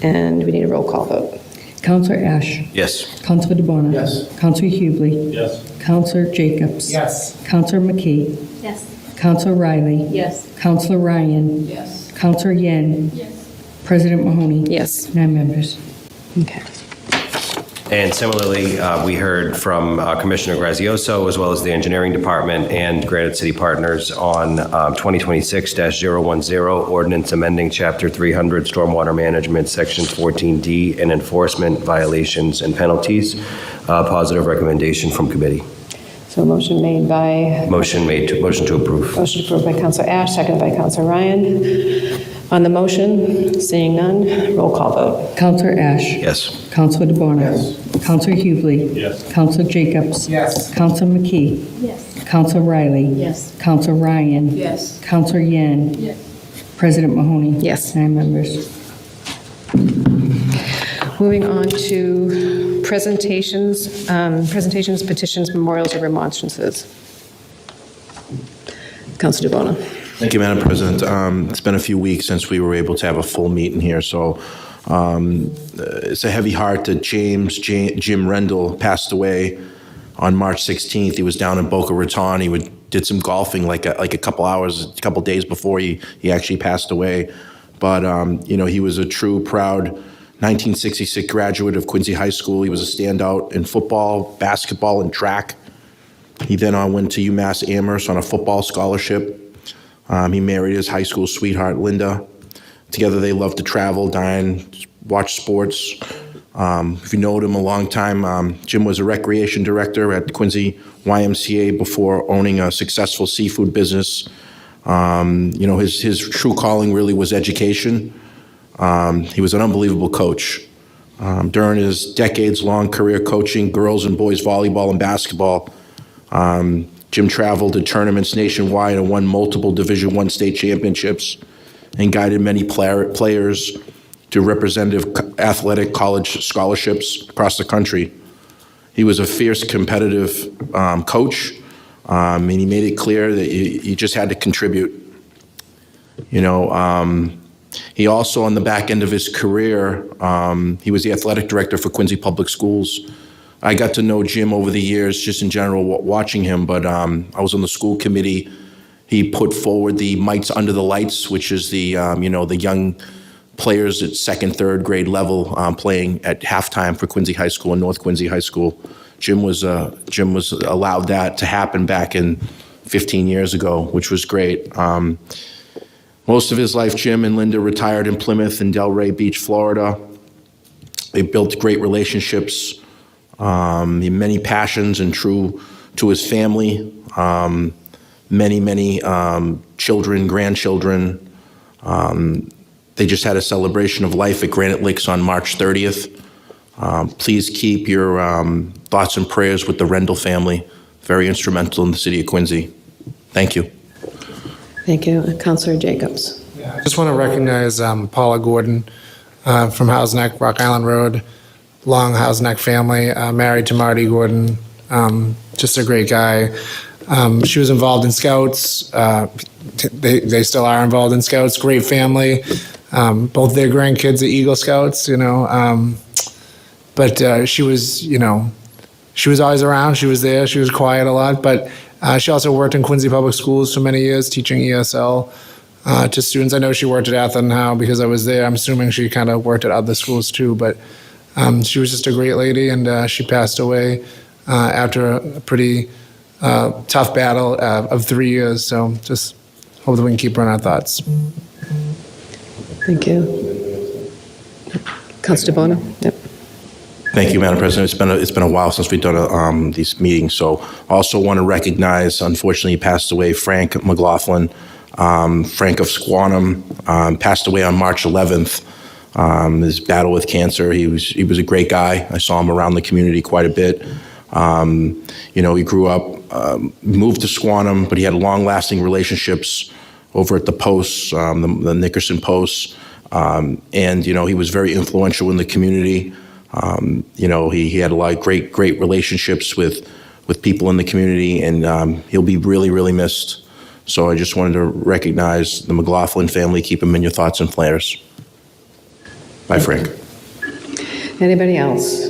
And we need a roll call vote. Counselor Ash. Yes. Counselor DeBona. Yes. Counselor Hughley. Yes. Counselor Jacobs. Yes. Counselor McKee. Yes. Counselor Riley. Yes. Counselor Ryan. Yes. Counselor Yen. Yes. President Mahoney. Yes. 9 members. Okay. And similarly, we heard from Commissioner Grazioso, as well as the Engineering Department and Granite City Partners on 2026-010, ordinance amending Chapter 300, Stormwater Management, Section 14D, and enforcement violations and penalties. Positive recommendation from committee. So a motion made by... Motion to approve. Motion approved by Counselor Ash, seconded by Counselor Ryan. On the motion, seeing none, roll call vote. Counselor Ash. Yes. Counselor DeBona. Yes. Counselor Hughley. Yes. Counselor Jacobs. Yes. Counselor McKee. Yes. Counselor Riley. Yes. Counselor Ryan. Yes. Counselor Yen. Yes. President Mahoney. Yes. 9 members. Moving on to presentations, petitions, memorials, or remonstrances. Counselor DeBona. Thank you, Madam President. It's been a few weeks since we were able to have a full meeting here, so it's a heavy heart that Jim Rendell passed away on March 16th. He was down in Boca Raton. He did some golfing like a couple days before he actually passed away. But, he was a true, proud 1966 graduate of Quincy High School. He was a standout in football, basketball, and track. He then went to UMass Amherst on a football scholarship. He married his high school sweetheart, Linda. Together, they loved to travel, dine, watch sports. If you know him a long time, Jim was a recreation director at Quincy YMCA before owning a successful seafood business. His true calling really was education. He was an unbelievable coach. During his decades-long career coaching girls and boys volleyball and basketball, Jim traveled to tournaments nationwide and won multiple Division I state championships and guided many players to representative athletic college scholarships across the country. He was a fierce, competitive coach, and he made it clear that you just had to contribute. He also, on the back end of his career, he was the athletic director for Quincy Public Schools. I got to know Jim over the years, just in general, watching him, but I was on the school committee. He put forward the Mites Under the Lights, which is the young players at second, third grade level playing at halftime for Quincy High School and North Quincy High School. Jim was allowed that to happen back in 15 years ago, which was great. Most of his life, Jim and Linda retired in Plymouth and Delray Beach, Florida. They built great relationships, many passions, and true to his family. Many children, grandchildren. They just had a celebration of life at Granite Lakes on March 30th. Please keep your thoughts and prayers with the Rendell family, very instrumental in the city of Quincy. Thank you. Thank you. Councilor Jacobs. I just want to recognize Paula Gordon from House Neck, Rock Island Road, long House Neck family, married to Marty Gordon, just a great guy. She was involved in Scouts. They still are involved in Scouts. Great family. Both their grandkids are Eagle Scouts, but she was, she was always around. She was there. She was quiet a lot, but she also worked in Quincy Public Schools for many years, teaching ESL to students. I know she worked at Atherton Howe because I was there. I'm assuming she kind of worked at other schools too, but she was just a great lady, and she passed away after a pretty tough battle of 3 years. So just hope that we can keep her in our thoughts. Thank you. Councilor Bono? Yep. Thank you, Madam President. It's been a while since we've done these meetings. So also want to recognize, unfortunately, he passed away, Frank McLaughlin, Frank of Squantum, passed away on March 11th. His battle with cancer. He was a great guy. I saw him around the community quite a bit. He grew up, moved to Squantum, but he had long-lasting relationships over at the Post, the Nickerson Post, and he was very influential in the community. He had a lot of great relationships with people in the community, and he'll be really, really missed. So I just wanted to recognize the McLaughlin family. Keep him in your thoughts and prayers. Bye, Frank. Anybody else?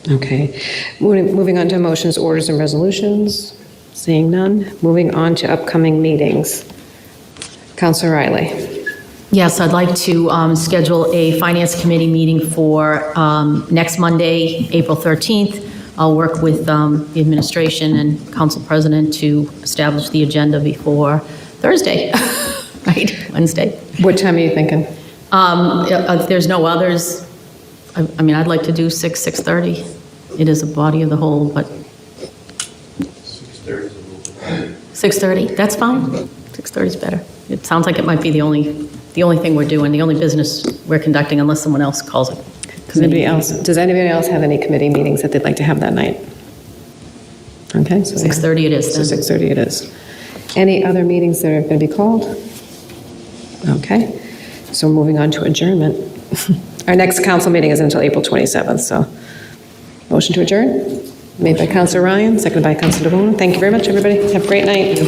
Okay. Moving on to motions, orders, and resolutions. Seeing none. Moving on to upcoming meetings. Councilor Riley. Yes, I'd like to schedule a Finance Committee meeting for next Monday, April 13th. I'll work with the administration and Council President to establish the agenda before Thursday, right? Wednesday. What time are you thinking? If there's no others, I mean, I'd like to do 6:30. It is a body of the whole, but 6:30, that's fine. 6:30 is better. It sounds like it might be the only thing we're doing, the only business we're conducting, unless someone else calls it. Does anybody else have any committee meetings that they'd like to have that night? Okay. So 6:30 it is. So 6:30 it is. Any other meetings that are going to be called? Okay. So moving on to adjournment. Our next council meeting is until April 27th, so motion to adjourn, made by Councilor Ryan, seconded by Councilor DeBona. Thank you very much, everybody. Have a great night.